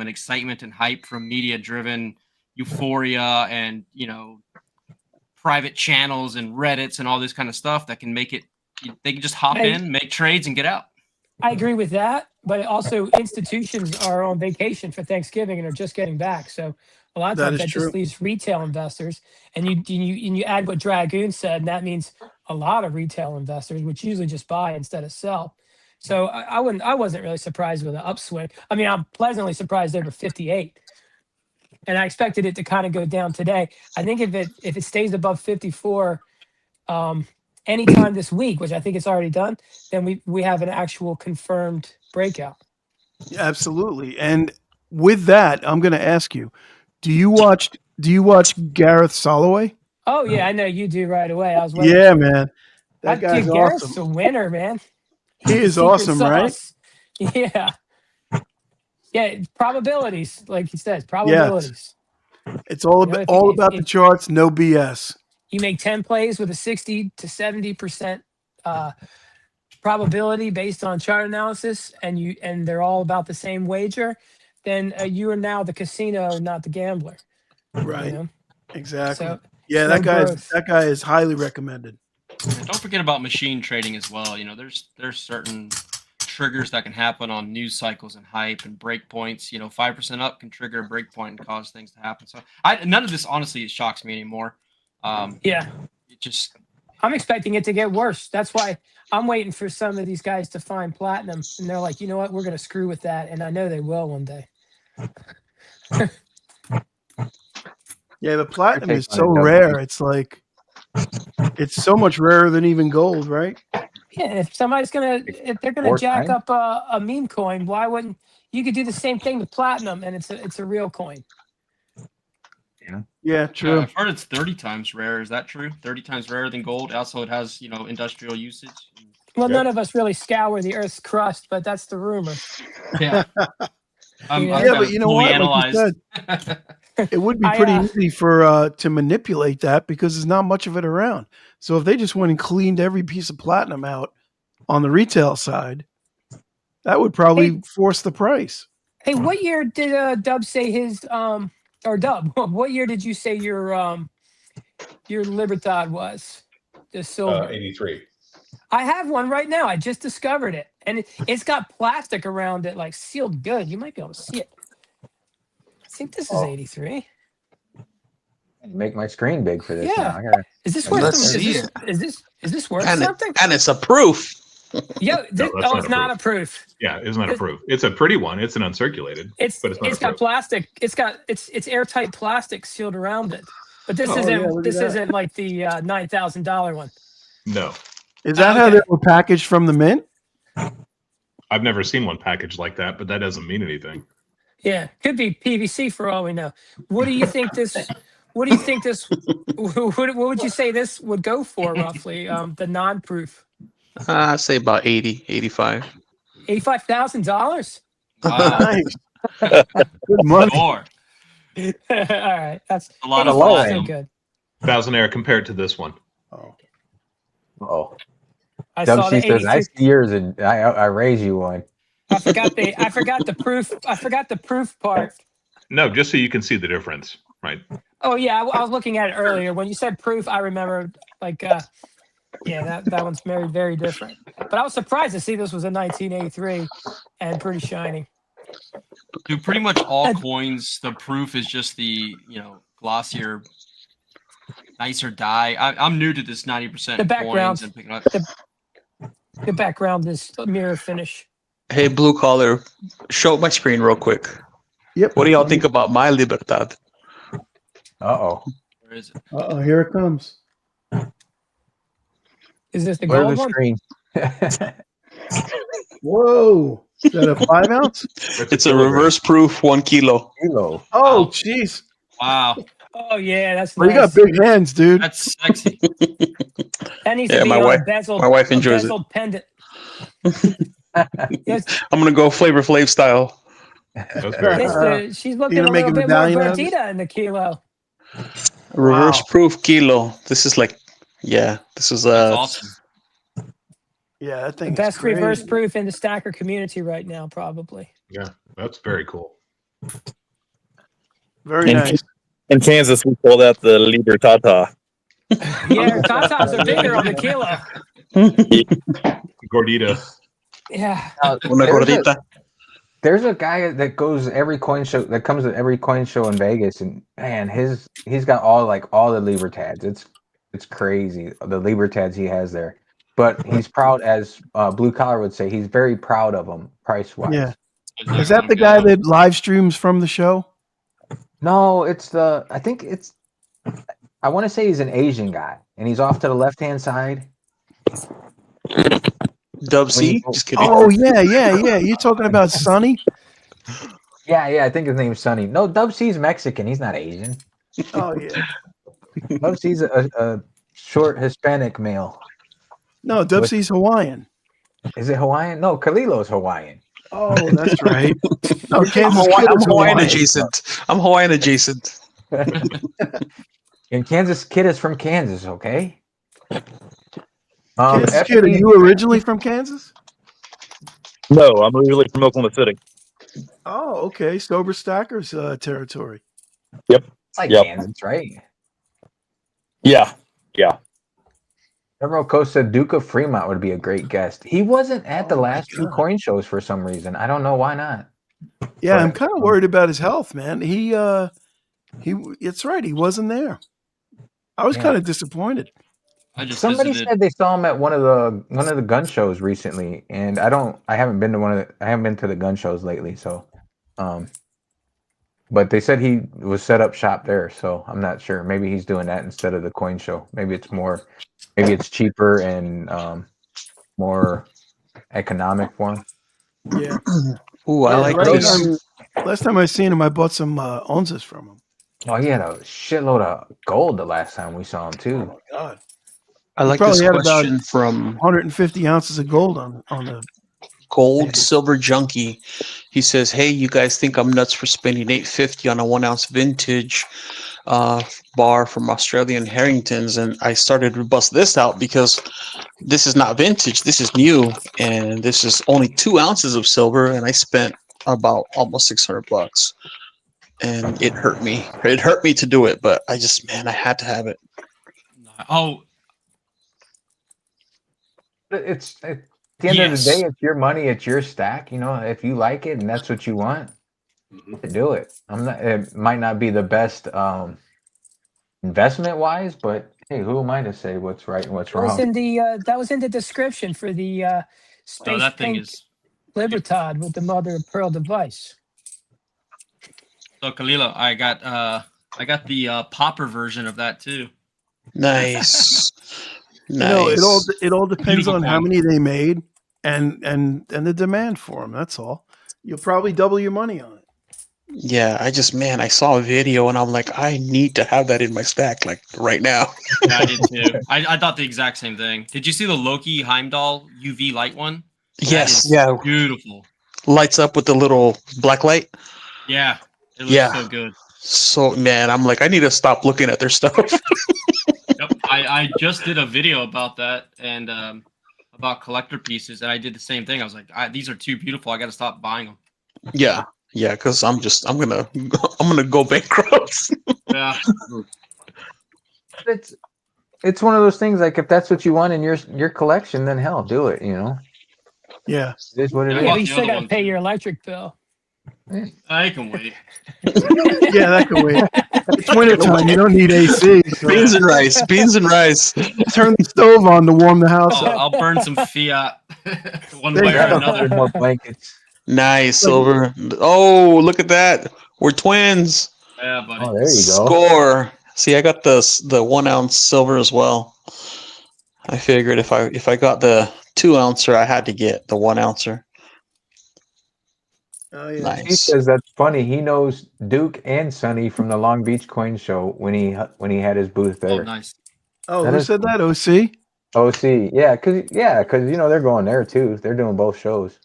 and excitement and hype from media-driven euphoria and private channels and Reddits and all this kind of stuff that can make it. They can just hop in, make trades, and get out. I agree with that, but also institutions are on vacation for Thanksgiving and are just getting back. So a lot of times that just leaves retail investors, and you add what Dragoon said, and that means a lot of retail investors, which usually just buy instead of sell. So I wasn't really surprised with the upswing. I mean, I'm pleasantly surprised over 58, and I expected it to kind of go down today. I think if it stays above 54, anytime this week, which I think it's already done, then we have an actual confirmed breakout. Yeah, absolutely. And with that, I'm going to ask you: Do you watch Gareth Soloway? Oh yeah, I know you do right away. I was waiting. Yeah, man, that guy's awesome. Gareth's a winner, man. He is awesome, right? Yeah. Yeah, probabilities, like he says, probabilities. Yes. It's all about the charts, no BS. You make 10 plays with a 60 to 70% probability based on chart analysis, and they're all about the same wager, then you are now the casino, not the gambler. Right. Exactly. So, yeah, that guy is highly recommended. And don't forget about machine trading as well. There's certain triggers that can happen on news cycles and hype and breakpoints. 5% up can trigger a breakpoint and cause things to happen. So none of this honestly shocks me anymore. I'm expecting it to get worse. That's why I'm waiting for some of these guys to find platinum, and they're like, you know what, we're going to screw with that, and I know they will one day. Yeah, the platinum is so rare. It's like it's so much rarer than even gold, right? Yeah, if they're gonna jack up a meme coin, why wouldn't you could do the same thing with platinum, and it's a real coin. Yeah, true. I've heard it's 30 times rare. Is that true? 30 times rarer than gold. Also, it has industrial usage. Well, none of us really scour the Earth's crust, but that's the rumor. Yeah. But you know what? Like you said, it would be pretty easy for to manipulate that because there's not much of it around. So if they just went and cleaned every piece of platinum out on the retail side, that would probably force the price. Hey, what year did Dub say his or Dub? What year did you say your Libertad was? The silver. 83. I have one right now. I just discovered it, and it's got plastic around it, like sealed good. You might be able to see it. I think this is 83. Make my screen big for this. Yeah. Now. Is this worth? Is this worth something? And it's a proof. Yeah. It's not a proof. Yeah, it's not a proof. It's a pretty one. It's an uncirculated. It's got plastic. It's airtight plastic sealed around it. But this isn't like the $9,000 one. No. Is that how they were packaged from the mint? I've never seen one packaged like that, but that doesn't mean anything. Yeah, could be PVC for all we know. What do you think this? What would you say this would go for roughly? The non-proof. I'd say about 80, 85. $85,000. Nice. Good money. More. All right, that's a lot of money. Good. Thousandaire compared to this one. Oh. I saw the says, I see yours and I raise you one. I forgot the proof. I forgot the proof part. No, just so you can see the difference, right? Oh yeah, I was looking at it earlier. When you said proof, I remember that one's very, very different. But I was surprised to see this was a 1983 and pretty shiny. Dude, pretty much all coins, the proof is just the glossier, nicer dye. I'm new to this 90% the background. coins and picking up. The background is mirror finish. Hey, Blue Collar, show my screen real quick. Yep. What do y'all think about my Libertad? Uh-oh. Where is it? Uh-oh, here it comes. Is this the Where's gold the one? screen? Whoa. Is that a 5 ounce? It's a reverse proof 1 kilo. Kilo. Oh, jeez. Wow. Oh yeah, that's Well, nice. you got big hands, dude. That's sexy. That needs to be on a bezeled, my wife enjoys it. Pendant. I'm gonna go Flavor Flav style. That's very She's looking a little bit more Bertita in the kilo. Reverse proof kilo. This is this is awesome. Yeah, that thing The best is crazy. reverse proof in the stacker community right now, probably. Yeah, that's very cool. Very nice. In Kansas, we call that the Libertata. Yeah, tatas are bigger on the kilo. Gordita. Yeah. Una gordita. There's a guy that goes every coin show that comes to every coin show in Vegas, and man, he's got all the Libertads. It's crazy the Libertads he has there. But he's proud, as Blue Collar would say, he's very proud of them price wise. Yeah. Is that the guy that live streams from the show? No, I want to say he's an Asian guy, and he's off to the left hand side. Dub C? Just kidding. Oh yeah. You're talking about Sonny? Yeah, I think his name's Sonny. No, Dub C's Mexican. He's not Asian. Oh yeah. Dub C's a short Hispanic male. No, Dub C's Hawaiian. Is it Hawaiian? No, Kalilo's Hawaiian. Oh, that's right. No, I'm Hawaiian adjacent. I'm Hawaiian adjacent. And Kansas Kid is from Kansas, okay? Kansas Kid, are you originally from Kansas? No, I'm originally from Oklahoma City. Oh, okay. Sober Stackers territory. Yep. It's like Kansas, right? Yeah. Emerald Coast said Duke of Fremont would be a great guest. He wasn't at the last two coin shows for some reason. I don't know why not. Yeah, I'm kind of worried about his health, man. It's right. He wasn't there. I was kind of disappointed. Somebody said they saw him at one of the gun shows recently, and I haven't been to the gun shows lately, so but they said he was set up shop there, so I'm not sure. Maybe he's doing that instead of the coin show. Maybe it's cheaper and more economic for him. Yeah. Ooh, I like this. Last time I seen him, I bought some onzas from him. Oh, he had a shitload of gold the last time we saw him too. Oh my God. I like this question from 150 ounces of gold on the Gold Silver Junkie. He says, "Hey, you guys think I'm nuts for spending $8.50 on a 1 ounce vintage bar from Australian Harringtons?" And I started to bust this out because this is not vintage. This is new, and this is only 2 ounces of silver, and I spent about almost $600, and it hurt me. It hurt me to do it, but I had to have it. Oh. It's at the end of the day, it's your money, it's your stack. You know, if you like it and that's what you want, do it. It might not be the best investment wise, but hey, who am I to say what's right and what's wrong? That was in the description for the Space Pink Libertad with the mother of pearl device. So Kalila, I got the popper version of that too. Nice. Nice. You know, it all depends on how many they made and the demand for them. That's all. You'll probably double your money on it. Yeah, I saw a video and I'm like, I need to have that in my stack like right now. Yeah, I did too. I thought the exact same thing. Did you see the Loki Heimdall UV light one? Yes. Yeah. Beautiful. Lights up with the little black light. Yeah. It looks so good. So man, I'm like, I need to stop looking at their stuff. Yep. I just did a video about that and about collector pieces, and I did the same thing. I was like, these are too beautiful. I got to stop buying them. Yeah, because I'm gonna go bankrupt. Yeah. It's one of those things. Like if that's what you want in your collection, then hell, do it. You know. Yeah. It is what it is. Yeah, but you still got to pay your electric bill. I can wait. Yeah, that can wait. It's wintertime. You don't need AC. So. Beans and rice. Turn the stove on to warm the house up. I'll burn some Fiat one way or another. More blankets. Nice, Silver. Oh, look at that. We're twins. Yeah, buddy. Oh, there you go. Score. See, I got the 1 ounce silver as well. I figured if I got the 2 ouncer, I had to get the 1 ouncer. Oh, yeah. Nice. He says that's funny. He knows Duke and Sonny from the Long Beach Coin Show when he had his booth there. Oh, nice. Oh, who said that? OC? OC, yeah, because you know they're going there too. They're doing both shows.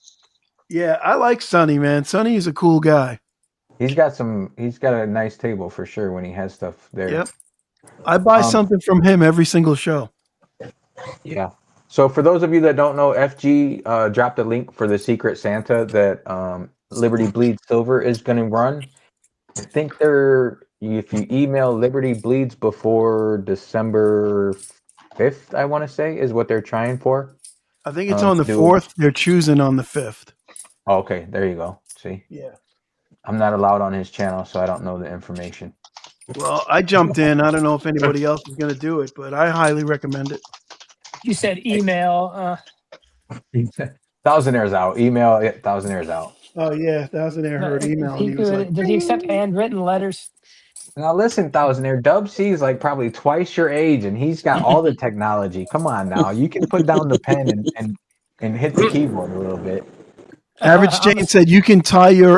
Yeah, I like Sonny, man. Sonny is a cool guy. He's got a nice table for sure when he has stuff there. Yep. I buy something from him every single show. Yeah. So for those of you that don't know, FG dropped a link for the Secret Santa that Liberty Bleeds Silver is going to run. I think if you email Liberty Bleeds before December 5th, I want to say, is what they're trying for. I think it's on the 4th. They're choosing on the 5th. Oh, okay, there you go. See? Yeah. I'm not allowed on his channel, so I don't know the information. Well, I jumped in. I don't know if anybody else is going to do it, but I highly recommend it. You said email. Thousandaires out. Email it. Thousandaires out. Oh yeah, Thousandaire heard email. And he was like, does he accept handwritten letters? Now listen, Thousandaire. Dub C is like probably twice your age, and he's got all the technology. Come on now, you can put down the pen and hit the keyboard a little bit. Average Jane said you can tie your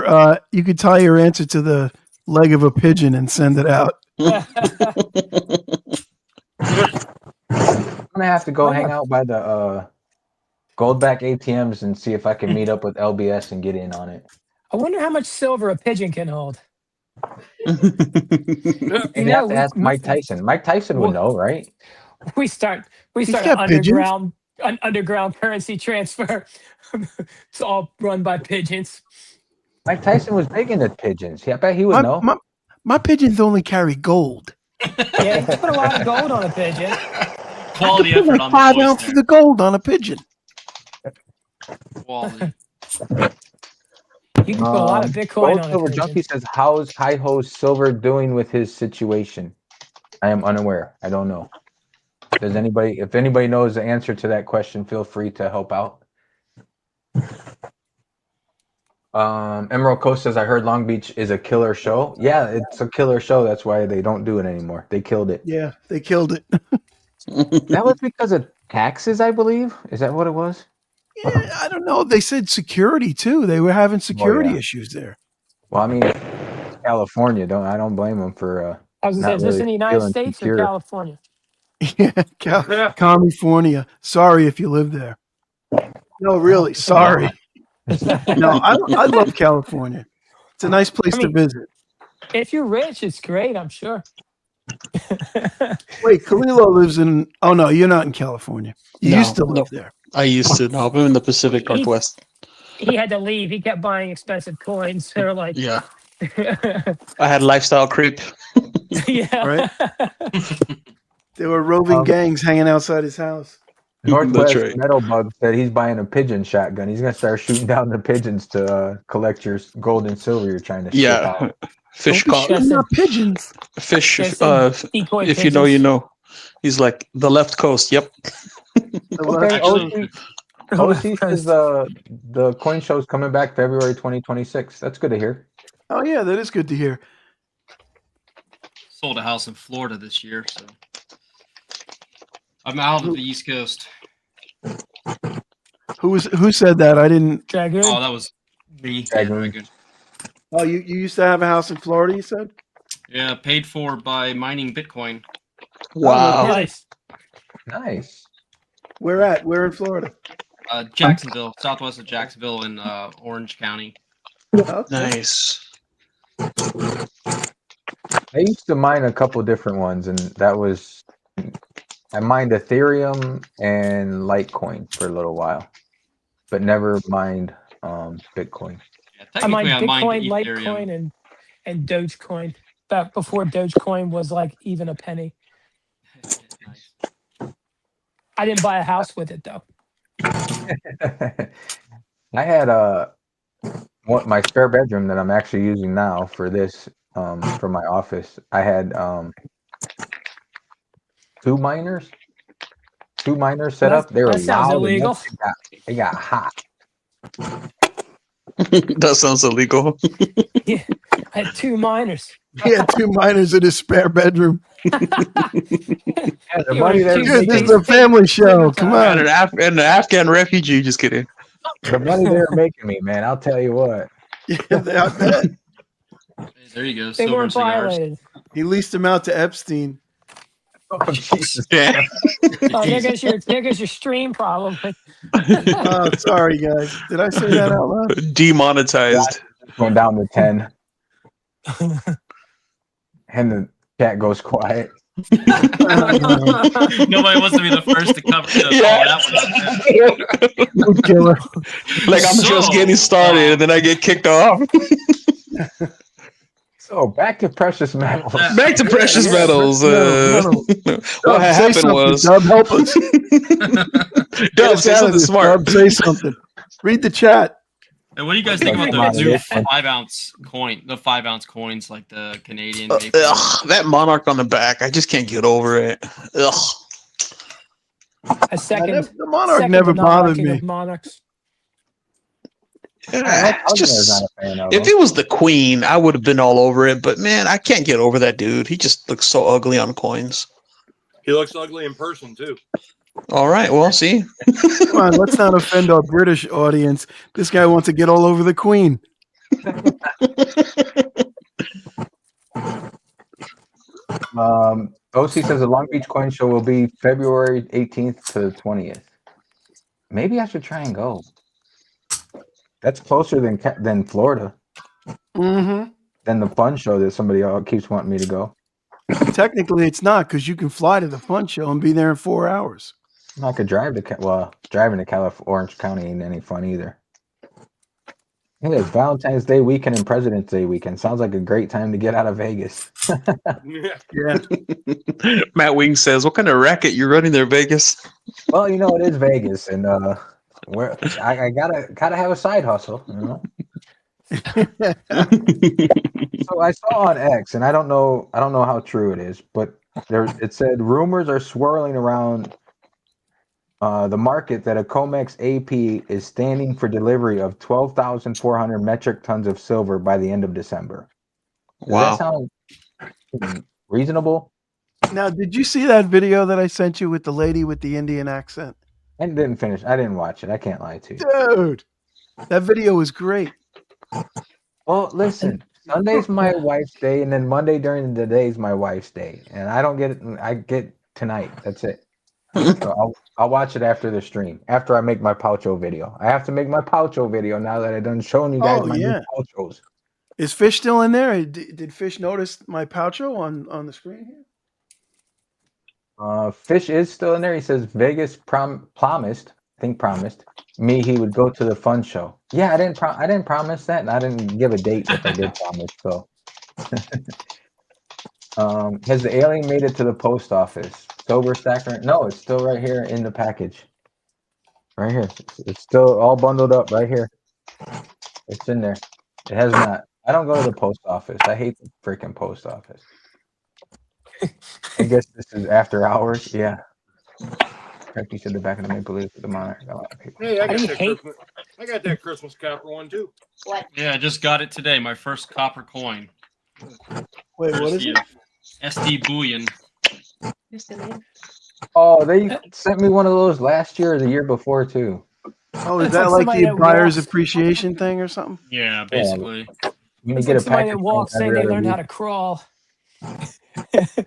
answer to the leg of a pigeon and send it out. I'm gonna have to go hang out by the Goldback ATMs and see if I can meet up with LBS and get in on it. I wonder how much silver a pigeon can hold. You have to ask Mike Tyson. Mike Tyson would know, right? We start an underground currency transfer. It's all run by pigeons. Mike Tyson was big into pigeons. I bet he would know. My pigeons only carry gold. Yeah, you put a lot of gold on a pigeon. Quality effort on 5 ounces of gold on a pigeon. Quality. You can put a lot of Bitcoin on a Silver pigeon. Junkie says, how's High Host Silver doing with his situation? I am unaware. I don't know. If anybody knows the answer to that question, feel free to help out. Emerald Coast says, I heard Long Beach is a killer show. Yeah, it's a killer show. That's why they don't do it anymore. They killed it. Yeah, they killed it. That was because of taxes, I believe. Is that what it was? Yeah, I don't know. They said security too. They were having security issues there. Well, I mean, California. I don't blame them for. I was going to say, is this in the United States or California? Yeah, California. Sorry if you live there. No, really, sorry. No, I love California. It's a nice place to visit. If you're rich, it's great, I'm sure. Wait, Kalilo lives in... Oh, no, you're not in California. You used to live there. I used to. No, I'm in the Pacific Northwest. He had to leave. He kept buying expensive coins. They're like... Yeah. I had lifestyle creep. Yeah. Right? There were roving gangs hanging outside his house. Northwest Metal Bug said he's buying a pigeon shotgun. He's going to start shooting down the pigeons to collect your gold and silver you're trying to ship out. Fish caught. Pigeons. Fish. If you know, you know. He's like, the left coast. Yep. Okay, OC says the coin show is coming back February 2026. That's good to hear. Oh, yeah, that is good to hear. Sold a house in Florida this year, so I'm out of the East Coast. Who said that? I didn't. Dragoon. Oh, that was me. Dragoon. Oh, you used to have a house in Florida, you said? Yeah, paid for by mining Bitcoin. Wow. Nice. Where at? Where in Florida? Jacksonville, southwest of Jacksonville in Orange County. Okay. Nice. I used to mine a couple different ones, and I mined Ethereum and Litecoin for a little while, but never mined Bitcoin. Yeah, I mined mined Bitcoin, Litecoin, and Dogecoin. Back before Dogecoin was like even a penny. Nice. I didn't buy a house with it though. I had my spare bedroom that I'm actually using now for this for my office. I had two miners set up. They were that sounds loud illegal. They got hot. That sounds illegal. Yeah, I had two miners. He had two miners in his spare bedroom. Yeah, the money they're Dude, this making, is a family show. Come on. And an Afghan refugee. Just kidding. the money they're making me, man. I'll tell you what. Yeah, I bet. There you go. They Silver weren't cigars. violated. He leased him out to Epstein. Oh, Jesus. Yeah. Oh, there goes your stream problem. Oh, sorry, guys. Did I say that out loud? Demonetized. Going down to 10. And the chat goes quiet. Nobody wants to be the first to cover to Yeah. call that one out. Mood killer. Like I'm just getting started, and then I get kicked off. So back to precious metals. Back to precious metals. No. What had Say happened something, was Dub, help us. Dub, say something smart. Dub, say something. Read the chat. And what do you guys think about the Money. new 5-ounce coin? The 5-ounce coins, like the Canadian. Maple. That monarch on the back, I just can't get over it. Ugh. A second. The monarch second never the bothered non-liking me. of monarchs. Yeah, it's Husband's just, not a fan of if them. it was the queen, I would have been all over it. But man, I can't get over that dude. He just looks so ugly on coins. He looks ugly in person too. All right, well, see, Come on, let's not offend our British audience. This guy wants to get all over the Queen. OC says the Long Beach Coin Show will be February 18th to 20th. Maybe I should try and go. That's closer than Florida, Mm-hmm. than the fun show that somebody keeps wanting me to go. Technically, it's not because you can fly to the fun show and be there in 4 hours. I could drive to driving to California, Orange County ain't any fun either. Hey, it's Valentine's Day weekend and President's Day weekend. Sounds like a great time to get out of Vegas. Yeah. Yeah. Matt Wing says, "What kind of racket you running there, Vegas?" Well, you know it is Vegas, and where I gotta have a side hustle, you know. So I saw on X, and I don't know how true it is, but it said rumors are swirling around the market that a COMEX AP is standing for delivery of 12,400 metric tons of silver by the end of December. Does Wow. that sound reasonable? Now, did you see that video that I sent you with the lady with the Indian accent? I didn't finish. I didn't watch it. I can't lie to you. Dude, that video was great. Well, listen, Sunday's my wife's day, and then Monday during the day is my wife's day, and I don't get it. I get tonight. That's it. So I'll watch it after the stream. After I make my Poucho video, I have to make my Poucho video now that I done shown you guys my new Pouchos. Is Fish still in there? Did Fish notice my Poucho on the screen here? Fish is still in there. He says Vegas promised me he would go to the fun show. Yeah, I didn't promise that, and I didn't give a date if I did promise. So, has the alien made it to the post office? Sober stacker? No, it's still right here in the package. Right here. It's still all bundled up right here. It's in there. It has not. I don't go to the post office. I hate the freaking post office. I guess this is after hours. Yeah. You said the back of the Maple Leaf with the Monarch. A lot of people. Hey, I got that Christmas copper one too. What? Yeah, I just got it today. My first copper coin. Wait, what is it? SD bullion. Oh, they sent me one of those last year or the year before too. Oh, is It's that like like somebody the that buyer's walks- appreciation thing or something? Yeah, basically. When you It's get like a somebody package that walks saying every they other learned how week. to crawl. That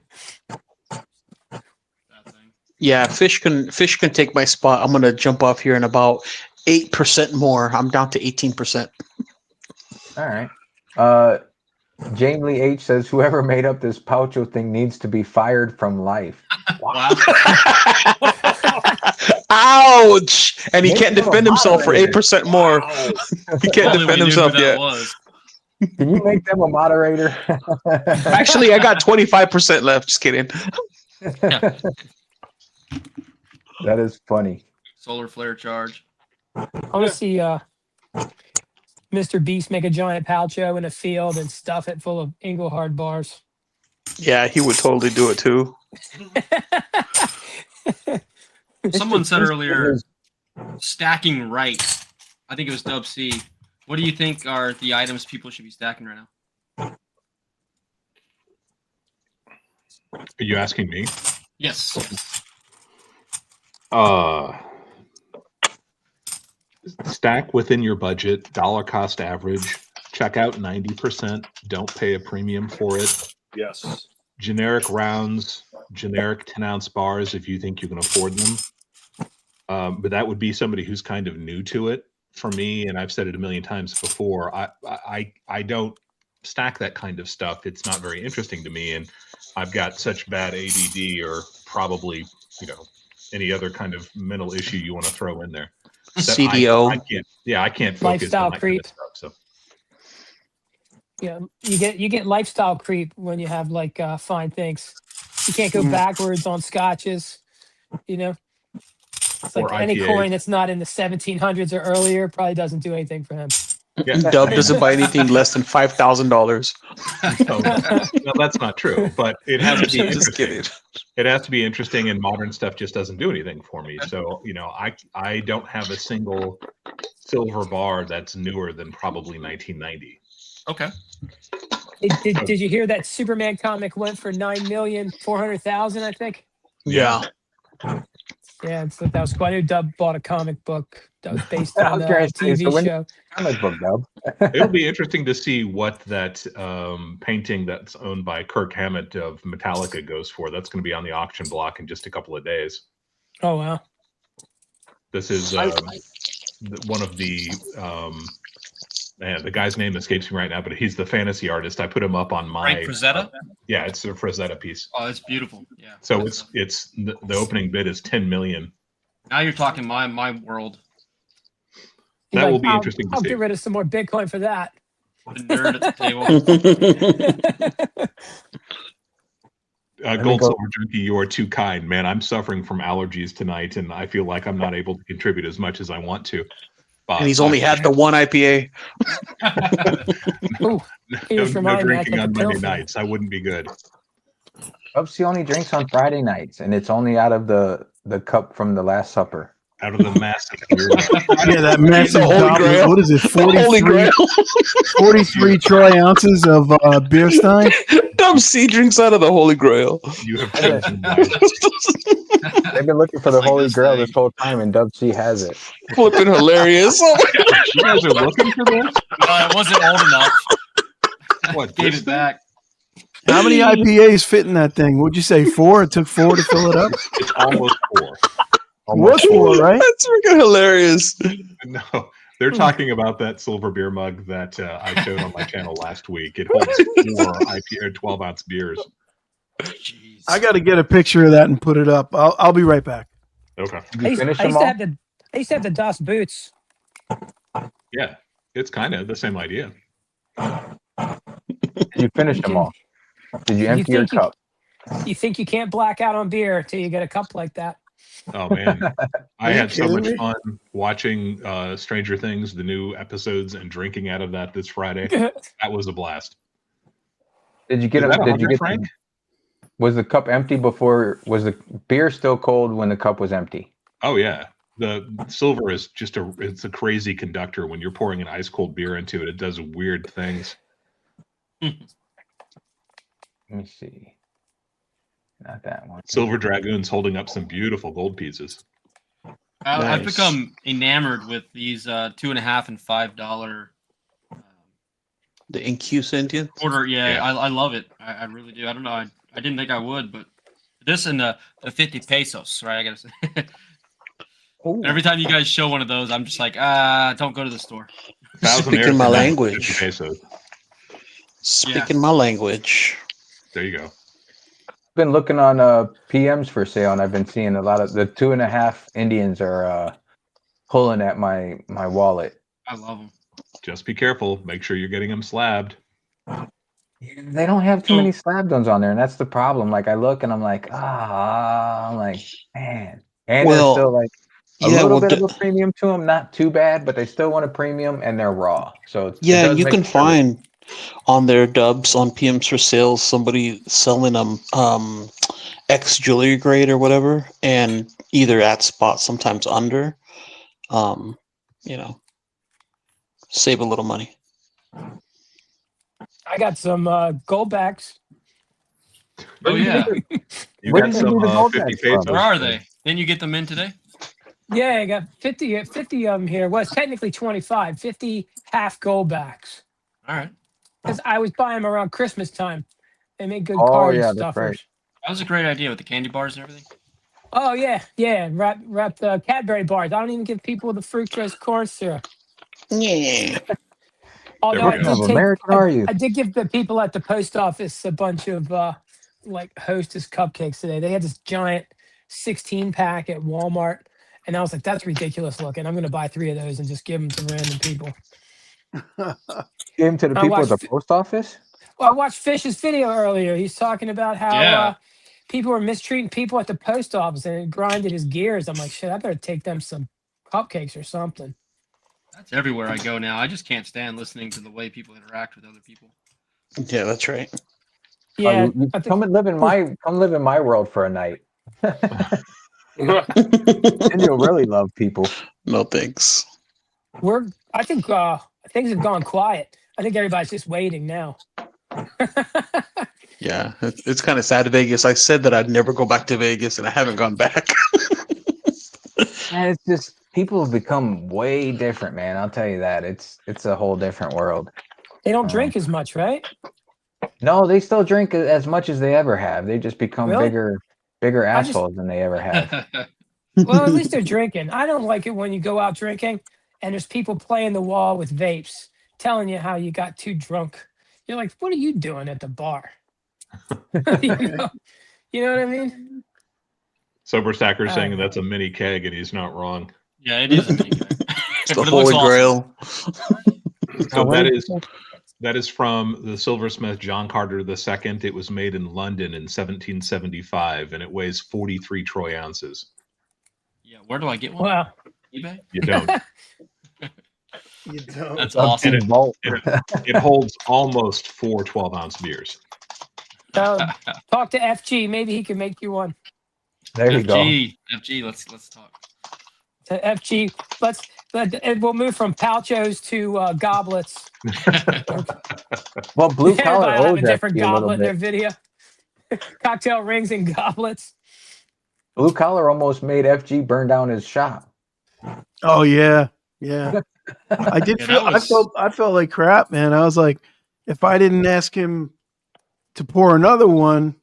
thing. Yeah, Fish can take my spot. I'm gonna jump off here in about 8% more. I'm down to 18%. All right. Jane Lee H says whoever made up this Poucho thing needs to be fired from life. Wow. Ouch! And he Make can't him a defend himself for moderator. 8% more. Wow. He can't Only we defend knew himself who that yet. was. Can you make them a moderator? Actually, I got 25% left. Just kidding. That is funny. Solar flare charge. I want to see Mr. Beast make a giant Poucho in a field and stuff it full of Engelhard bars. Yeah, he would totally do it too. Someone said Beast earlier, is- stacking right. I think it was Dub C. What do you think are the items people should be stacking right now? Are you asking me? Yes. Stack within your budget, dollar cost average, check out 90%, don't pay a premium for it. Yes. Generic rounds, generic 10-ounce bars if you think you can afford them. But that would be somebody who's kind of new to it. For me, and I've said it a million times before, I don't stack that kind of stuff, it's not very interesting to me. And I've got such bad ADD, or probably, any other kind of mental issue you want to throw in there. CDO. I can't focus Lifestyle on that creep. kind of stuff. So You get lifestyle creep when you have like fine things. You can't go backwards on scotches. It's like Or any IPAs. coin that's not in the 1700s or earlier probably doesn't do anything for him. Yeah. Dub doesn't buy anything less than $5,000. No, that's not true. But it has to be Just interesting. kidding. It has to be interesting, and modern stuff just doesn't do anything for me. So, I don't have a single silver bar that's newer than probably 1990. Okay. Did you hear that Superman comic went for 9,400,000? I think. Yeah. Yeah, that was quite. I knew Dub bought a comic book that was based I on was a gonna say, TV so when- show. Comic book, Dub. It'll be interesting to see what that painting that's owned by Kirk Hammett of Metallica goes for. That's going to be on the auction block in just a couple of days. Oh wow! This is one of the the guy's name escapes me right now, but he's the fantasy artist. I put him up on my Frank Frazetta? Yeah, it's a Frazetta piece. Oh, it's beautiful. Yeah. So it's the opening bid is 10 million. Now you're talking my world. He's That like, will be I'll interesting to see. get rid of some more Bitcoin for that. The nerd at the table. Gold go. Silver Junkie, you are too kind, man. I'm suffering from allergies tonight, and I feel like I'm not able to contribute as much as I want to. And he's only had the one IPA. Ooh, he no just reminded me I drinking take a on pill Monday for that. nights. I wouldn't be good. Dubsy only drinks on Friday nights, and it's only out of the cup from the Last Supper. Out of the massive beer mug. Yeah, that massive Holy goblet. Grail. What is it? The Holy 43, Grail. 43 troy ounces of beer stein. Dub C drinks out of the Holy Grail. You have chosen wisely. They've been looking for the Like Holy this Grail thing. this whole time, and Dubsy has it. Flipping hilarious. Oh my God. You guys are looking for this? It wasn't old enough. What, Gave this it thing? back. How many IPAs fit in that thing? Would you say 4? It took 4 to fill it up. It's almost 4. Was 4, right? That's freaking hilarious. No, they're talking about that silver beer mug that I showed on my channel last week. It holds 4 IPA 12-ounce beers. Jeez. I got to get a picture of that and put it up. I'll be right back. Okay. Did you finish I them used to all? have the Das Boots. Yeah, it's kind of the same idea. You finished them all. Did you empty your think you- cup? You think you can't black out on beer until you get a cup like that? Oh man, I Are you had so kidding much me? fun watching Stranger Things, the new episodes, and drinking out of that this Friday. That was a blast. Did you get Is them? that Did you 100, get Frank? Was the cup empty before? Was the beer still cold when the cup was empty? Oh yeah, the silver is just it's a crazy conductor. When you're pouring an ice cold beer into it, it does weird things. Let me see. Not that one. Silver Dragoon's holding up some beautiful gold pieces. I've Nice. become enamored with these $2.50 and $5 The NQ sentient. quarter. Yeah, Yeah. I love it. I really do. I don't know. I didn't think I would, but this and the 50 pesos, right? I gotta say. Ooh. Every time you guys show one of those, I'm just like, don't go to the store. 1,000 Speaking air my for language. 50 pesos. Speaking my language. There you go. Been looking on PMs for sale, and I've been seeing a lot of the 2.5 Indians are pulling at my wallet. I love them. Just be careful. Make sure you're getting them slabbed. They don't have too many slab ones on there, and that's the problem. Like I look and I'm like, I'm like, man. And Well, they're still like a yeah, little well, bit of a premium to them, not too bad, but they still want a premium, and they're raw. So it Yeah, does you make can it better. find on their Dubs on PMs for sales somebody selling them X jewelry grade or whatever, and either at spot, sometimes under. Save a little money. I got some gold backs. Oh yeah. You Where got did you some do the gold 50 bags from? pesos. Where are they? Didn't you get them in today? Yeah, I got 50 of them here. Well, it's technically 25, 50 half gold backs. All right. Because I was buying them around Christmas time. They make good Oh, card yeah, that's stuffers. right. That was a great idea with the candy bars and everything. Oh yeah, yeah. Wrap the Cadbury bars. I don't even give people the fructose corn syrup. Yeah. Although There I we go. did take, American are you? I did give the people at the post office a bunch of like Hostess cupcakes today. They had this giant 16 pack at Walmart, and I was like, "That's ridiculous looking. I'm going to buy 3 of those and just give them to random people." Give him to the I people at the watched. post office. Well, I watched Fish's video earlier. He's talking about how Yeah. people were mistreating people at the post office, and it grinded his gears. I'm like, shit, I better take them some cupcakes or something. That's everywhere I go now. I just can't stand listening to the way people interact with other people. Yeah, that's right. Yeah, You I think come and live in my world for a night. And you'll really love people. No thanks. I think things have gone quiet. I think everybody's just waiting now. Yeah, it's kind of sad to Vegas. I said that I'd never go back to Vegas, and I haven't gone back. And it's just people have become way different, man. I'll tell you that. It's a whole different world. They don't drink as much, right? No, they still drink as much as they ever have. They just become Really? bigger I just- assholes than they ever have. Well, at least they're drinking. I don't like it when you go out drinking and there's people playing the wall with vapes, telling you how you got too drunk. You're like, what are you doing at the bar? you know what I mean? Sober Stacker saying that's a mini keg, and he's not wrong. Yeah, it is a mini keg. It's the But it looks Holy awesome. Grail. So what that is is from the silversmith John Carter II. It was made in London in 1775, and it weighs 43 troy ounces. Yeah, where do I get one? Wow. eBay? You don't. You don't. That's awesome. And it holds almost 4 12-ounce beers. Talk to FG. Maybe he can make you one. There you go. FG, let's talk. To FG, we'll move from pouchos to goblets. Well, blue collar Everybody have a owes different FG a little goblet in their bit. video. Cocktail rings and goblets. Blue collar almost made FG burn down his shop. Oh yeah, yeah. I did Yeah, feel. that was- I felt like crap, man. I was like, if I didn't ask him to pour another one,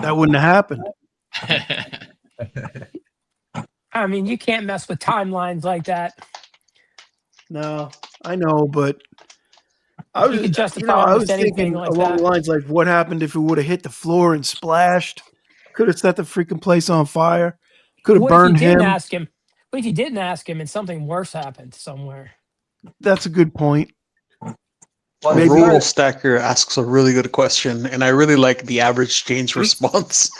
that wouldn't have happened. I mean, you can't mess with timelines like that. No, I know, but I was, You could justify I was almost anything thinking like along that. the lines like, what happened if it would have hit the floor and splashed? Could have set the freaking place on fire. Could have What burned if you didn't him. ask him? What if you didn't ask him and something worse happened somewhere? That's a good point. Well, Maybe- Rural Stacker asks a really good question, and I really like the average Jane's response.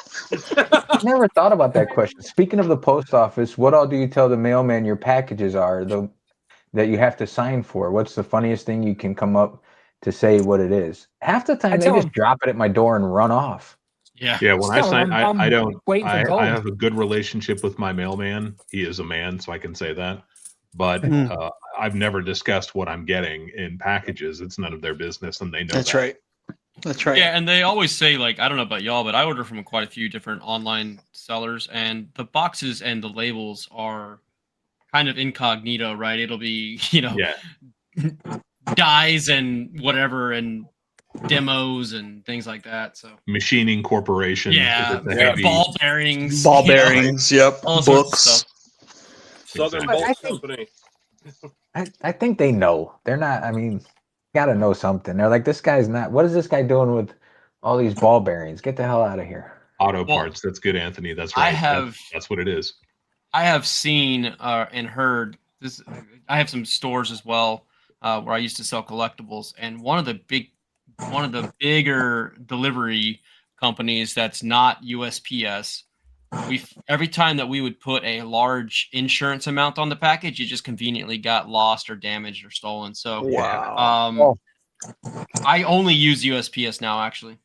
I never thought about that question. Speaking of the post office, what all do you tell the mailman your packages are that you have to sign for? What's the funniest thing you can come up to say what it is? Half the time I they tell just them- drop it at my door and run off. Yeah. Yeah, when I Still, sign, I'm I don't. waiting for I gold. have a good relationship with my mailman. He is a man, so I can say that. But Mm. I've never discussed what I'm getting in packages. It's none of their business, and they know That's that. right. That's right. Yeah, and they always say, like, I don't know about y'all, but I order from quite a few different online sellers, and the boxes and the labels are kind of incognito, right? It'll be, Yeah, dyes and whatever and demos and things like that. So Machining Corporation. yeah, It's a heavy- ball bearings, Ball you know, bearings, yep. all sorts of Books. stuff. Southern But I Bolt think- Company. I think they know. They're not. I mean, gotta know something. They're like, this guy's not. What is this guy doing with all these ball bearings? Get the hell out of here. Auto Well, parts. That's good, Anthony. That's I right. have- That's what it is. I have seen and heard this. I have some stores as well where I used to sell collectibles, and one of the bigger delivery companies that's not USPS. Every time that we would put a large insurance amount on the package, it just conveniently got lost or damaged or stolen. So Wow. I only use USPS now, actually.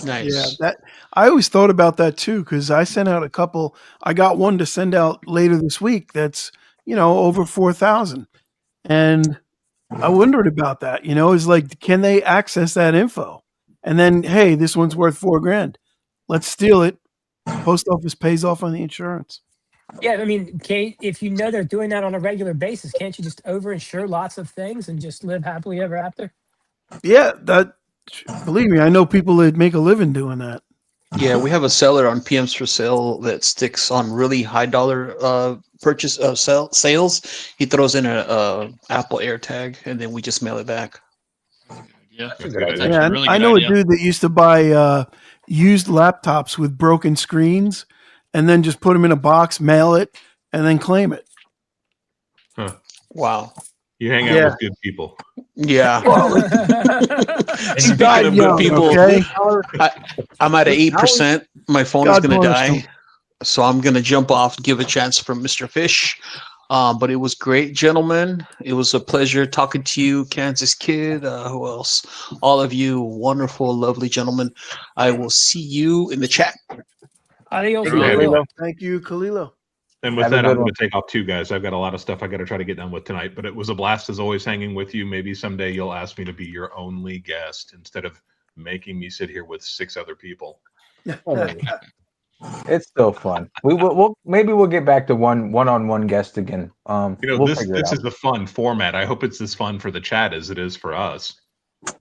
Nice. Yeah, that I always thought about that too, because I sent out a couple. I got one to send out later this week. That's over 4,000, and I wondered about that. Is like, can they access that info? And then, hey, this one's worth $4,000. Let's steal it. Post office pays off on the insurance. Yeah, I mean, Kate, if you know they're doing that on a regular basis, can't you just overinsure lots of things and just live happily ever after? Yeah, that. Believe me, I know people that make a living doing that. Yeah, we have a seller on PMs for sale that sticks on really high dollar purchase sales. He throws in a Apple AirTag, and then we just mail it back. Yeah, That's a good idea. Yeah, really I good know idea. a dude that used to buy used laptops with broken screens, and then just put them in a box, mail it, and then claim it. Wow. You hang out with good people. Yeah. He Speaking died of young, good people, okay? I'm at 8%. My phone is God going to bless die. him. So I'm going to jump off, give a chance for Mr. Fish. But it was great, gentlemen. It was a pleasure talking to you, Kansas Kid. Who else? All of you wonderful, lovely gentlemen. I will see you in the chat. Adios. Thank you, amigo. Thank you, Kalilo. And with Have a that, good I'm going one. to take off too, guys. I've got a lot of stuff I got to try to get done with tonight, but it was a blast as always hanging with you. Maybe someday you'll ask me to be your only guest instead of making me sit here with 6 other people. It's still fun. Maybe we'll get back to one-on-one guest again. We'll this figure it is out. the fun format. I hope it's as fun for the chat as it is for us.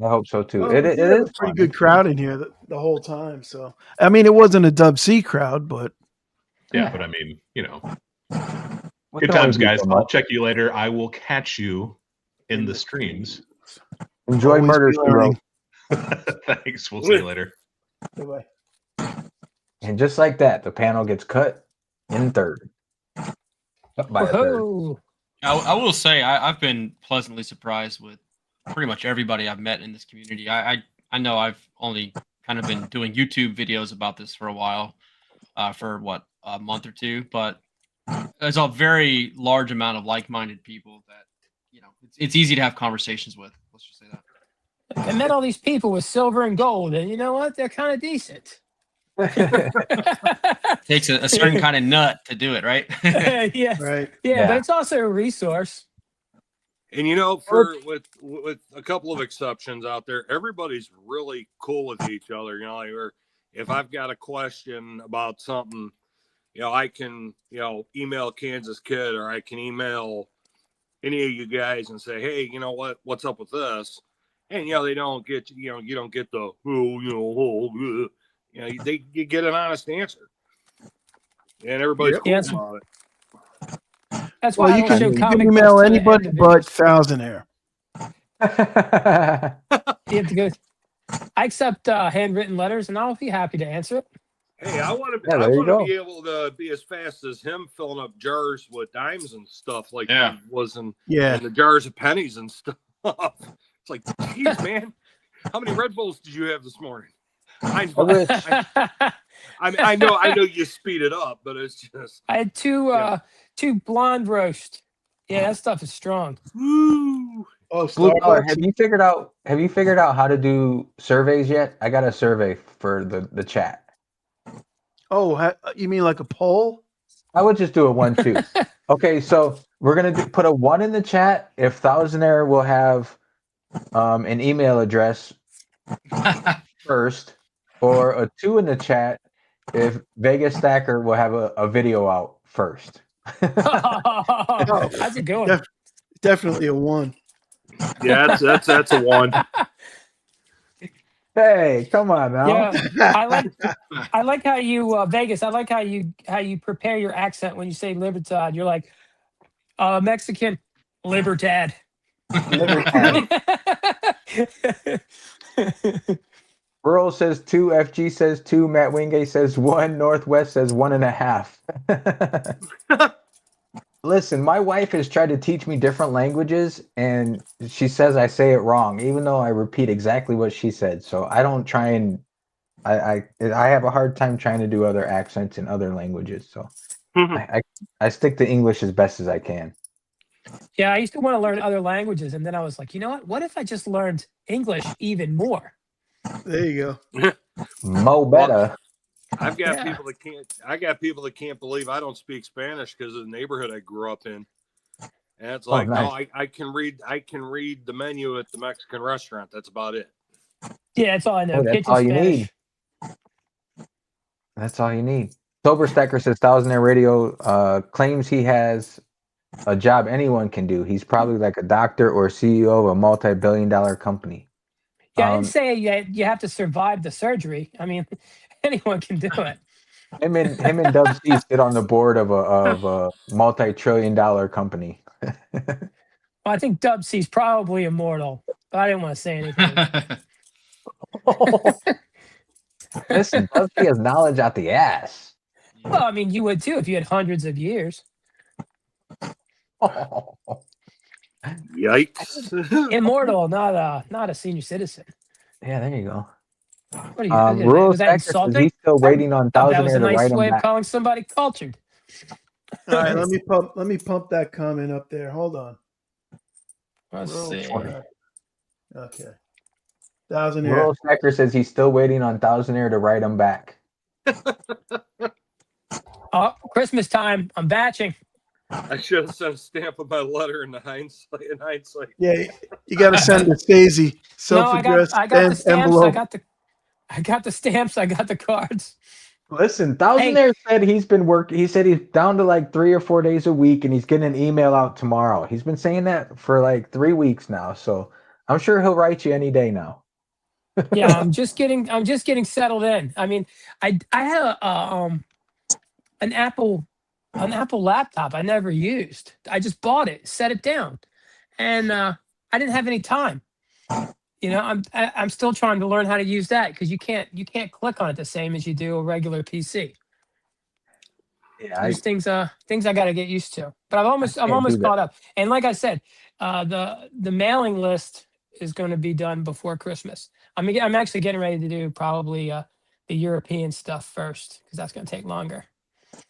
I hope so too. Well, It we is had a pretty fun. good crowd in here the whole time. So, I mean, it wasn't a Dub C crowd, but Yeah, but I mean, We good can only times, do guys. so I'll much. check you later. I will catch you in the streams. Enjoy always Murder be She Wrote. learning. Thanks. We'll see you later. Bye-bye. And just like that, the panel gets cut in third. By a third. Whoa. I will say I've been pleasantly surprised with pretty much everybody I've met in this community. I know I've only kind of been doing YouTube videos about this for a while, for what, a month or two, but there's a very large amount of like-minded people that it's easy to have conversations with. Let's just say that. I met all these people with silver and gold, and you know what? They're kind of decent. Takes a certain kind of nut to do it, right? Yeah. Right. Yeah, but it's also a resource. And with a couple of exceptions out there, everybody's really cool with each other. Or if I've got a question about something, I can email Kansas Kid, or I can email any of you guys and say, hey, what's up with this? And they don't get you don't get the you get an honest answer, and everybody's cool about it. That's why I don't show you can comic email books to the anybody end of but Thousandaire. You have to go. I accept handwritten letters, and I'll be happy to answer it. Hey, I want to. Yeah, I there you want to go. be able to be as fast as him, filling up jars with dimes and stuff like Yeah. he was in Yeah. the jars of pennies and stuff. It's like, geez, man, how many Red Bulls did you have this morning? I know you speed it up, but it's just. I had two blonde roast. Yeah, that stuff is strong. Woo. Oh, Blue Collar, Starbucks. have you figured out how to do surveys yet? I got a survey for the chat. Oh, you mean like a poll? I would just do a 1-2. Okay, so we're gonna put a 1 in the chat if Thousandaire will have an email address first, or a 2 in the chat if Vegas Stacker will have a video out first. That's a good one. Definitely a 1. Yeah, that's a 1. Hey, come on now. Yeah, I like how you Vegas. I like how you prepare your accent when you say Libertad. You're like Mexican Libertad. Burrow says 2, FG says 2, Matt Wingate says 1, Northwest says 1.5. Listen, my wife has tried to teach me different languages, and she says I say it wrong, even though I repeat exactly what she said. So I don't try and I have a hard time trying to do other accents in other languages. So I stick to English as best as I can. Yeah, I used to want to learn other languages, and then I was like, you know what? What if I just learned English even more? There you go. Mo better. I've got people that can't. I got people that can't believe I don't speak Spanish because of the neighborhood I grew up in. And it's like, nice. no, I can read. I can read the menu at the Mexican restaurant. That's about it. Yeah, that's all I know. That's Kitchen all you Spanish. need. That's all you need. Sober Stacker says Thousandaire Radio claims he has a job anyone can do. He's probably like a doctor or CEO of a multi-billion-dollar company. Yeah, I didn't say you have to survive the surgery. I mean, Anyone can do it. Him and Dub C sit on the board of a multi-trillion-dollar company. Well, I think Dub C's probably immortal, but I didn't want to say anything. Listen, Dub C has knowledge out the ass. Well, I mean, you would too if you had hundreds of years. Yikes! Immortal, not a senior citizen. Yeah, there you go. What are you? Rural Was that Stacker says insulting? he's still waiting on That was Thousandaire a to nice write him way of back. calling somebody cultured. All right, let me pump that comment up there. Hold on. Let's see. Okay. Thousandaire. Rural Stacker says he's still waiting on Thousandaire to write him back. Oh, Christmas time. I'm batching. I should have sent a stamp of my letter in hindsight. Yeah, you got to send a Stacey No, self-addressed I got the stamps. envelope. I got the stamps. I got the cards. Listen, Thousandaire said he's been working. He said he's down to like 3 or 4 days a week, and he's getting an email out tomorrow. He's been saying that for like 3 weeks now, so I'm sure he'll write you any day now. Yeah, I'm just getting settled in. I mean, I had an Apple laptop I never used. I just bought it, set it down, and I didn't have any time. You know, I'm still trying to learn how to use that because you can't click on it the same as you do a regular PC. Yeah, There's things I got to get used to, but I'm almost caught up. And like I said, the mailing list is going to be done before Christmas. I'm actually getting ready to do probably the European stuff first because that's going to take longer.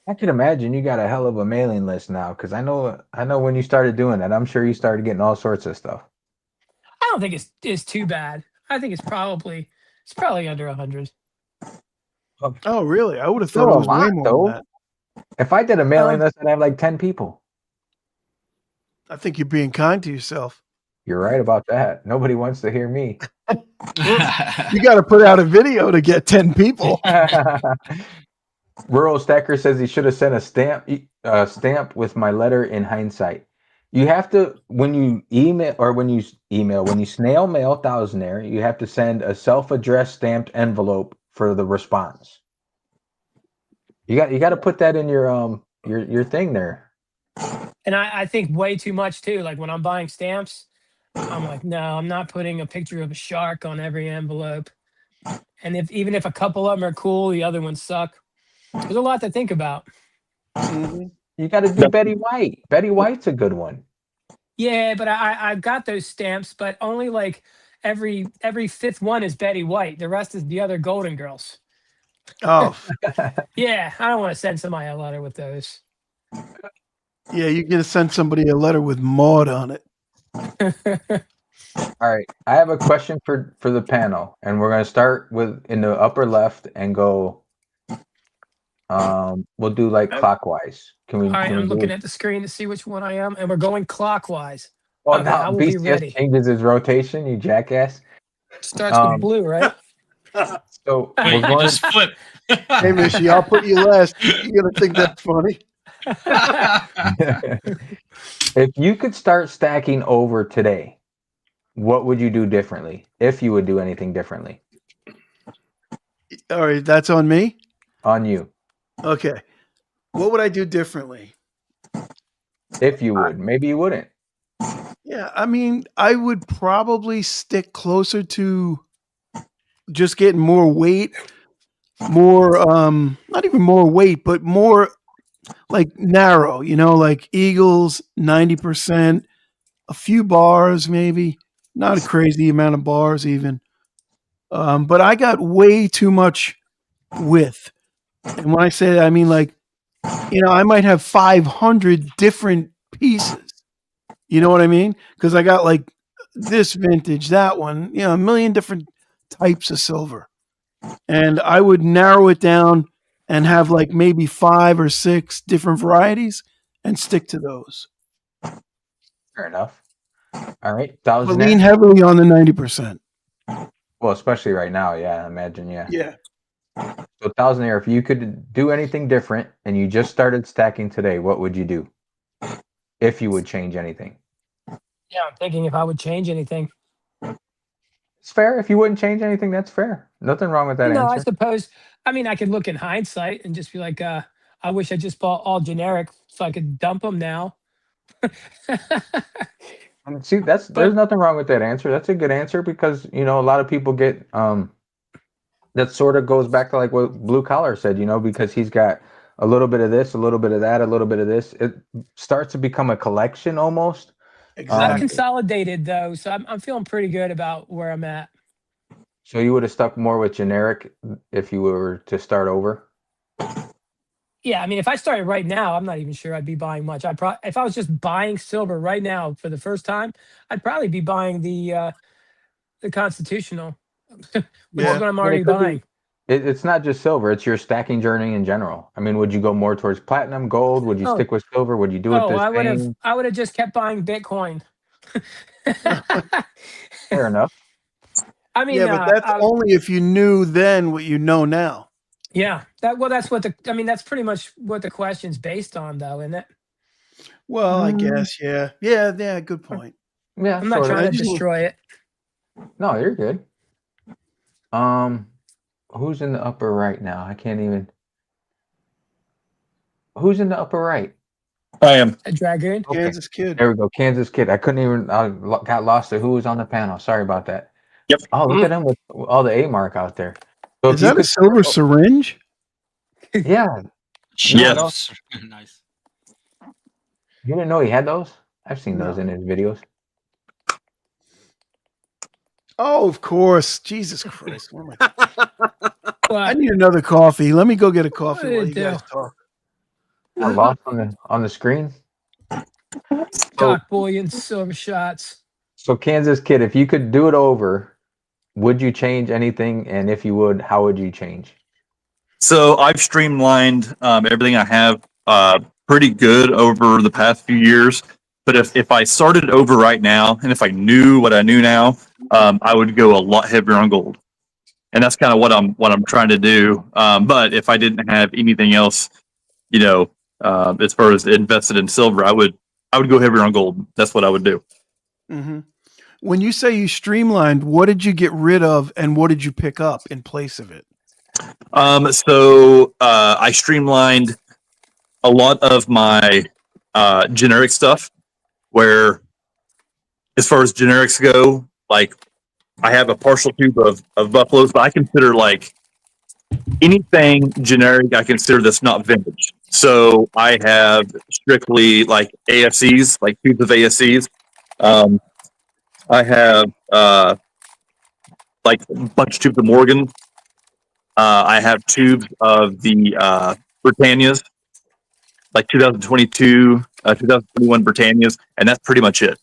I can imagine you got a hell of a mailing list now because I know when you started doing that, I'm sure you started getting all sorts of stuff. I don't think it's too bad. I think it's probably under 100. Oh, really? I would have thought it was way more than that. If I did a mailing list, I'd have like 10 people. I think you're being kind to yourself. You're right about that. Nobody wants to hear me. You got to put out a video to get 10 people. Rural Stacker says he should have sent a stamp with my letter in hindsight. You have to, when you snail mail Thousandaire, you have to send a self-addressed stamped envelope for the response. You got to put that in your thing there. And I think way too much too. Like when I'm buying stamps, I'm like, no, I'm not putting a picture of a shark on every envelope. And even if a couple of them are cool, the other ones suck. There's a lot to think about. Mm-hmm. You got to do Betty White. Betty White's a good one. Yeah, but I've got those stamps, but only like every fifth one is Betty White. The rest is the other Golden Girls. Oh. Yeah, I don't want to send somebody a letter with those. Yeah, you're going to send somebody a letter with Maud on it. All right. I have a question for the panel, and we're going to start in the upper left and go. We'll do like clockwise. Can we? All right, I'm looking at the screen to see which one I am, and we're going clockwise. Oh, now I will be ready. Changes his rotation, you jackass. Starts with blue, right? So we're going just flip. Hey, Mishy, I'll put you last. You're gonna think that's funny. If you could start stacking over today, what would you do differently? If you would do anything differently? All right, that's on me. On you. Okay. What would I do differently? If you would, maybe you wouldn't. Yeah, I mean, I would probably stick closer to just getting more weight, not even more weight, but more like narrow, like Eagles, 90%, a few bars maybe, not a crazy amount of bars even. But I got way too much width. And when I say that, I mean like, I might have 500 different pieces. You know what I mean? Because I got like this vintage, that one, a million different types of silver. And I would narrow it down and have like maybe 5 or 6 different varieties and stick to those. Fair enough. All right. But lean heavily on the 90%. Well, especially right now. Yeah, I imagine. Yeah. Yeah. So Thousandaire, if you could do anything different and you just started stacking today, what would you do? If you would change anything. Yeah, I'm thinking if I would change anything. It's fair. If you wouldn't change anything, that's fair. Nothing wrong with that No, I answer. suppose. I mean, I could look in hindsight and just be like, I wish I just bought all generic so I could dump them now. See, there's nothing wrong with that answer. That's a good answer because a lot of people get that sort of goes back to like what Blue Collar said, because he's got a little bit of this, a little bit of that, a little bit of this. It starts to become a collection almost. I've consolidated though, so I'm feeling pretty good about where I'm at. So you would have stuck more with generic if you were to start over? Yeah, I mean, if I started right now, I'm not even sure I'd be buying much. If I was just buying silver right now for the first time, I'd probably be buying the constitutional, which is what I'm already buying. It's not just silver; it's your stacking journey in general. I mean, would you go more towards platinum, gold? Would you stick with silver? Would you do it this thing? I would have just kept buying Bitcoin. Fair enough. I mean, yeah, but that's only if you knew then what you know now. Yeah, that's what that's pretty much what the question's based on, though, isn't it? Well, I guess, yeah. Good point. Yeah, I'm not trying to destroy it. No, you're good. Who's in the upper right now? I can't even. Who's in the upper right? I am. A Dragoon. Okay. Kansas Kid. There we go, Kansas Kid. I couldn't even. I got lost to who was on the panel. Sorry about that. Yep. Oh, look at him with all the A mark out there. So is that a silver syringe? Yeah. Yes. Nice. You didn't know he had those? I've seen those in his videos. Oh, of course. Jesus Christ. What am I need another coffee. Let me go get a coffee while you guys talk. I lost on the screen. Doc Bullion, silver shots. So Kansas Kid, if you could do it over, would you change anything? And if you would, how would you change? So I've streamlined everything I have pretty good over the past few years. But if I started over right now, and if I knew what I knew now, I would go a lot heavier on gold, and that's kind of what I'm trying to do. But if I didn't have anything else, as far as invested in silver, I would go heavier on gold. That's what I would do. Mm-hmm. When you say you streamlined, what did you get rid of, and what did you pick up in place of it? So I streamlined a lot of my generic stuff, where as far as generics go, like I have a partial tube of buffaloes, but I consider like anything generic I consider that's not vintage. So I have strictly like AFCs, like tubes of AFCs. I have like a bunch of tubes of Morgan. I have tubes of the Britannias, like 2022, 2021 Britannias, and that's pretty much it.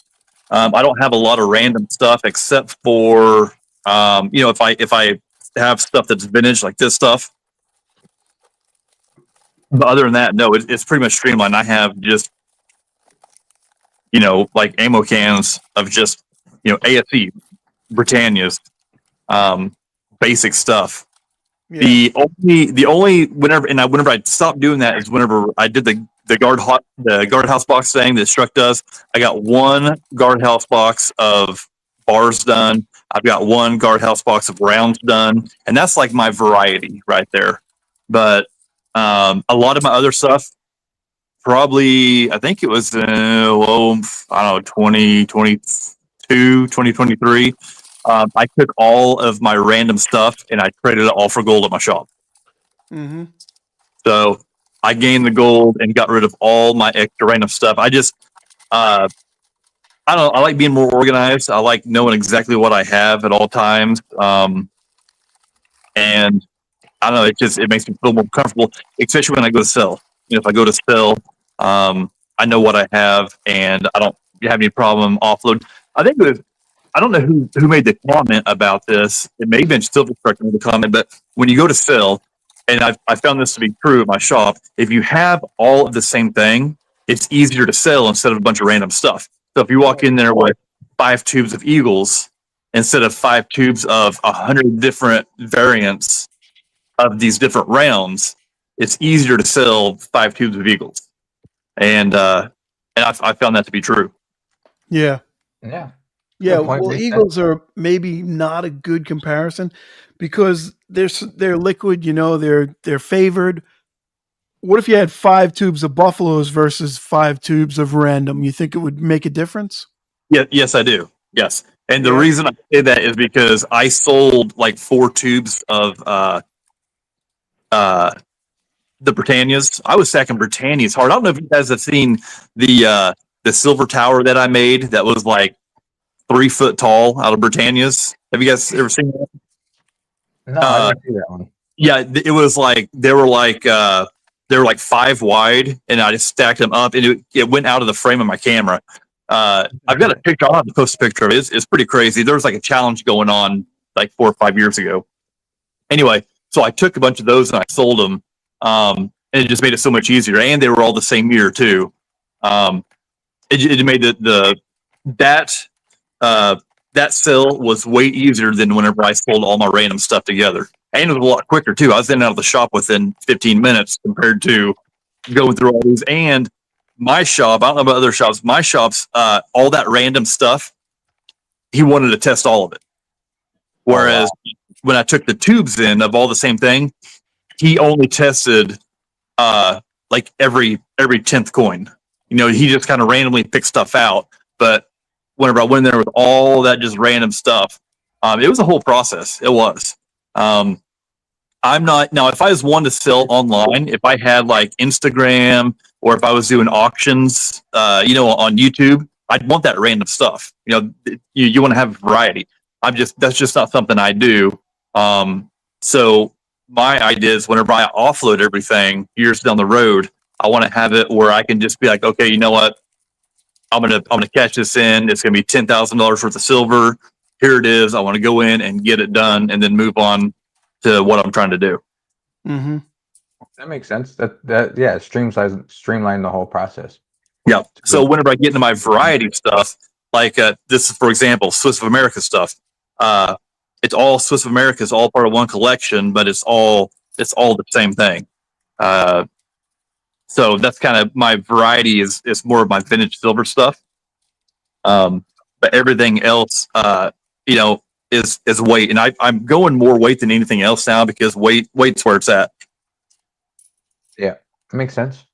I don't have a lot of random stuff except for, if I have stuff that's vintage like this stuff. But other than that, no, it's pretty much streamlined. I have just, like ammo cans of just, AFC, Britannias, basic stuff. Yeah. The only whenever I stopped doing that is whenever I did the guardhouse box thing that Struck does. I got one guardhouse box of bars done. I've got one guardhouse box of rounds done, and that's like my variety right there. But a lot of my other stuff, probably I think it was 2022, 2023. I took all of my random stuff and I traded it all for gold at my shop. Mm-hmm. So I gained the gold and got rid of all my extra random stuff. I just, I don't know. I like being more organized. I like knowing exactly what I have at all times. And I don't know. It makes me feel more comfortable, especially when I go to sell. If I go to sell, I know what I have and I don't have any problem offload. I think I don't know who made the comment about this. It may have been Silver Struck made the comment, but when you go to sell, and I found this to be true at my shop, if you have all of the same thing, it's easier to sell instead of a bunch of random stuff. So if you walk in there with 5 tubes of Eagles instead of 5 tubes of 100 different variants of these different rounds, it's easier to sell 5 tubes of Eagles. And I found that to be true. Yeah. Yeah. Yeah, point, well, makes sense. Eagles are maybe not a good comparison because they're liquid. You know, they're favored. What if you had 5 tubes of Buffaloes versus 5 tubes of Random? You think it would make a difference? Yeah, yes, I do. Yes, and the Yeah. reason I say that is because I sold like 4 tubes of the Britannias. I was stacking Britannias hard. I don't know if you guys have seen the silver tower that I made that was like 3 foot tall out of Britannias. Have you guys ever seen that? No, I didn't see that one. Yeah, it was like they were like 5 wide, and I just stacked them up, and it went out of the frame of my camera. I've got a picture. I'll have to post a picture of it. It's pretty crazy. There was like a challenge going on like 4 or 5 years ago. Anyway, so I took a bunch of those and I sold them, and it just made it so much easier. And they were all the same year too. It made that sale was way easier than whenever I sold all my random stuff together. And it was a lot quicker too. I was in and out of the shop within 15 minutes compared to going through all these. And my shop, I don't know about other shops, my shop's all that random stuff, he wanted to test all of it. Whereas when I took the tubes in of all the same thing, he only tested like every 10th coin. You know, he just kind of randomly picked stuff out. But whenever I went in there with all that just random stuff, it was a whole process. It was. I'm not now. If I was one to sell online, if I had like Instagram or if I was doing auctions, on YouTube, I'd want that random stuff. You know, you want to have variety. That's just not something I do. So my idea is whenever I offload everything years down the road, I want to have it where I can just be like, okay, you know what? I'm gonna catch this in. It's gonna be $10,000 worth of silver. Here it is. I want to go in and get it done, and then move on to what I'm trying to do. Mm-hmm. That makes sense. That streamline the whole process. Yeah. So whenever I get into my variety stuff, like this is, for example, Swiss of America stuff. It's all Swiss of America. It's all part of one collection, but it's all the same thing. So that's kind of my variety is more of my vintage silver stuff. But everything else, is weight, and I'm going more weight than anything else now because weight's where it's at. Yeah, makes sense.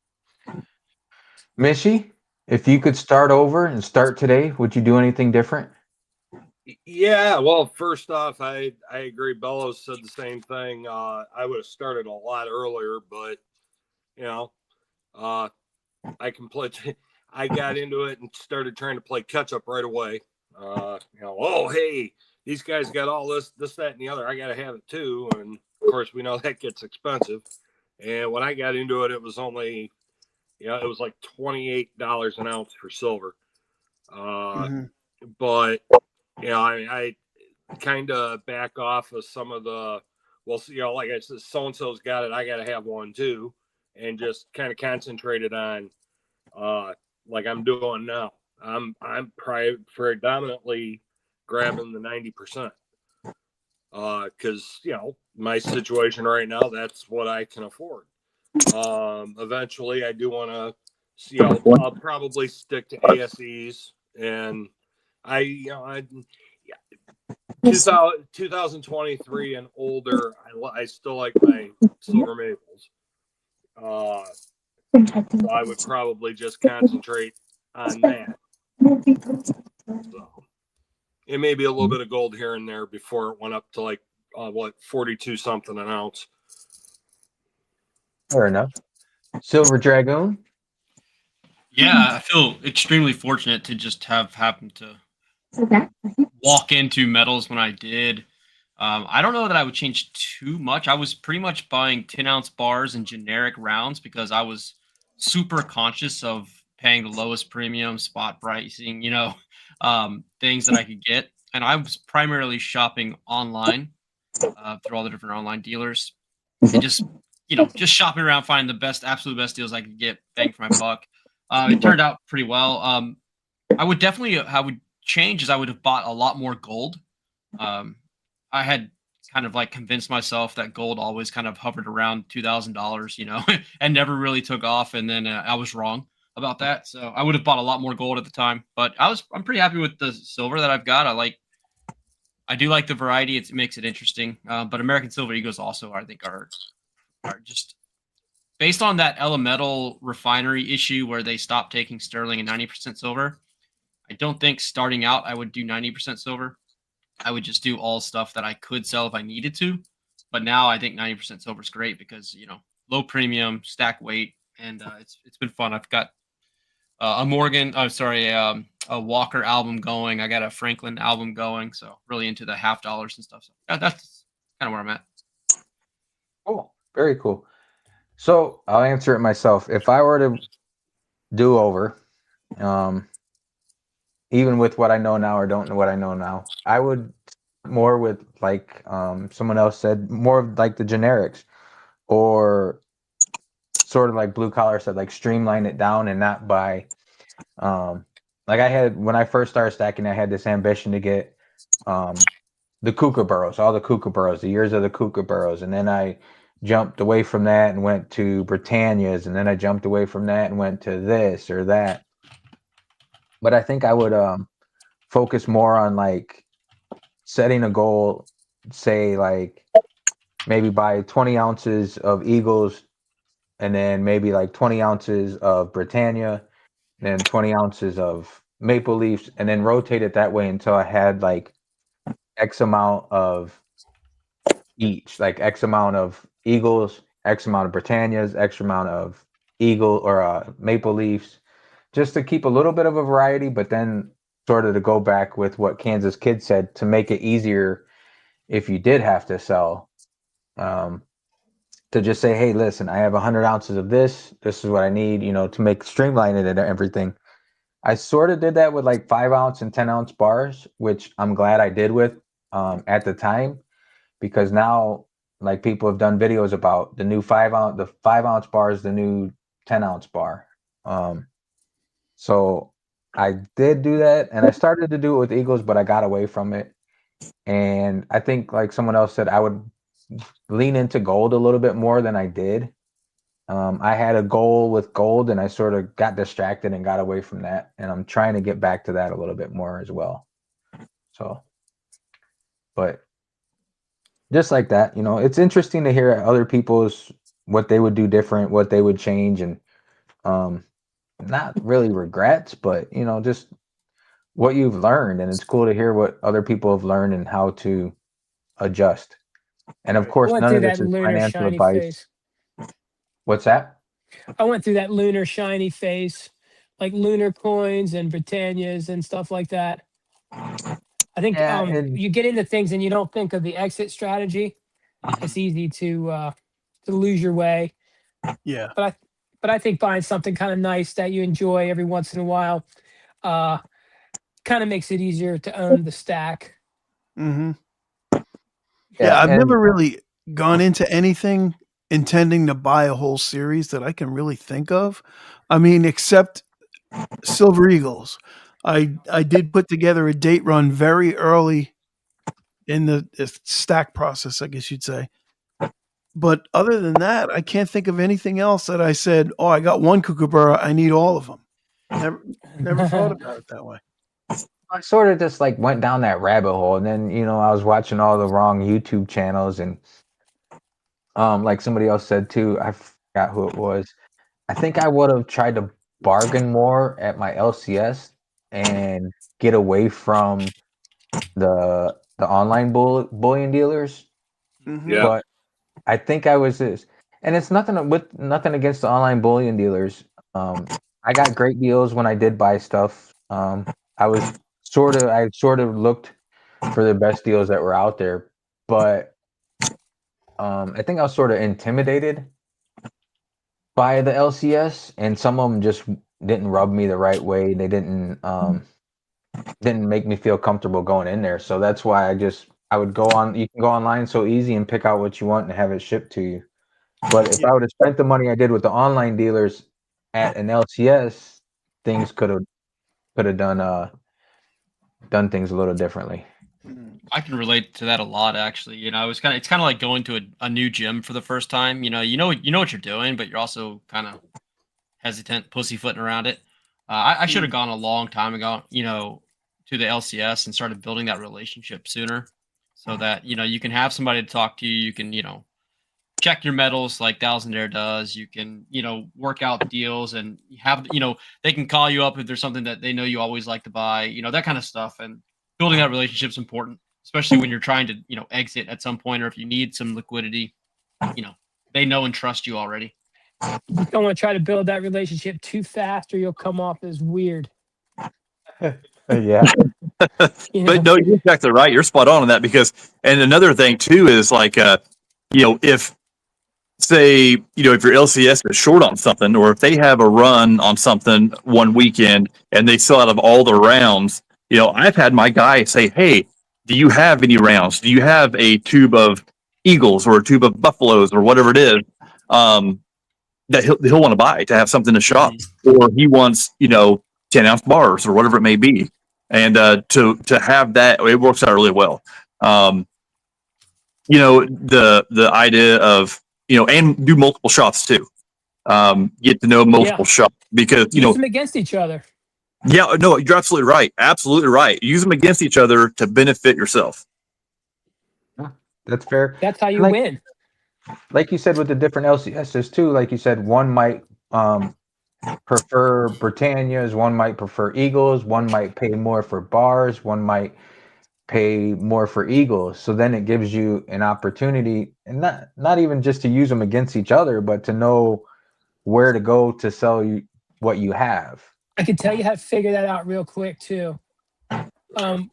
Mishy, if you could start over and start today, would you do anything different? Yeah, well, first off, I agree. Bellows said the same thing. I would have started a lot earlier, but I got into it and started trying to play catch up right away. Oh, hey, these guys got all this, that, and the other. I got to have it too. And of course, we know that gets expensive. And when I got into it, it was only, it was like $28 an ounce for silver. But, I kind of back off of some of the, like I said, so-and-so's got it. I got to have one too. And just kind of concentrated on, like I'm doing now. I'm predominantly grabbing the 90%. Because my situation right now, that's what I can afford. Eventually, I do want to see. I'll probably stick to ASEs, and 2023 and older. I still like my silver maples. So I would probably just concentrate on that. So it may be a little bit of gold here and there before it went up to like 42 something an ounce. Fair enough. Silver Dragoon. Yeah, I feel extremely fortunate to just have happened to walk into metals when I did. I don't know that I would change too much. I was pretty much buying 10-ounce bars and generic rounds because I was super conscious of paying the lowest premium, spot pricing, things that I could get. And I was primarily shopping online through all the different online dealers and just shopping around, finding the absolute best deals I could get, bang for my buck. It turned out pretty well. I would change is I would have bought a lot more gold. I had kind of like convinced myself that gold always kind of hovered around $2,000, and never really took off. And then I was wrong. about that. So I would have bought a lot more gold at the time, but I'm pretty happy with the silver that I've got. I do like the variety. It makes it interesting. But American Silver Eagles also, I think, are just based on that Elemental refinery issue where they stopped taking sterling and 90% silver. I don't think starting out I would do 90% silver. I would just do all stuff that I could sell if I needed to. But now I think 90% silver is great because, low premium, stack weight, and it's been fun. I've got a Walker album going. I got a Franklin album going. So really into the $50 and stuff. So that's kind of where I'm at. Cool. Very cool. So I'll answer it myself. If I were to do over, even with what I know now or don't know what I know now, I would more with like someone else said, more of like the generics, or sort of like Blue Collar said, like streamline it down and not buy. Like I had when I first started stacking, I had this ambition to get the Kookaburras, all the Kookaburras, the years of the Kookaburras, and then I jumped away from that and went to Britannias, and then I jumped away from that and went to this or that. But I think I would focus more on like setting a goal, say like maybe buy 20 ounces of Eagles, and then maybe like 20 ounces of Britannia, then 20 ounces of Maple Leafs, and then rotate it that way until I had like X amount of each, like X amount of Eagles, X amount of Britannias, X amount of Eagle or Maple Leafs, just to keep a little bit of a variety, but then sort of to go back with what Kansas Kid said to make it easier if you did have to sell, to just say, hey, listen, I have 100 ounces of this. This is what I need, to make streamline it and everything. I sort of did that with like 5 ounce and 10 ounce bars, which I'm glad I did with at the time, because now like people have done videos about the new 5 ounce bar is the new 10 ounce bar. So I did do that, and I started to do it with Eagles, but I got away from it. And I think like someone else said, I would lean into gold a little bit more than I did. I had a goal with gold, and I sort of got distracted and got away from that. And I'm trying to get back to that a little bit more as well. So, but just like that, it's interesting to hear other people's, what they would do different, what they would change, and not really regrets, but just what you've learned. And it's cool to hear what other people have learned and how to adjust. And of course, none of this is financial advice. Phase. What's that? I went through that lunar shiny phase, like lunar coins and Britannias and stuff like that. I think you get into things and you don't think of the exit strategy. It's easy to lose your way. Yeah. But I think buying something kind of nice that you enjoy every once in a while kind of makes it easier to own the stack. Mm-hmm. Yeah, I've never really gone into anything intending to buy a whole series that I can really think of. I mean, except Silver Eagles. I did put together a date run very early in the stack process, I guess you'd say. But other than that, I can't think of anything else that I said, oh, I got one Kookaburra, I need all of them. Never thought about it that way. I sort of just like went down that rabbit hole, and then I was watching all the wrong YouTube channels, and like somebody else said too, I forgot who it was. I think I would have tried to bargain more at my LCS and get away from the online bullion dealers. Mm-hmm. Yeah. But I think I was this, and it's nothing against the online bullion dealers. I got great deals when I did buy stuff. I sort of looked for the best deals that were out there, but I think I was sort of intimidated by the LCS, and some of them just didn't rub me the right way. They didn't make me feel comfortable going in there. So that's why I would go on. You can go online so easy and pick out what you want and have it shipped to you. But if I would have spent the money I did with the online dealers at an LCS, things could have done things a little differently. I can relate to that a lot, actually. It's kind of like going to a new gym for the first time. You know what you're doing, but you're also kind of hesitant, pussyfooting around it. I should have gone a long time ago, to the LCS and started building that relationship sooner, so that you can have somebody to talk to. You can check your medals like Thousand Air does. You can work out deals and have they can call you up if there's something that they know you always like to buy. That kind of stuff. And building that relationship is important, especially when you're trying to exit at some point, or if you need some liquidity. They know and trust you already. You don't want to try to build that relationship too fast, or you'll come off as weird. Yeah. But no, you're exactly right. You're spot on that and another thing too is like, if say, if your LCS is short on something, or if they have a run on something one weekend and they sell out of all the rounds, I've had my guy say, hey, do you have any rounds? Do you have a tube of Eagles or a tube of Buffaloes or whatever it is? That he'll want to buy to have something to shop, or he wants 10-ounce bars or whatever it may be, and to have that, it works out really well. The idea of and do multiple shots too, get to know multiple shots, because use them against each other. Yeah, no, you're absolutely right. Use them against each other to benefit yourself. That's fair. That's how you win. Like you said with the different LCSs too, like you said, one might prefer Britannias, one might prefer Eagles, one might pay more for bars, one might pay more for Eagles. So then it gives you an opportunity, and not even just to use them against each other, but to know where to go to sell you what you have. I can tell you how to figure that out real quick too.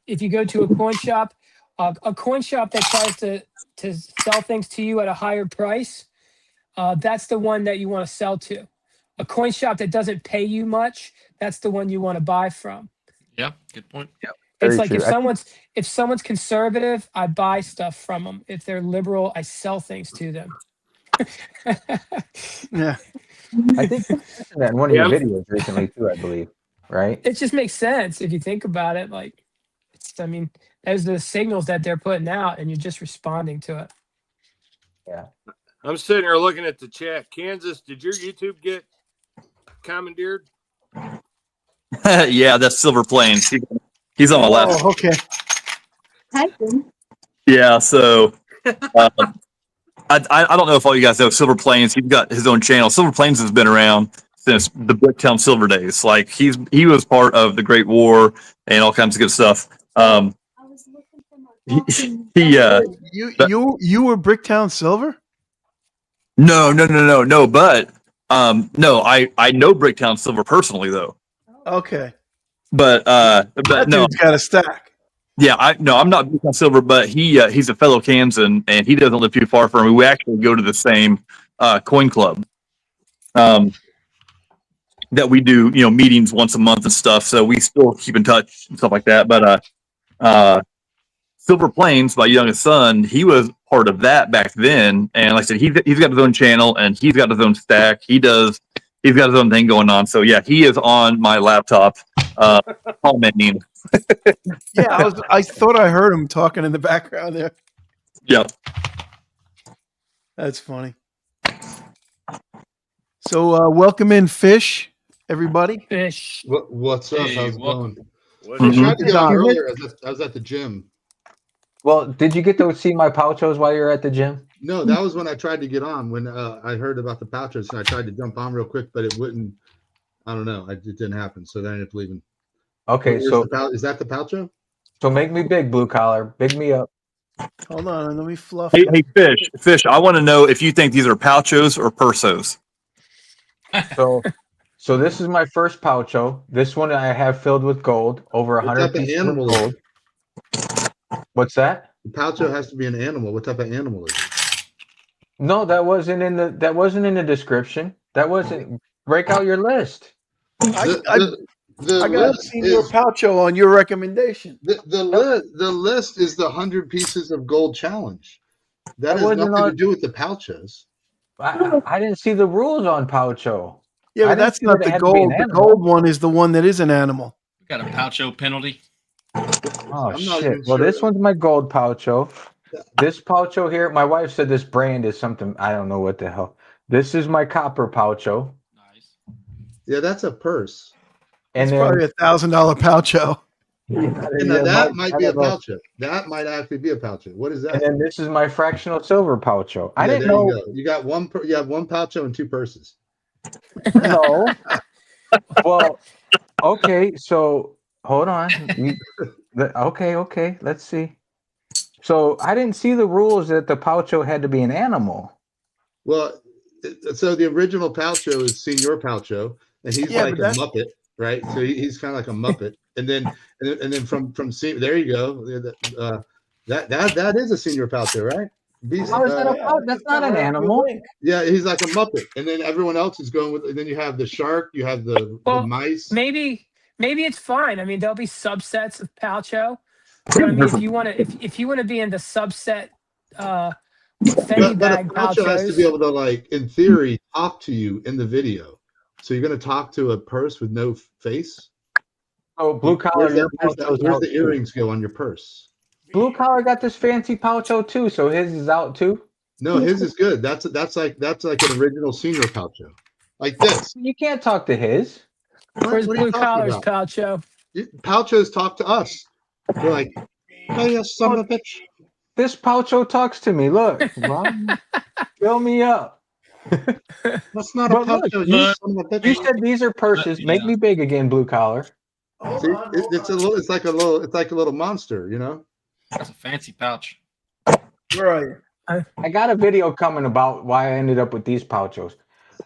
If you go to a coin shop that tries to sell things to you at a higher price, that's the one that you want to sell to. A coin shop that doesn't pay you much, that's the one you want to buy from. Yeah, good point. Yeah, it's like if someone's conservative, I buy stuff from them. If they're liberal, I sell things to them. Yeah, I think that in one of your videos recently too, I believe, right? It just makes sense if you think about it. Like, those are the signals that they're putting out, and you're just responding to it. Yeah. I'm sitting here looking at the chat. Kansas, did your YouTube get commandeered? Yeah, that's Silver Plains. He's on my left. Oh, okay. Yeah, so I don't know if all you guys know Silver Plains. He's got his own channel. Silver Plains has been around since the Bricktown Silver days. Like he was part of the Great War and all kinds of good stuff. You were Bricktown Silver? No. But no, I know Bricktown Silver personally though. Okay. But that no, dude's got a stack. Yeah, I'm not Bricktown Silver, but he's a fellow Kansan and he doesn't live too far from me. We actually go to the same coin club. That we do, meetings once a month and stuff. So we still keep in touch and stuff like that. But Silver Plains, my youngest son, he was part of that back then. And like I said, he's got his own channel and he's got his own stack. He's got his own thing going on. So yeah, he is on my laptop commenting. Yeah, I thought I heard him talking in the background there. Yeah. That's funny. So welcome in Fish, everybody. Fish. What's up? How's it going? What I tried to get on earlier. I was at the gym. Well, did you get to see my pouchos while you were at the gym? No, that was when I tried to get on. When I heard about the pouchos, and I tried to jump on real quick, but it wouldn't. I don't know. It didn't happen. So then I ended up leaving. Okay, so is that the poucho? So make me big, blue collar. Big me up. Hold on, let me fluff. Hey, Fish. I want to know if you think these are pouchos or persos. So this is my first poucho. This one I have filled with gold, over 100 pieces of gold. What's that? The poucho has to be an animal. What type of animal is it? No, that wasn't in the description. That wasn't. Break out your list. I got a senior poucho on your recommendation. The list is the 100 pieces of gold challenge. That has nothing to do with the pouchos. I didn't see the rules on poucho. Yeah, but that's not the gold. The gold one is the one that is an animal. We got a poucho penalty. Oh shit! Well, this one's my gold poucho. This poucho here, my wife said this brand is something I don't know what the hell. This is my copper poucho. Nice. Yeah, that's a purse. It's probably $1,000 poucho. That might be a poucho. That might actually be a poucho. What is that? And then this is my fractional silver poucho. I Yeah, didn't there know. you go. You got one. You have one poucho and two purses. No. Well, okay. So hold on. Okay. Let's see. So I didn't see the rules that the poucho had to be an animal. Well, so the original poucho is Senior Poucho, and he's like a Muppet, right? So he's kind of like a Muppet, and then from there you go. That is a Senior Poucho, right? How is that a pouch? That's not an animal. Yeah, he's like a Muppet, and then everyone else is going with. And then you have the shark, you have the mice. Maybe it's fine. I mean, there'll be subsets of poucho. So, I mean, if you want to be in the subset, Fendi bag a poucho has to be able to, like, in theory, talk to you in the video. So you're going to talk to a purse with no face. Oh, blue collar. Where's the earrings go on your purse? Blue collar got this fancy poucho too, so his is out too. No, his is good. That's like an original Senior poucho, like this. You can't talk to his. Where's blue collar's poucho? Pouchos talk to us. We're like, hey, you son of a bitch. This poucho talks to me. Look, fill me up. That's not a poucho. Look, You son of a bitch. You said these are purses. Make me big again, blue collar. See, it's like a little monster, you know. That's a fancy pouch. Right. I got a video coming about why I ended up with these pouchos,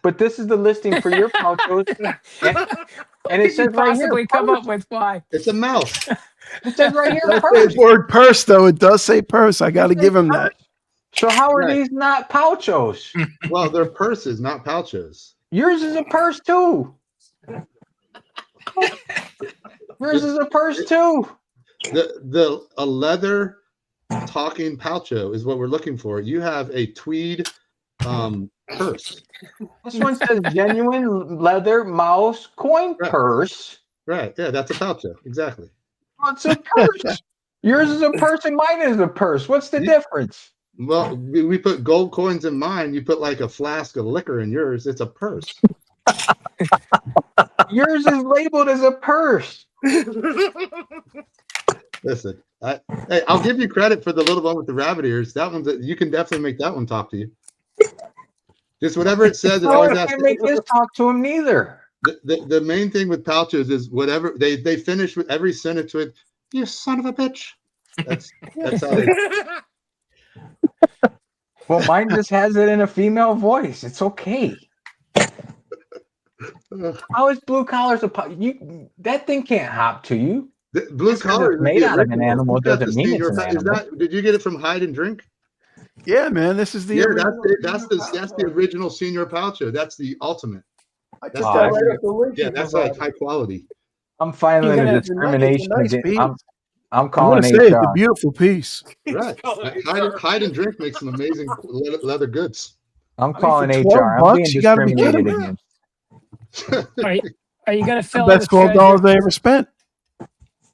but this is the listing for your pouchos, and it says right here. Come up with why? It's a mouse. It says right here. The word purse, though. It does say purse. I got to give him that. So how are these not pouchos? Well, they're purses, not pouchos. Yours is a purse too. Yours is a purse too. A leather talking poucho is what we're looking for. You have a tweed purse. This one says genuine leather mouse coin purse. Right. Yeah, that's a poucho. Exactly. What's a purse? Yours is a purse and mine is a purse. What's the difference? Well, we put gold coins in mine. You put like a flask of liquor in yours. It's a purse. Yours is labeled as a purse. Listen, I'll give you credit for the little one with the rabbit ears. That one, you can definitely make that one talk to you. Just whatever it says. It always I can't make this talk to him neither. The main thing with pouchos is whatever they finish with every sentence with "you son of a bitch." That's how they. Well, mine just has it in a female voice. It's okay. How is blue collars that thing can't hop to you? The blue collar made out of an animal doesn't mean it's an animal. Did you get it from Hide and Drink? Yeah, man. This is the that's the original Senior poucho. That's the ultimate. That's like high quality. I'm finally in a discrimination. I'm calling HR. It's a beautiful piece. Right. Hide and Drink makes some amazing leather goods. I'm calling HR. I'm being discriminated against. Are you going to fill that's $12 they ever spent?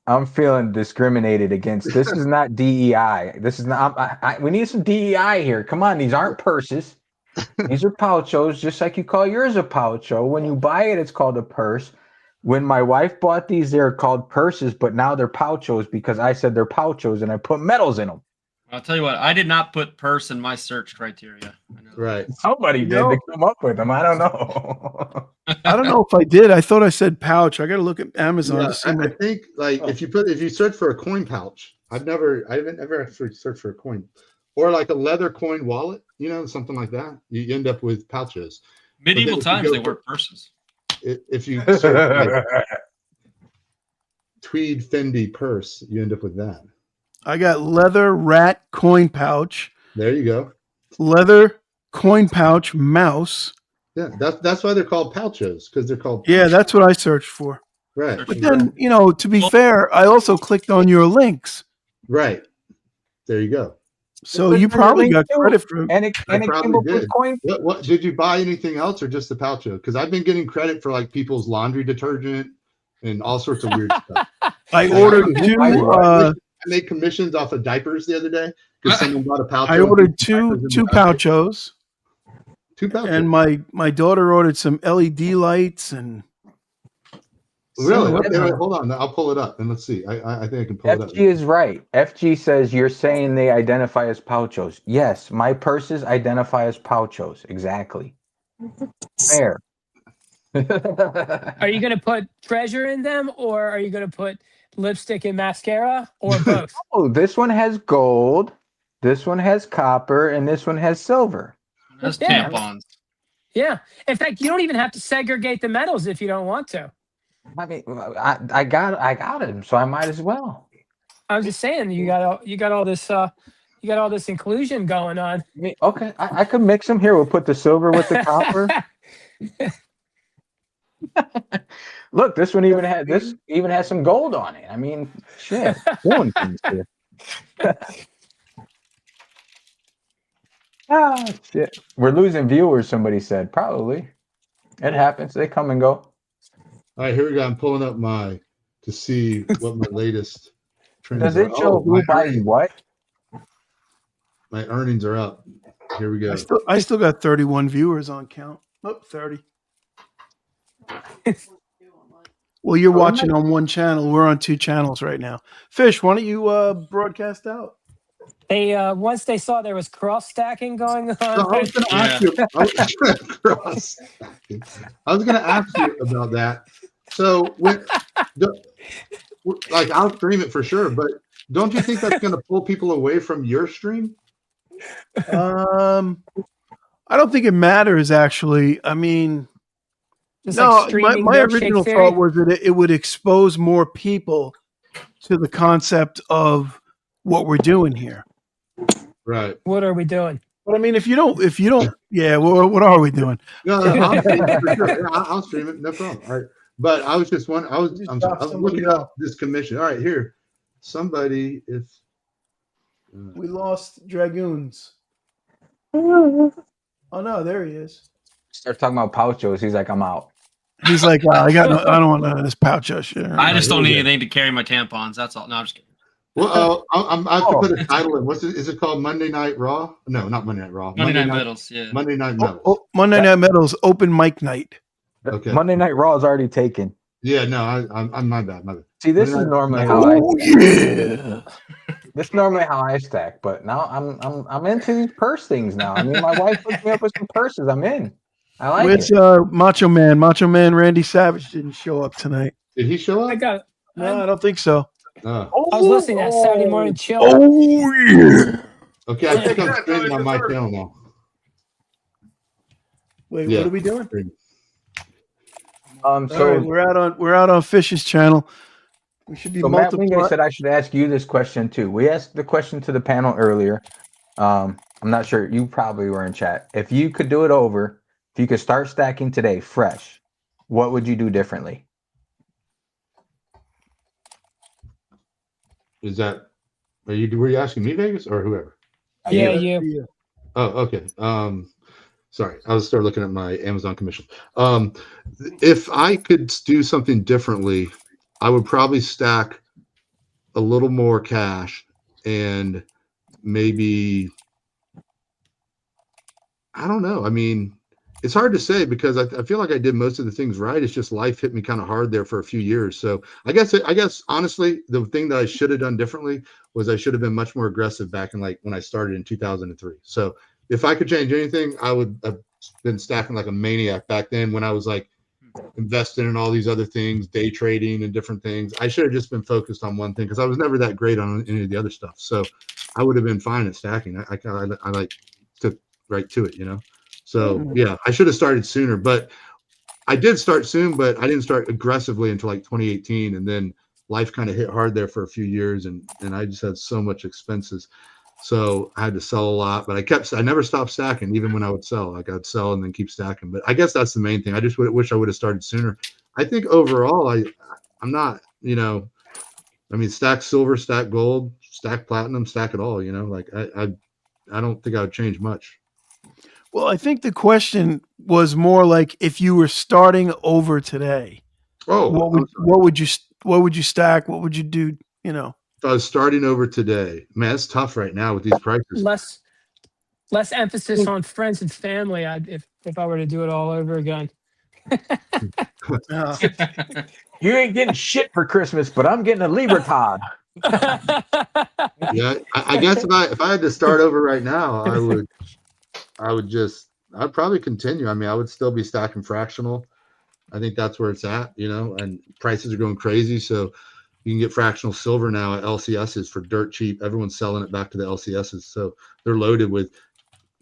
I'm feeling discriminated against. This is not DEI. This is not. We need some DEI here. Come on, these aren't purses. These are pouchos, just like you call yours a poucho. When you buy it, it's called a purse. When my wife bought these, they're called purses, but now they're pouchos because I said they're pouchos and I put medals in them. I'll tell you what, I did not put purse in my search criteria. Right. Somebody did to come up with them. I don't know. I don't know if I did. I thought I said pouch. I got to look at Amazon. Yeah, I think like if you search for a coin pouch, I haven't ever actually searched for a coin, or like a leather coin wallet, something like that. You end up with pouches. Medieval times they were purses. If you search like tweed Fendi purse, you end up with that. I got leather rat coin pouch. There you go. Leather coin pouch mouse. Yeah, that's why they're called pouchos, because they're called. Yeah, that's what I searched for. Right. But then, to be fair, I also clicked on your links. Right. There you go. So you probably got credit for and it came up with coin. What did you buy anything else or just the poucho? Because I've been getting credit for like people's laundry detergent and all sorts of weird stuff. I ordered two. I made commissions off of diapers the other day because someone bought a poucho. I ordered two pouchos. Two pouchos. And my daughter ordered some LED lights and Really? Wait, hold on. I'll pull it up and let's see. I think I can pull it up. FG is right. FG says you're saying they identify as Pouchos. Yes, my purses identify as Pouchos. Exactly. Fair. Are you going to put treasure in them, or are you going to put lipstick and mascara, or both? Oh, this one has gold, this one has copper, and this one has silver. That's tampons. Yeah. In fact, you don't even have to segregate the metals if you don't want to. I mean, I got him, so I might as well. I was just saying, you got all this inclusion going on. I mean, okay, I could mix them here. We'll put the silver with the copper. Look, this one even has some gold on it. I mean, shit, doing things here. Shit, we're losing viewers. Somebody said probably. It happens. They come and go. All right, here we go. I'm pulling up to see what my latest trends Does it show who buys what? My earnings are up. Here we go. I still got 31 viewers on count. Oh, 30. Well, you're watching on one channel. We're on 2 channels right now. Fish, why don't you broadcast out? They once they saw there was cross stacking going on. So I was going to ask you. I was going to ask you about that. So, I'll stream it for sure, but don't you think that's going to pull people away from your stream? I don't think it matters, actually. I mean, Just no, like my original thought was that it would expose more people to the concept of what we're doing here. Right. What are we doing? But I mean, if you don't, yeah. Well, what are we doing? No, I'll stream it for sure. Yeah, I'll stream it, no problem. All right. But I was just wondering. I was looking up this commission. All right, here. Somebody, if we lost Dragoons. Oh no, there he is. Start talking about Pouchos. He's like, I'm out. He's like, I don't want none of this Poucho shit. I just don't need anything to carry my tampons. That's all. No, I'm just kidding. Well, I have to put a title in. Is it called Monday Night Raw? No, not Monday Night Raw. Monday Night Metals. Yeah. Monday Night Metals. Monday Night Metals open mic night. Okay. Monday Night Raw is already taken. Yeah, no, I'm my bad. See, this is normally how this is normally how I stack, but now I'm into these purse things now. I mean, my wife hooked me up with some purses. I'm in. I like it. Macho Man Randy Savage didn't show up tonight. Did he show up? No, I don't think so. I was listening to that Saturday Morning Chill. Oh yeah. Okay, I think I'm streaming on my channel now. Wait, what are we doing? So right, we're out on Fish's channel. We should be Matt Wingate said I should ask you this question too. We asked the question to the panel earlier. I'm not sure. You probably were in chat. If you could do it over, if you could start stacking today, fresh, what would you do differently? Were you asking me, Vegas, or whoever? Yeah, you. Oh, okay. Sorry, I was still looking at my Amazon commission. If I could do something differently, I would probably stack a little more cash and maybe, I don't know. I mean, it's hard to say because I feel like I did most of the things right. It's just life hit me kind of hard there for a few years. So I guess honestly, the thing that I should have done differently was I should have been much more aggressive back in when I started in 2003. So if I could change anything, I would have been stacking like a maniac back then when I was like investing in all these other things, day trading and different things. I should have just been focused on one thing because I was never that great on any of the other stuff. So I would have been fine at stacking. I like took right to it, So yeah, I should have started sooner, but I did start soon, but I didn't start aggressively until like 2018. And then life kind of hit hard there for a few years. And I just had so much expenses. So I had to sell a lot, but I never stopped stacking, even when I would sell. Like I'd sell and then keep stacking. But I guess that's the main thing. I just wish I would have started sooner. I think overall, I'm not, I mean, stack silver, stack gold, stack platinum, stack it all, like I don't think I would change much. Well, I think the question was more like if you were starting over today. Oh, what would you stack? What would you do? If I was starting over today, man, it's tough right now with these prices. Less emphasis on friends and family. If I were to do it all over again. You ain't getting shit for Christmas, but I'm getting a Libertad. Yeah, I guess if I had to start over right now, I'd probably continue. I mean, I would still be stacking fractional. I think that's where it's at, and prices are going crazy. So you can get fractional silver now at LCSs for dirt cheap. Everyone's selling it back to the LCSs. So they're loaded with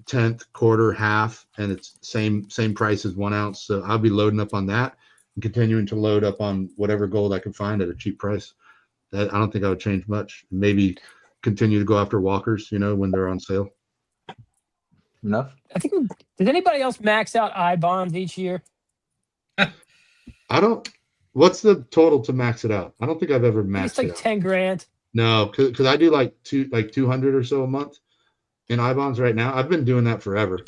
tenth, quarter, half, and it's same price as 1 ounce. So I'll be loading up on that and continuing to load up on whatever gold I can find at a cheap price. I don't think I would change much. Maybe continue to go after walkers, when they're on sale. Enough. I think. Does anybody else max out I bonds each year? I don't. What's the total to max it out? I don't think I've ever maxed It's like it out. 10 grand. No, because I do like 200 or so a month in I bonds right now. I've been doing that forever.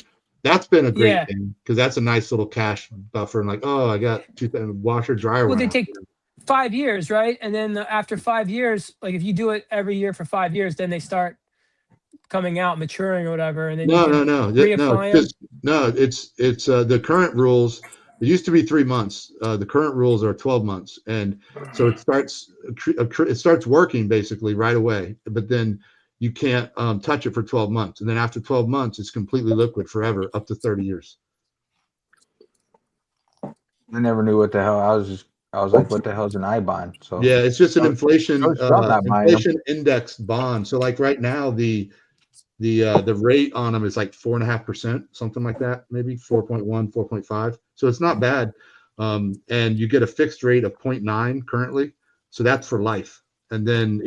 That's been a great thing because that's a nice little cash buffer. And like, I got 2,000 washer dryer. Well, they take 5 years, right? And then after 5 years, like if you do it every year for 5 years, then they start coming out, maturing or whatever. And then no. It's the current rules. It used to be 3 months. The current rules are 12 months, and so it starts working basically right away. But then you can't touch it for 12 months, and then after 12 months, it's completely liquid forever, up to 30 years. I never knew what the hell. I was like, what the hell's an I bond? So yeah, it's just an inflation indexed bond. So like right now, the rate on them is like 4.5%, something like that, maybe 4.1, 4.5. So it's not bad. And you get a fixed rate of 0.9 currently. So that's for life. And then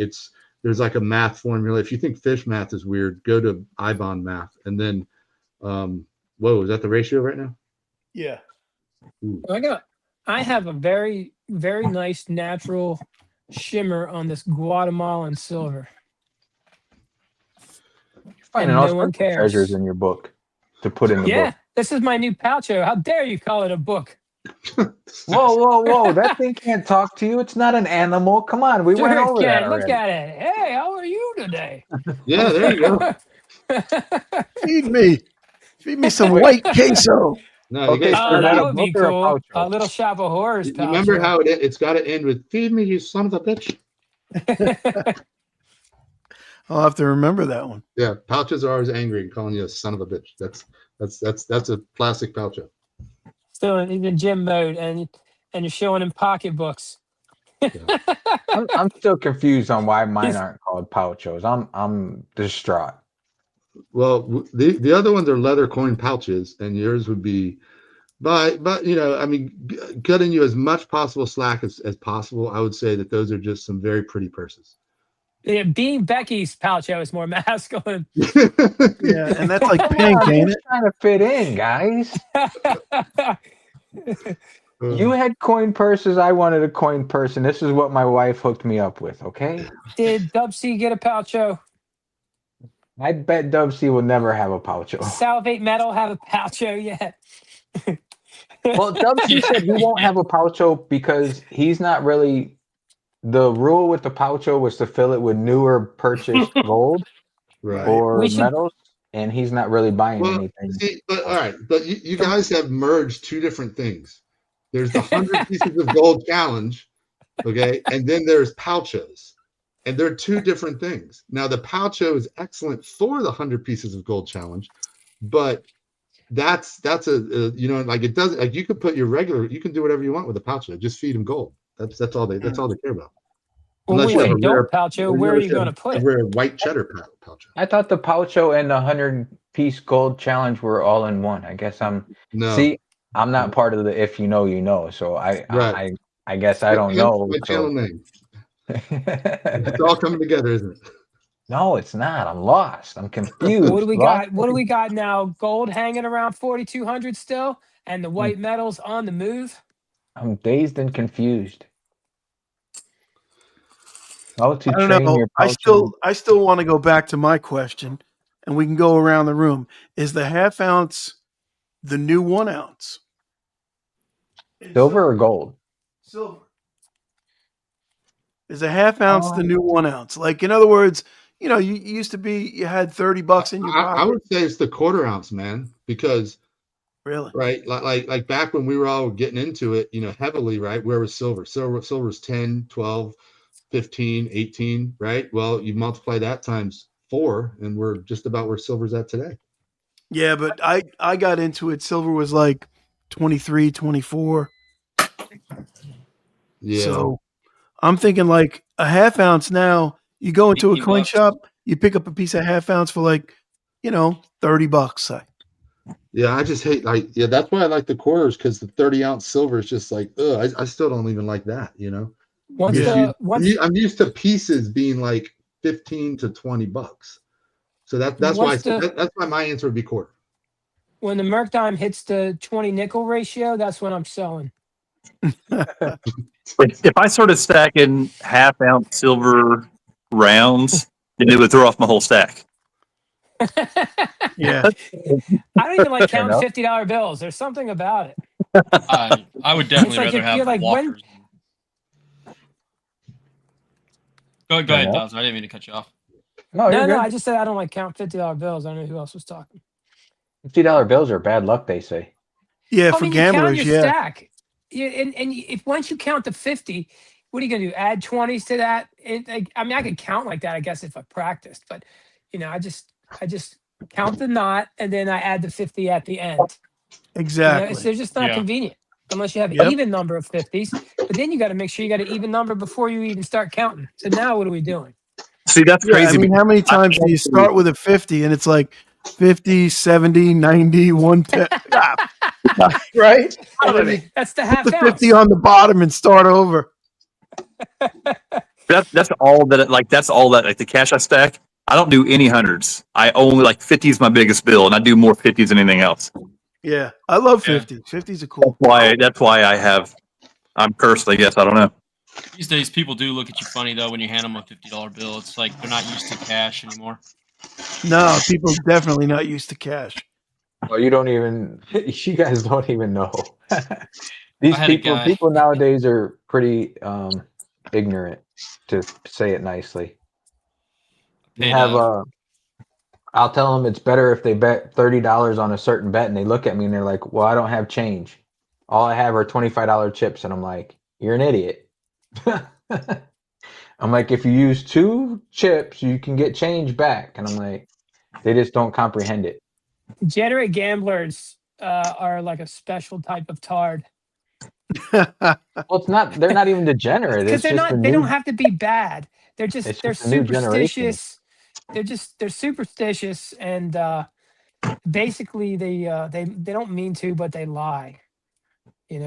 there's like a math formula. If you think fish math is weird, go to iBond math. And then, is that the ratio right now? Yeah. Ooh. I have a very, very nice natural shimmer on this Guatemalan silver. Finding all sorts of treasures in your book to put in the book. Yeah, this is my new Palcho. How dare you call it a book? Whoa. That thing can't talk to you. It's not an animal. Come on. We went over that already. Look at it. Hey, how are you today? Yeah, there you go. Feed me some white queso. No, that would be cool. A little shop of horrors. Remember how it's got to end with "Feed me, you son of a bitch." I'll have to remember that one. Yeah, Pouches are always angry and calling you a son of a bitch. That's a classic Poucho. Still in the gym mode, and you're showing him pocketbooks. Yeah. I'm still confused on why mine aren't called Pouchos. I'm distraught. Well, the other ones are leather coin pouches, and yours would be, but cutting you as much possible slack as possible. I would say that those are just some very pretty purses. Yeah, being Becky's Palcho is more masculine. Yeah, and that's like pink, ain't it? Trying to fit in, guys. You had coin purses. I wanted a coin purse, and this is what my wife hooked me up with. Okay. Did Dubsy get a Palcho? I bet Dubsy will never have a Palcho. Salvate Metal have a Palcho yet? Well, Dubsy said he won't have a Palcho because he's not really. The rule with the Palcho was to fill it with newer purchased gold or metals, and he's not really buying anything. See, but you guys have merged two different things. There's the 100 pieces of gold challenge, okay, and then there's Palchos, and they're two different things. Now the Palcho is excellent for the 100 pieces of gold challenge, but that's it does, like, you could put your regular, you can do whatever you want with a Palcho. Just feed them gold. That's all they care about. Unless you have a rare Palcho, where are you going to put it? A rare white cheddar Palcho. I thought the Palcho and the 100-piece gold challenge were all in one. I guess I'm not part of the if you know you know. So I guess I don't know. My channel name. It's all coming together, isn't it? No, it's not. I'm lost. I'm confused. What do we got? What do we got now? Gold hanging around 4,200 still, and the white metals on the move. I'm dazed and confused. I don't know. I still want to go back to my question, and we can go around the room. Is the half ounce the new 1 ounce? Silver or gold? Silver. Is a half ounce the new 1 ounce? Like, in other words, you used to be, you had $30 in your pocket. I would say it's the quarter ounce, man, because Really? Right. Like back when we were all getting into it, heavily, right? Where was silver? Silver's 10, 12, 15, 18, right? Well, you multiply that times 4 and we're just about where silver's at today. Yeah, but I got into it. Silver was like 23, 24. Yeah. So I'm thinking like a half ounce now. You go into a coin shop, you pick up a piece of half ounce for like, $30, say. Yeah, I just hate that's why I like the quarters, because the 30-ounce silver is just like, I still don't even like that, I'm used to pieces being like $15 to $20. So that's why my answer would be quarter. When the Merctime hits the 20 nickel ratio, that's when I'm selling. If I started stacking half ounce silver rounds, then it would throw off my whole stack. Yeah. I don't even like counting $50 bills. There's something about it. I would definitely rather have like walkers. Go ahead, Dawes. I didn't mean to cut you off. No, I just said I don't like count $50 bills. I don't know who else was talking. $50 bills are bad luck, they say. Yeah, for gamblers, you count your stack. Yeah, and if once you count to 50, what are you gonna do? Add 20s to that? I could count like that, I guess, if I practiced, but I just count the knot and then I add the 50 at the end. Exactly. They're just not convenient unless you have an even number of 50s. But then you got to make sure you got an even number before you even start counting. So now what are we doing? See, that's crazy. I mean, how many times do you start with a 50 and it's like 50, 70, 90, 110? Right? That's the half ounce. 50 on the bottom and start over. That's all that. That's all that. Like the cash I stack, I don't do any hundreds. I only 50 is my biggest bill, and I do more 50s than anything else. Yeah, I love 50s. 50s are cool. That's why I'm cursed, I guess. I don't know. These days, people do look at you funny though when you hand them a $50 bill. It's like they're not used to cash anymore. No, people are definitely not used to cash. Well, you guys don't even know. These people nowadays are pretty ignorant, to say it nicely. I'll tell them it's better if they bet $30 on a certain bet, and they look at me and they're like, well, I don't have change. All I have are $25 chips. And I'm like, you're an idiot. I'm like, if you use 2 chips, you can get change back. And I'm like, they just don't comprehend it. Degenerate gamblers are like a special type of tard. Well, they're not even degenerate. Because they don't have to be bad. They're superstitious. They're superstitious, and basically they don't mean to, but they lie.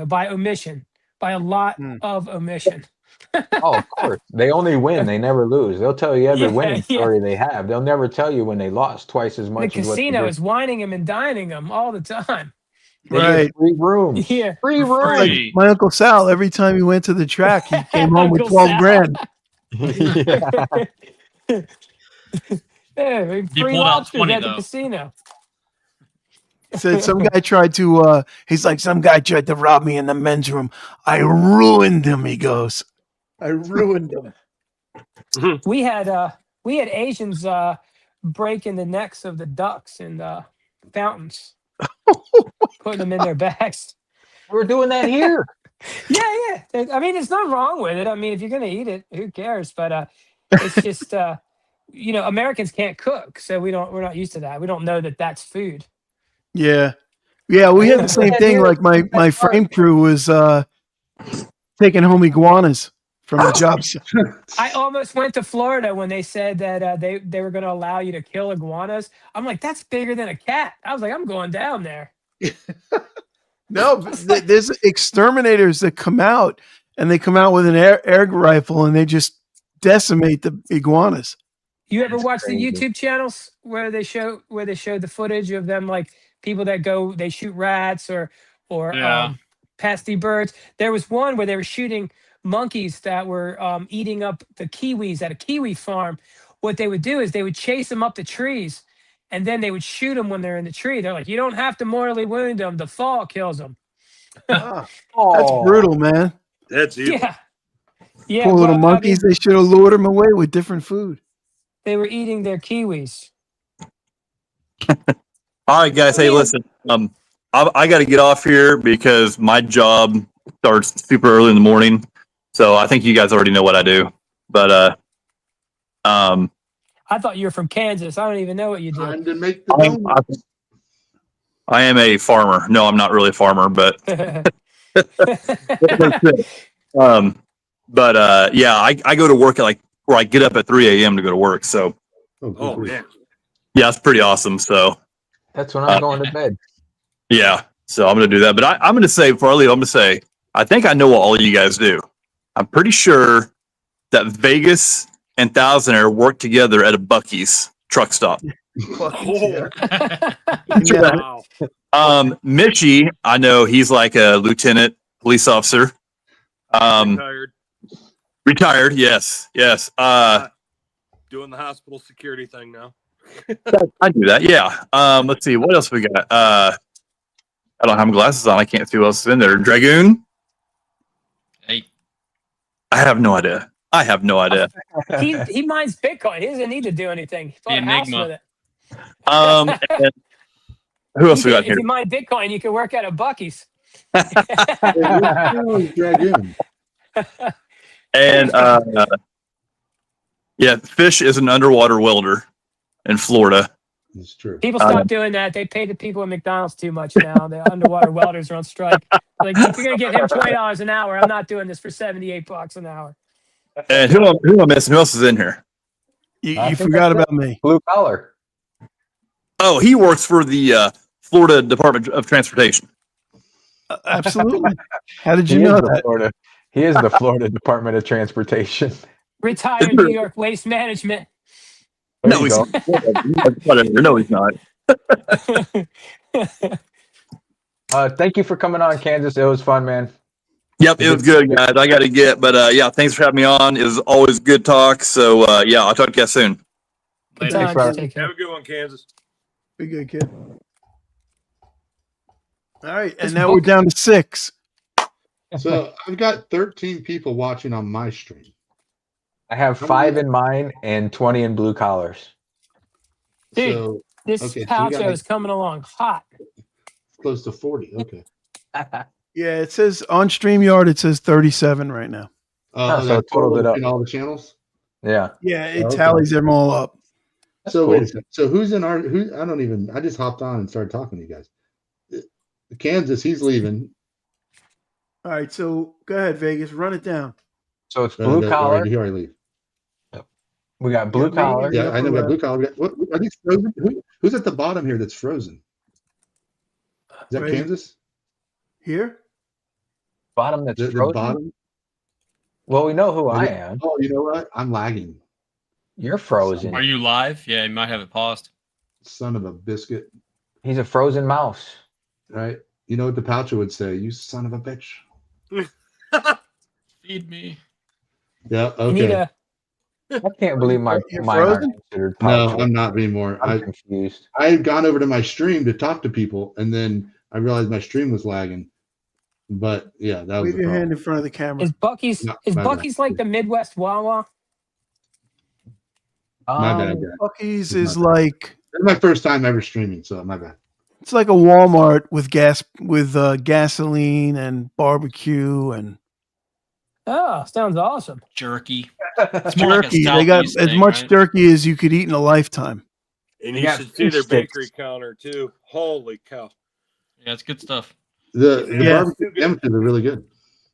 By omission, by a lot of omission. Oh, of course. They only win. They never lose. They'll tell you every winning story they have. They'll never tell you when they lost twice as much. The casino is whining them and dining them all the time. Right. Free rooms. Yeah. Free rooms. Like my Uncle Sal, every time he went to the track, he came home with 12 grand. Free lobsters at the casino. Said some guy tried to some guy tried to rob me in the men's room. I ruined him, he goes. I ruined him. We had Asians breaking the necks of the ducks in the fountains, putting them in their bags. We're doing that here. Yeah. I mean, there's nothing wrong with it. I mean, if you're gonna eat it, who cares? But it's just Americans can't cook, so we're not used to that. We don't know that that's food. Yeah. We had the same thing. Like my frame crew was taking home iguanas from the job site. I almost went to Florida when they said that they were going to allow you to kill iguanas. I'm like, that's bigger than a cat. I was like, I'm going down there. No, there's exterminators that come out, and they come out with an air rifle, and they just decimate the iguanas. You ever watch the YouTube channels where they show the footage of them, like people that they shoot rats or pesky birds? There was one where they were shooting monkeys that were eating up the kiwis at a kiwi farm. What they would do is they would chase them up the trees, and then they would shoot them when they're in the tree. They're like, you don't have to mortally wound them. The fall kills them. That's brutal, man. That's evil. Yeah. Poor little monkeys. They should have lured them away with different food. They were eating their kiwis. All right, guys. Hey, listen. I got to get off here because my job starts super early in the morning. So I think you guys already know what I do. But I thought you were from Kansas. I don't even know what you do. Time to make the I am a farmer. No, I'm not really a farmer, but yeah, I go to work at I get up at 3 a.m. to go to work. So man, yeah, it's pretty awesome. So That's when I'm going to bed. yeah, so I'm gonna do that. But I'm gonna say before I leave, I'm gonna say I think I know what all you guys do. I'm pretty sure that Vegas and Thousand Air work together at a Buc-ee's truck stop. wow. Mitchie, I know he's like a lieutenant police officer. Retired, yes. Doing the hospital security thing now. I do that, yeah. Let's see, what else we got? I don't have my glasses on. I can't see what else is in there. Dragoon? Hey. I have no idea. He mines Bitcoin. He doesn't need to do anything. He bought a house with it. And who else we got here? If you mine Bitcoin, you can work at a Buc-ee's. Dragoon. And yeah, Fish is an underwater welder in Florida. It's true. People stop doing that. They pay the people at McDonald's too much now. The underwater welders are on strike. Like, if you're gonna get him $20 an hour, I'm not doing this for $78 an hour. And who am I missing? Who else is in here? You forgot about me. Blue collar. Oh, he works for the Florida Department of Transportation. Absolutely. How did you know that? He is the Florida Department of Transportation. Retired New York Waste Management. No, he's not. Whatever. No, he's not. Thank you for coming on, Kansas. It was fun, man. Yep, it was good, guys. I got to get, but yeah, thanks for having me on. It was always good talk. So yeah, I'll talk to you guys soon. Good Thanks, times. Take care. Have a good one, Kansas. Be good, kid. All right, and now we're down to 6. So I've got 13 people watching on my stream. I have 5 in mine and 20 in blue collars. Dude, So this okay, so you Palcho got is coming along hot. close to 40. Okay. Yeah, it says on StreamYard, it says 37 right now. Oh, so that it totaled it up. in all the channels. Yeah. Yeah, it Okay. tallies them all up. So cool. wait a second. So who's in our? Who? I just hopped on and started talking to you guys. Kansas, he's leaving. All right, so go ahead, Vegas, run it down. So it's blue collar. He already leave. We got blue collar. Yeah, I know. We got blue collar. What? I think frozen. Who's at the bottom here? That's frozen. Is that Right. Kansas? Here? Bottom that's The frozen. bottom. Well, we know who I am. Oh, you know what? I'm lagging. You're frozen. Are you live? Yeah, you might have it paused. Son of a biscuit. He's a frozen mouse. Right? You know what the Poucher would say? You son of a bitch. Feed me. Yeah. You need Okay. I can't believe mine are frozen? considered No, pouch. I'm not anymore. I'm confused. I had gone over to my stream to talk to people, and then I realized my stream was lagging. But yeah, that was Wave the your hand problem. in front of the camera. Is Buc-ee's No, is my Buc-ee's bad. like the Midwest Wawa? My bad, guys. Buc-ee's My is bad. like It's my first time ever streaming, so my bad. it's like a Walmart with gasoline and barbecue and Oh, sounds awesome. Jerky. It's more like a jerky. They got Southeast as thing, much right? jerky as you could eat in a lifetime. And You you got should see their fish sticks. bakery counter too. Holy cow! Yeah, it's good stuff. The Yeah. barbecue sandwiches are really good.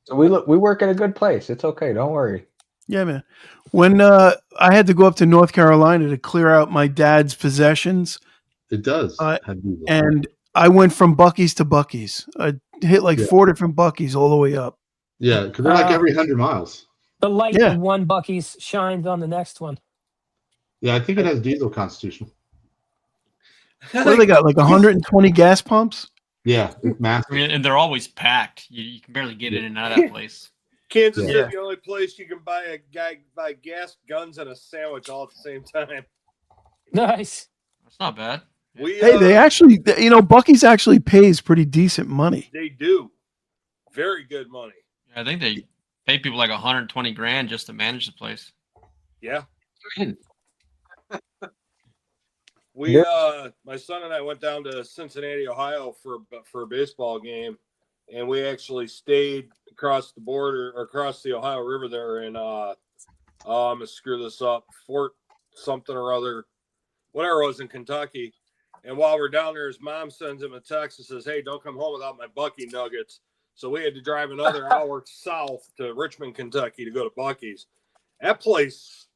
So we work at a good place. It's okay. Don't worry. Yeah, man. When I had to go up to North Carolina to clear out my dad's possessions, It does. have diesel. and I went from Buc-ee's to Buc-ee's. I hit like Yeah. 4 different Buc-ee's all the way up. Yeah, because they're like every 100 miles. The light Yeah. in one Buc-ee's shines on the next one. Yeah, I think it has diesel constitution. What do they got? Like 120 gas pumps? Yeah, it's I massive. mean, and they're always packed. You can barely get in and out of that place. Kansas Yeah. is the only place you can buy gas, guns, and a sandwich all at the same time. Nice. That's not bad. We Hey, they actually, Buc-ee's actually pays pretty decent money. they do very good money. I think they pay people like 120 grand just to manage the place. Yeah. My son and I went down to Cincinnati, Ohio for a baseball game, and we actually stayed across the border or across the Ohio River there in I'm gonna screw this up, Fort something or other, whatever it was in Kentucky. And while we're down there, his mom sends him a text and says, "Hey, don't come home without my Bucky nuggets." So we had to drive another hour south to Richmond, Kentucky to go to Bucky's. That place,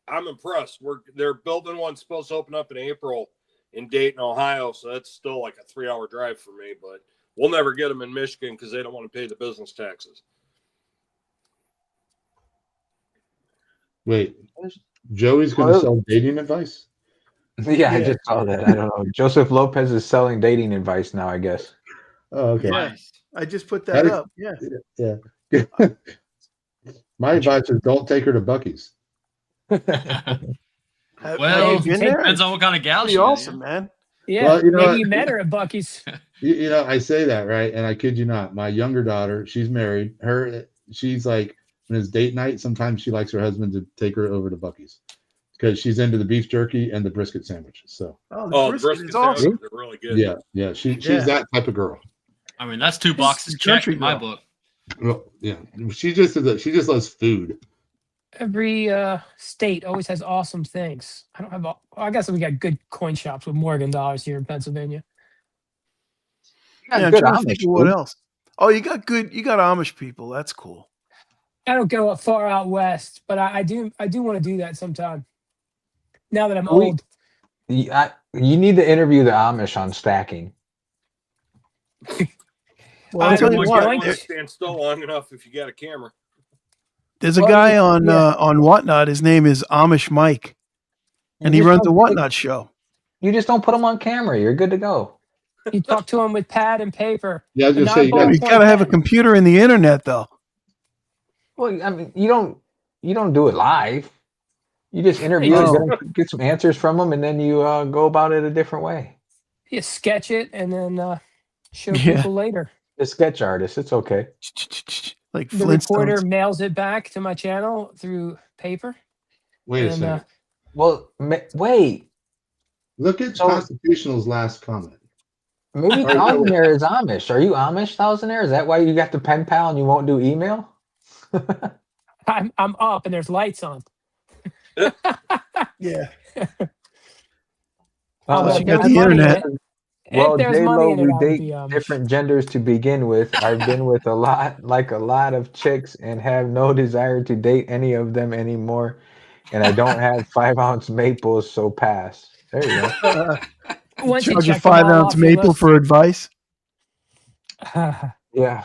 I'm impressed. They're building one supposed to open up in April in Dayton, Ohio. So that's still like a 3-hour drive for me, but we'll never get them in Michigan because they don't want to pay the business taxes. Wait, Joey's going to sell dating advice? Yeah, I just saw that. I don't know. Joseph Lopez is selling dating advice now, I guess. Oh, okay. Yeah, I just put that up. Yeah. Yeah. My advice is don't take her to Bucky's. Well, depends on what kind of gal Pretty she awesome, is. man. Yeah, Well, you know maybe what? you met her at Bucky's. I say that, right? And I kid you not, my younger daughter, she's married. She's like, when it's date night, sometimes she likes her husband to take her over to Bucky's because she's into the beef jerky and the brisket sandwiches. So, the brisket is awesome. They're really good. Yeah. She's that type of girl. I mean, that's 2 boxes checked in my book. Well, yeah, she just loves food. Every state always has awesome things. I don't have. I guess we got good coin shops with Morgan dollars here in Pennsylvania. Yeah, I'm trying to think of what else. Oh, you got Amish people. That's cool. I don't go far out west, but I do want to do that sometime. Now that I'm old. You need to interview the Amish on stacking. Well, I'll tell you what. Stand still long enough if you got a camera. There's a guy on Whatnot. His name is Amish Mike, and he runs a Whatnot show. You just don't put him on camera. You're good to go. You talk to him with pad and paper. Yeah, I was gonna say you got to have a computer and the internet, though. Well, I mean, you don't do it live. You just interview it, get some answers from them, and then you go about it a different way. You sketch it and then show people later. The sketch artist, it's okay. Like the reporter mails it back to my channel through paper. Wait a second. Wait. Look at Constitutional's last comment. Maybe Thousandaire is Amish. Are you Amish, Thousandaire? Is that why you got the pen pal and you won't do email? I'm up and there's lights on. Yeah. You got the internet. Well, J-Lo, we date different genders to begin with. I've been with a lot of chicks and have no desire to date any of them anymore. And I don't have 5-ounce maples, so pass. There you go. Charge a 5-ounce maple for advice. Yeah.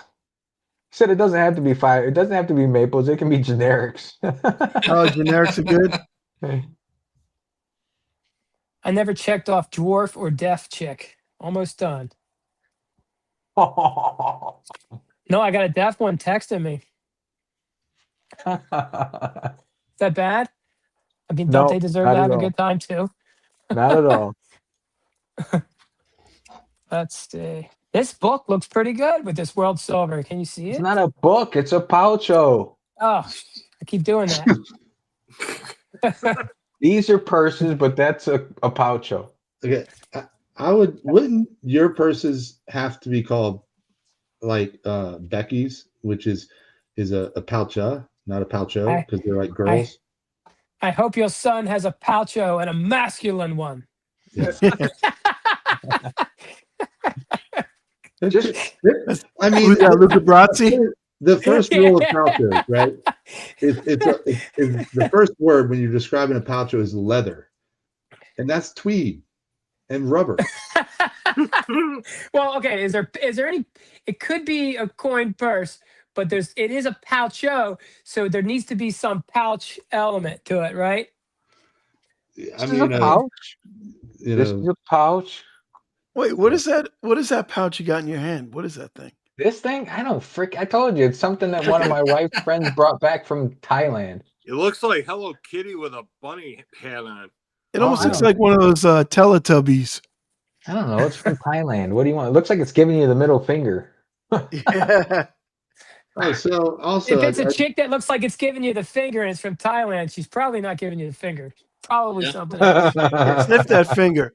Said it doesn't have to be 5. It doesn't have to be maples. It can be generics. Oh, generics are good. I never checked off dwarf or deaf chick. Almost done. Oh. No, I got a deaf one texting me. Is that bad? I mean, don't they deserve to have a good time too? Not at all. Let's see. This book looks pretty good with this World Silver. Can you see it? It's not a book. It's a poucho. Oh, I keep doing that. These are purses, but that's a poucho. Okay. Wouldn't your purses have to be called like Becky's, which is a poucha, not a poucho, because they're like girls? I hope your son has a poucho and a masculine one. Yeah. I mean, Luca Brasi. The first rule of pouchos, right? It's the first word when you're describing a poucho is leather, and that's tweed and rubber. Well, okay. Is there any? It could be a coin purse, but it is a poucho, so there needs to be some pouch element to it, right? I mean, a pouch. This is a pouch. Wait, what is that? What is that pouch you got in your hand? What is that thing? This thing? I told you, it's something that one of my wife's friends brought back from Thailand. It looks like Hello Kitty with a bunny hat on. It almost looks like one of those Teletubbies. I don't know. It's from Thailand. What do you want? It looks like it's giving you the middle finger. Yeah. Oh, so also, if it's a chick that looks like it's giving you the finger and it's from Thailand, she's probably not giving you the finger. Probably something else. Sniff that finger.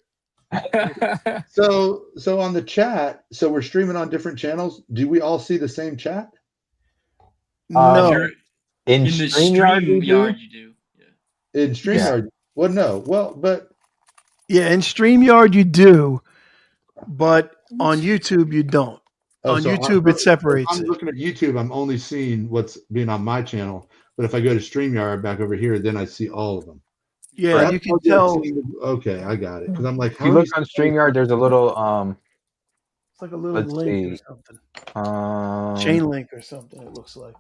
So on the chat, so we're streaming on different channels. Do we all see the same chat? No. In the StreamYard, StreamYard, you do. Yeah. In StreamYard. Well, no. Well, but yeah, in StreamYard you do, but on YouTube you don't. On YouTube it separates. I'm looking at YouTube. I'm only seeing what's being on my channel. But if I go to StreamYard back over here, then I see all of them. Yeah, you can tell. Okay, I got it. Because I'm like, if you look on StreamYard, there's a little it's like a little link or something. Chain link or something, it looks like.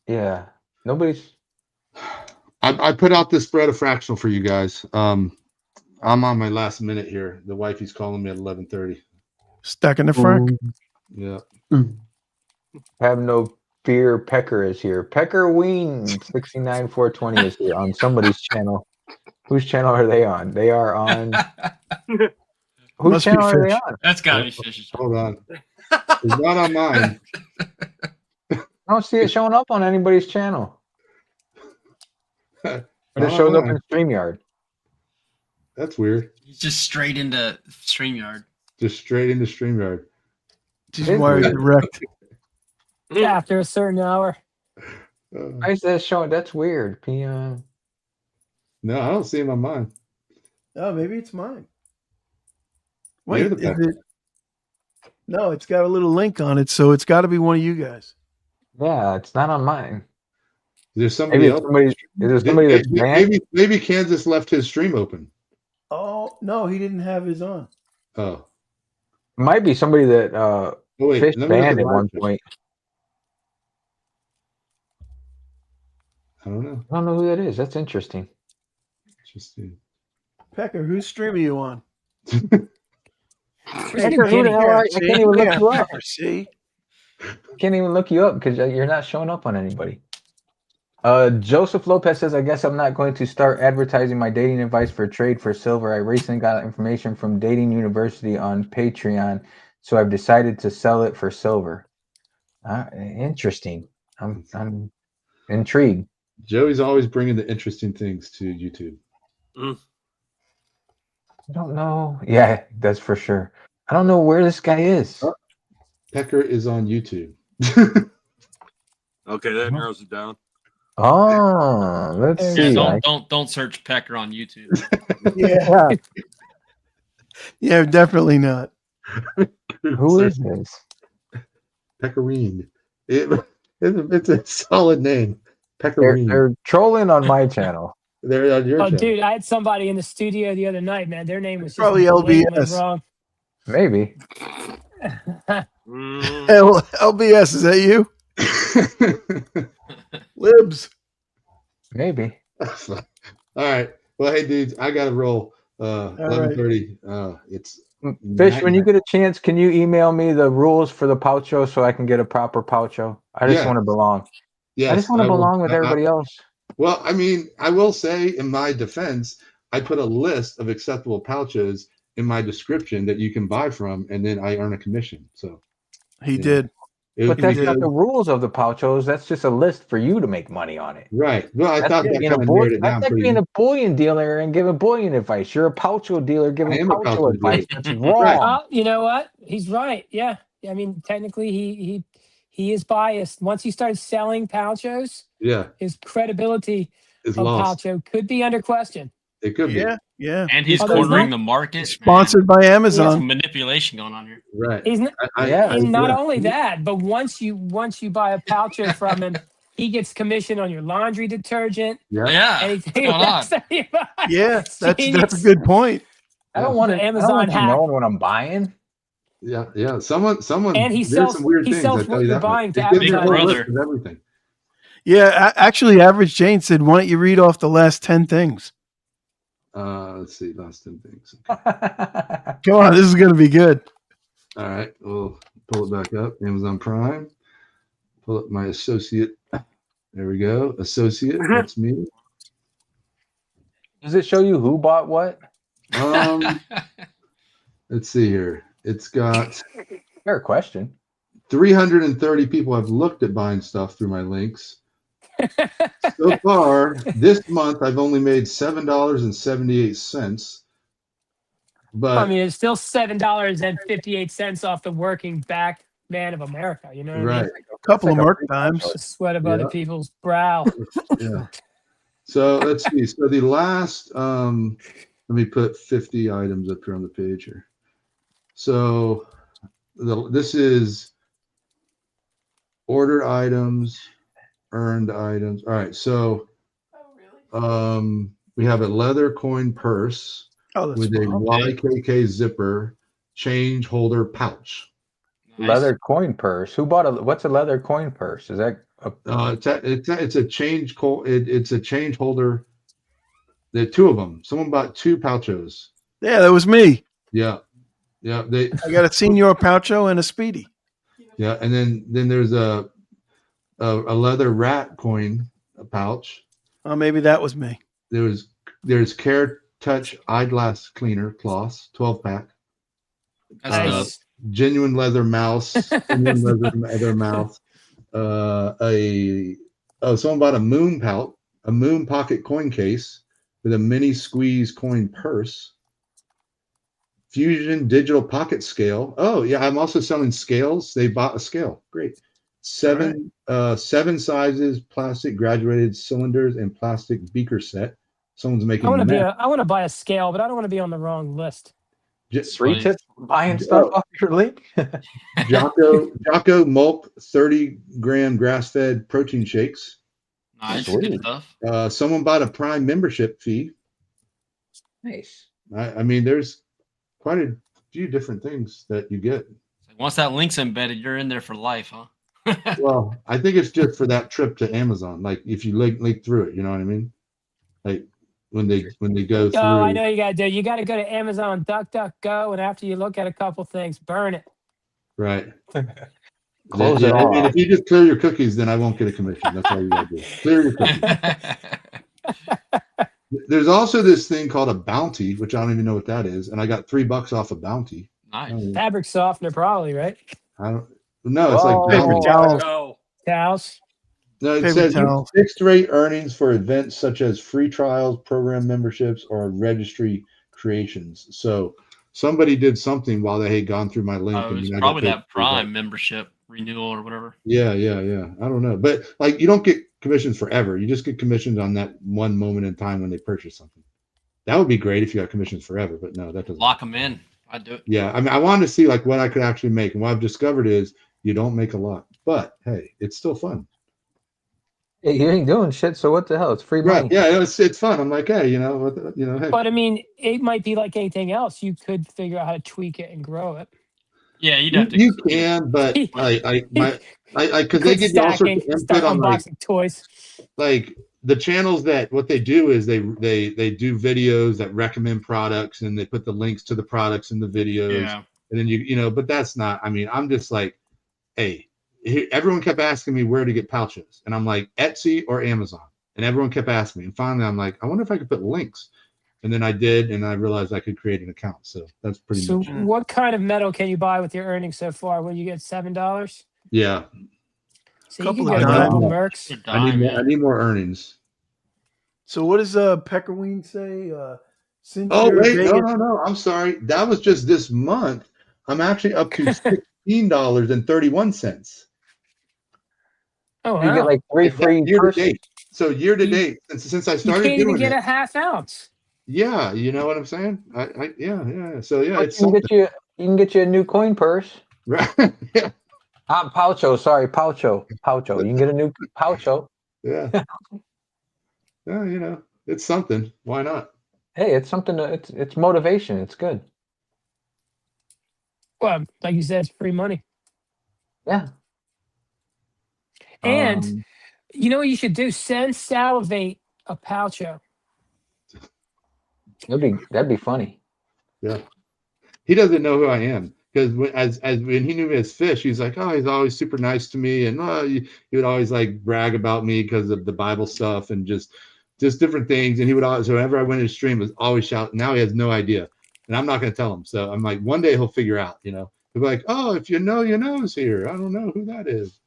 Yeah. Nobody's I put out this spread of fractional for you guys. I'm on my last minute here. The wifey's calling me at 11:30. Stacking the frack. Yeah. Have no fear. Pecker is here. Pecker Ween 69420 is here on somebody's channel. Whose channel are they on? They are on. Whose channel are they on? That's gotta be Fish's. Hold on. It's not on mine. I don't see it showing up on anybody's channel. But it shows up in StreamYard. That's weird. He's just straight into StreamYard. Just straight into StreamYard. Just wired direct. After a certain hour. Why is that showing? That's weird. PM. No, I don't see him on mine. Oh, maybe it's mine. Wait, Maybe is it? No, it's got a little link on it, so it's got to be one of you guys. Yeah, it's not on mine. There's somebody else. There's somebody that's banned. Maybe Kansas left his stream open. Oh no, he didn't have his on. Oh, Might be somebody that Fish banned at one point. I don't know. I don't know who that is. That's interesting. Interesting. Pecker, whose stream are you on? Pecker, who the hell are you? I can't even look you up. See? Can't even look you up because you're not showing up on anybody. Joseph Lopez says, I guess I'm not going to start advertising my dating advice for trade for silver. I recently got information from Dating University on Patreon, so I've decided to sell it for silver. Interesting. I'm intrigued. Joey's always bringing the interesting things to YouTube. I don't know. Yeah, that's for sure. I don't know where this guy is. Pecker is on YouTube. Okay, that narrows it down. Oh, let's see. Don't search Pecker on YouTube. Yeah. Yeah, definitely not. Who is this? Peckerine. It's a solid name. Peckerine. They're trolling on my channel. They're on your channel. Dude, I had somebody in the studio the other night, man. Their name was just probably LBS. Wrong. Maybe. LBS, is that you? Libs. Maybe. All right. Well, hey, dudes, I got to roll. 11:30. It's Fish, when you get a chance, can you email me the rules for the Poucho so I can get a proper Poucho? I just want to belong. Yes, I just want to belong with everybody else. Well, I mean, I will say in my defense, I put a list of acceptable pouches in my description that you can buy from, and then I earn a commission. So he did. But that's not the rules of the Pouchos. That's just a list for you to make money on it. Right. Well, I thought that kind of narrowed it down. That's like being a bullion dealer and giving bullion advice. You're a Poucho dealer giving Poucho advice. That's wrong. Right. You know what? He's right. Yeah. I mean, technically, he is biased. Once he starts selling Pouchos, his credibility is of lost. Poucho could be under question. It could be. Yeah. And he's cornering the market. Sponsored by Amazon. Some manipulation going on here. Right. He's not, not only that, but once you buy a Poucho from him, he gets commission on your laundry detergent. Yeah. Anything else that you buy. Yeah, that's a good point. I don't want Amazon to know what I'm buying. Yeah. Someone. And he there's sells. some weird He things, sells I tell what you you're that buying much. to It gives you a Amazon. whole list of everything. Yeah, actually, Average Jane said, "Why don't you read off the last 10 things?" Let's see, last 10 things. Come on, this is going to be good. All right, we'll pull it back up. Amazon Prime. Pull up my associate. There we go. Associate. That's me. Does it show you who bought what? Let's see here. It's got Fair question. 330 people have looked at buying stuff through my links. So far, this month, I've only made $7.78. But I mean, it's still $7.58 off the working back man of America. You know what I right. mean? A couple of mark times. The sweat of Yeah. other people's brow. Yeah. So let's see. So the last, let me put 50 items up here on the page here. So this is ordered items, earned items. All right. So we have a leather coin purse with a YKK zipper, change holder pouch. Nice. Leather coin purse. Who bought a? What's a leather coin purse? Is that? It's a change. It's a change holder. There are two of them. Someone bought two pouchos. Yeah, that was me. Yeah. I got a senior poucho and a speedy. Yeah, and then there's a leather rat coin pouch. Oh, maybe that was me. There's Care Touch eyeglass cleaner cloths, 12-pack. Nice. Genuine leather mouse. Genuine leather mouse. Someone bought a moon pocket coin case with a mini squeeze coin purse. Fusion digital pocket scale. Oh yeah, I'm also selling scales. They bought a scale. Great. Seven sizes, plastic graduated cylinders and plastic beaker set. Someone's making. I want to buy a scale, but I don't want to be on the wrong list. Just Free tips buying stuff off your link. Jocko Mulk 30-gram grass-fed protein shakes. Nice, good stuff. Someone bought a Prime membership fee. Nice. I mean, there's quite a few different things that you get. Once that link's embedded, you're in there for life, huh? Well, I think it's just for that trip to Amazon. Like if you link through it, you know what I mean? Like when they go through. Oh, I know you got to do. You got to go to Amazon, DuckDuckGo, and after you look at a couple things, burn it. Right. Close it it I off. mean, if you just clear your cookies, then I won't get a commission. That's all you got to do. Clear your cookies. There's also this thing called a bounty, which I don't even know what that is, and I got $3 off a bounty. Nice. Fabric softener, probably, right? I don't. No, it's like Paper towels. Towels. No, it Paper says towel. fixed rate earnings for events such as free trials, program memberships, or registry creations. So somebody did something while they had gone through my link. Oh, it's I got probably paid that Prime membership renewal or whatever. Yeah. I don't know, but like you don't get commissions forever. You just get commissions on that one moment in time when they purchase something. That would be great if you got commissions forever, but no, that doesn't. Lock them in. I'd do it. Yeah, I mean, I wanted to see like what I could actually make, and what I've discovered is you don't make a lot, but hey, it's still fun. Hey, you ain't doing shit, so what the hell? It's free money. Right? Yeah, it's fun. I'm like, hey, hey. But I mean, it might be like anything else. You could figure out how to tweak it and grow it. Yeah, you'd have to. You can, but because they give you all sorts of input on unboxing toys. Like the channels that what they do is they do videos that recommend products and they put the links to the products in the videos. Yeah. And then but that's not. I mean, I'm just like, hey, everyone kept asking me where to get pouches, and I'm like Etsy or Amazon, and everyone kept asking me, and finally I'm like, I wonder if I could put links. And then I did, and I realized I could create an account. So that's pretty much. So what kind of metal can you buy with your earnings so far? Will you get $7? Yeah. So Couple you can of get a couple dimes. mercs. I need more earnings. So what does Peckerween say? Oh wait, no. I'm sorry. That was just this month. I'm actually up to $16.31. Oh, wow. You get like 3 free year to purses. date. So year to date, since I You started can't even doing get it, a half ounce. yeah, you know what I'm saying? Yeah. So yeah, But it's you something. can get you a new coin purse. Right. Yeah. Poucho. Sorry, poucho. You can get a new poucho. Yeah. Yeah, it's something. Why not? Hey, it's something. It's motivation. It's good. Well, like you said, it's free money. Yeah. And you know what you should do? Send Salivate a poucho. That'd be funny. Yeah. He doesn't know who I am because when he knew me as Fish, he's like, oh, he's always super nice to me, and he would always like brag about me because of the Bible stuff and just different things. And he would always, so whenever I went to his stream, was always shout. Now he has no idea, and I'm not going to tell him. So I'm like, one day he'll figure out. He'll be like, oh, if you know is here. I don't know who that is.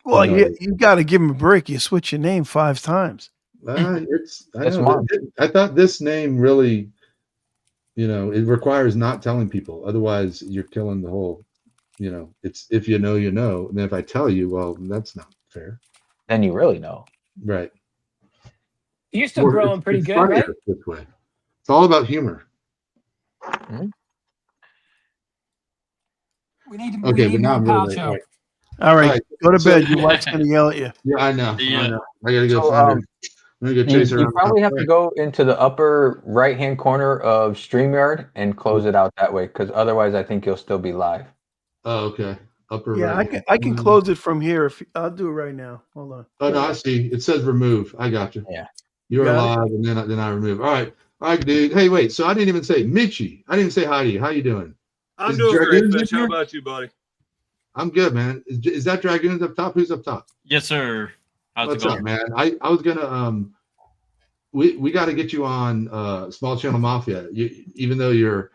Well, you got to give him a break. You switch your name 5 times. I thought this name really it requires not telling people. Otherwise, you're killing the whole. It's if you know, and then if I tell you, well, that's not fair. Then you really know, right? You're still growing pretty good, right? This way. It's all about humor. Mm-hmm. We need to. Okay, but now I'm really late. All right, go to bed. Your wife's gonna yell at you. Yeah, I know. I gotta go find her. I'm gonna go chase her. You probably have to go into the upper right-hand corner of StreamYard and close it out that way, because otherwise, I think you'll still be live. Oh, okay. Upper yeah, right. I can close it from here. I'll do it right now. Hold on. Oh no, I see. It says remove. I got you. Yeah. You're live, and then I remove. All right, dude. Hey, wait. So I didn't even say Michi. I didn't say hi to you. How you doing? I'm doing great, Fish. How about you, buddy? I'm good, man. Is that Dragoons up top? Who's up top? Yes, sir. What's up, man? I was gonna we got to get you on Small Channel Mafia. Even though you're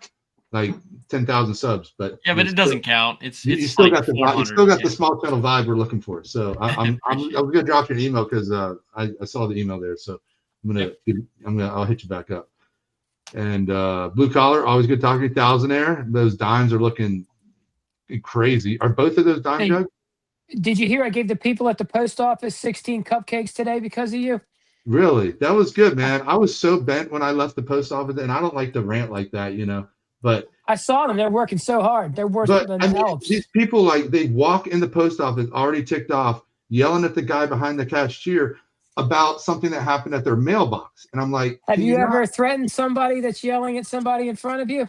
like 10,000 subs, but yeah, but it doesn't count. It's you still like got the vibe. You still got the Small Channel vibe we're looking for. So I was gonna drop you an email because I saw the email there. So I'll hit you back up. And Blue Collar, always good talking to you. Thousandaire, those dimes are looking crazy. Are both of those dimes good? Did you hear I gave the people at the post office 16 cupcakes today because of you? Really? That was good, man. I was so bent when I left the post office, and I don't like to rant like that, but I saw them. They're working so hard. They're working than helps. These people, they walk in the post office already ticked off, yelling at the guy behind the cashier about something that happened at their mailbox. And I'm like, have you ever threatened somebody that's yelling at somebody in front of you?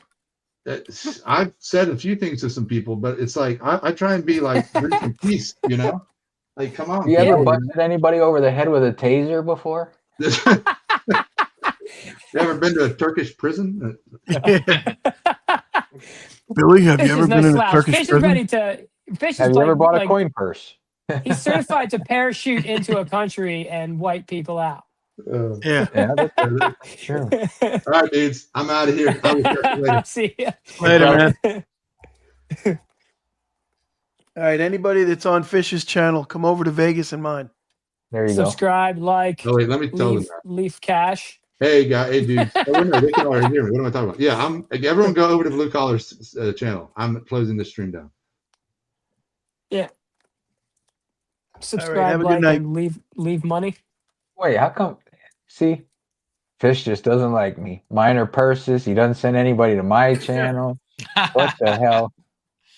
I've said a few things to some people, but it's like I try and be like peace, Like, come on. You ever busted anybody over the head with a taser before? You ever been to a Turkish prison? Billy, have you ever been in a Turkish prison? Have you ever bought a coin purse? He's certified to parachute into a country and wipe people out. Yeah, that's true. All right, dudes, I'm out of here. I'll see you later, man. All right, anybody that's on Fish's channel, come over to Vegas and mine. There you Subscribe, like. Oh wait, let me tell them. Leave cash. Hey, dudes. Oh, no, they can already hear me. What am I talking about? Yeah, everyone go over to Blue Collar's channel. I'm closing this stream down. Yeah. Subscribe, like, and leave money. Wait, how come? See, Fish just doesn't like me. Mine are purses. He doesn't send anybody to my channel. What the hell?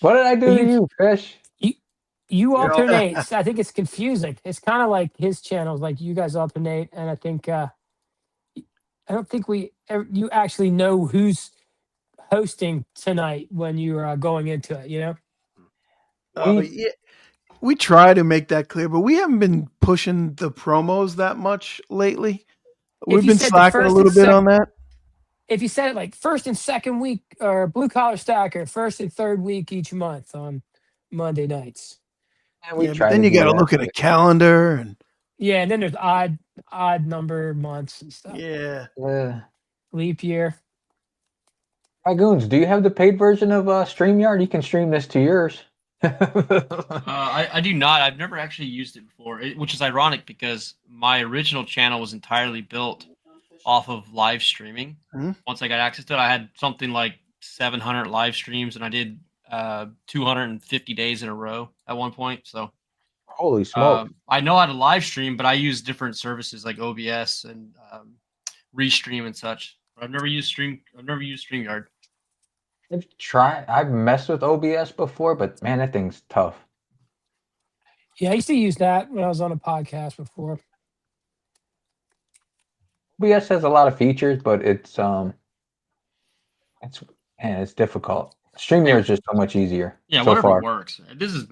What did I do to you, Fish? You alternate. I think it's confusing. It's kind of like his channels, like you guys alternate, and I think I don't think you actually know who's hosting tonight when you're going into it. Yeah, we try to make that clear, but we haven't been pushing the promos that much lately. We've been slacking a little bit on that. If you said it like first and second week, or Blue Collar Stacker, first and third week each month on Monday nights. But then you got to look at a calendar and and then there's odd number months and stuff. Yeah. Leap year. Dragoons, do you have the paid version of StreamYard? You can stream this to yours. I do not. I've never actually used it before, which is ironic because my original channel was entirely built off of live streaming. Mm-hmm. Once I got access to it, I had something like 700 live streams, and I did 250 days in a row at one point. So holy smoke! I know how to live stream, but I use different services like OBS and Restream and such. I've never used StreamYard. I've messed with OBS before, but man, that thing's tough. Yeah, I used to use that when I was on a podcast before. OBS has a lot of features, but it's difficult. StreamYard is just so much easier. Yeah, so whatever far. works. This is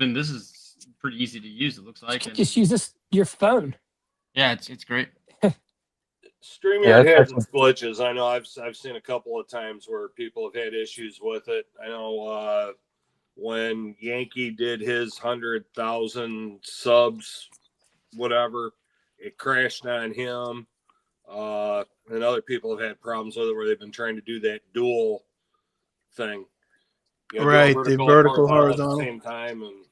pretty easy to use. It looks like. Just use your phone. Yeah, it's great. StreamYard has its glitches. I know I've seen a couple of times where people have had issues with it. I know when Yankee did his 100,000 subs, whatever, it crashed on him. And other people have had problems with it where they've been trying to do that dual thing. Right, the vertical, horizontal. At the same time. And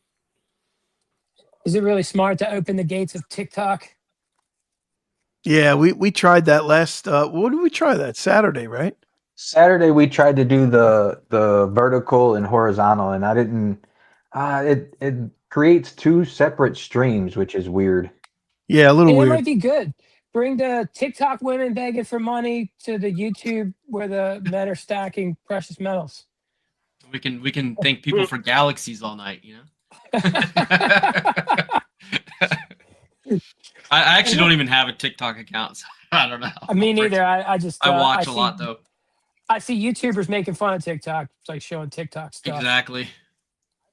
is it really smart to open the gates of TikTok? Yeah, we tried that last. What did we try that Saturday? Right? Saturday we tried to do the vertical and horizontal, and I didn't. It creates two separate streams, which is weird. Yeah, a little It weird. might be good. Bring the TikTok women begging for money to the YouTube where the men are stacking precious metals. We can thank people for galaxies all night, you know. I actually don't even have a TikTok account, so I don't know. Me neither. I just I watch a lot though. I see YouTubers making fun of TikTok, it's like showing TikTok stuff. Exactly.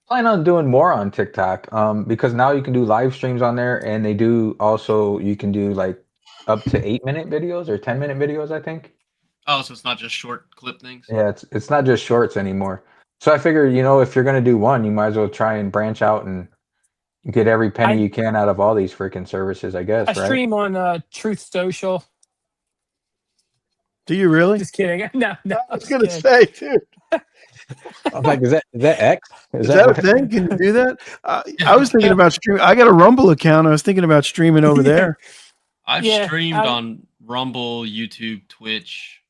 Plan on doing more on TikTok, because now you can do live streams on there, and they do also you can do like up to 8-minute videos or 10-minute videos, I think. Oh, so it's not just short clip things. Yeah, it's not just shorts anymore. So I figured, if you're gonna do one, you might as well try and branch out and get every penny you can out of all these freaking services, I guess. I right? stream on Truth Social. Do you really? Just kidding. No. I was gonna say, dude. I'm like, is that X? Is that a thing? Can you do that? I was thinking about streaming. I got a Rumble account. I was thinking about streaming over there. I've streamed on Rumble, YouTube, Twitch.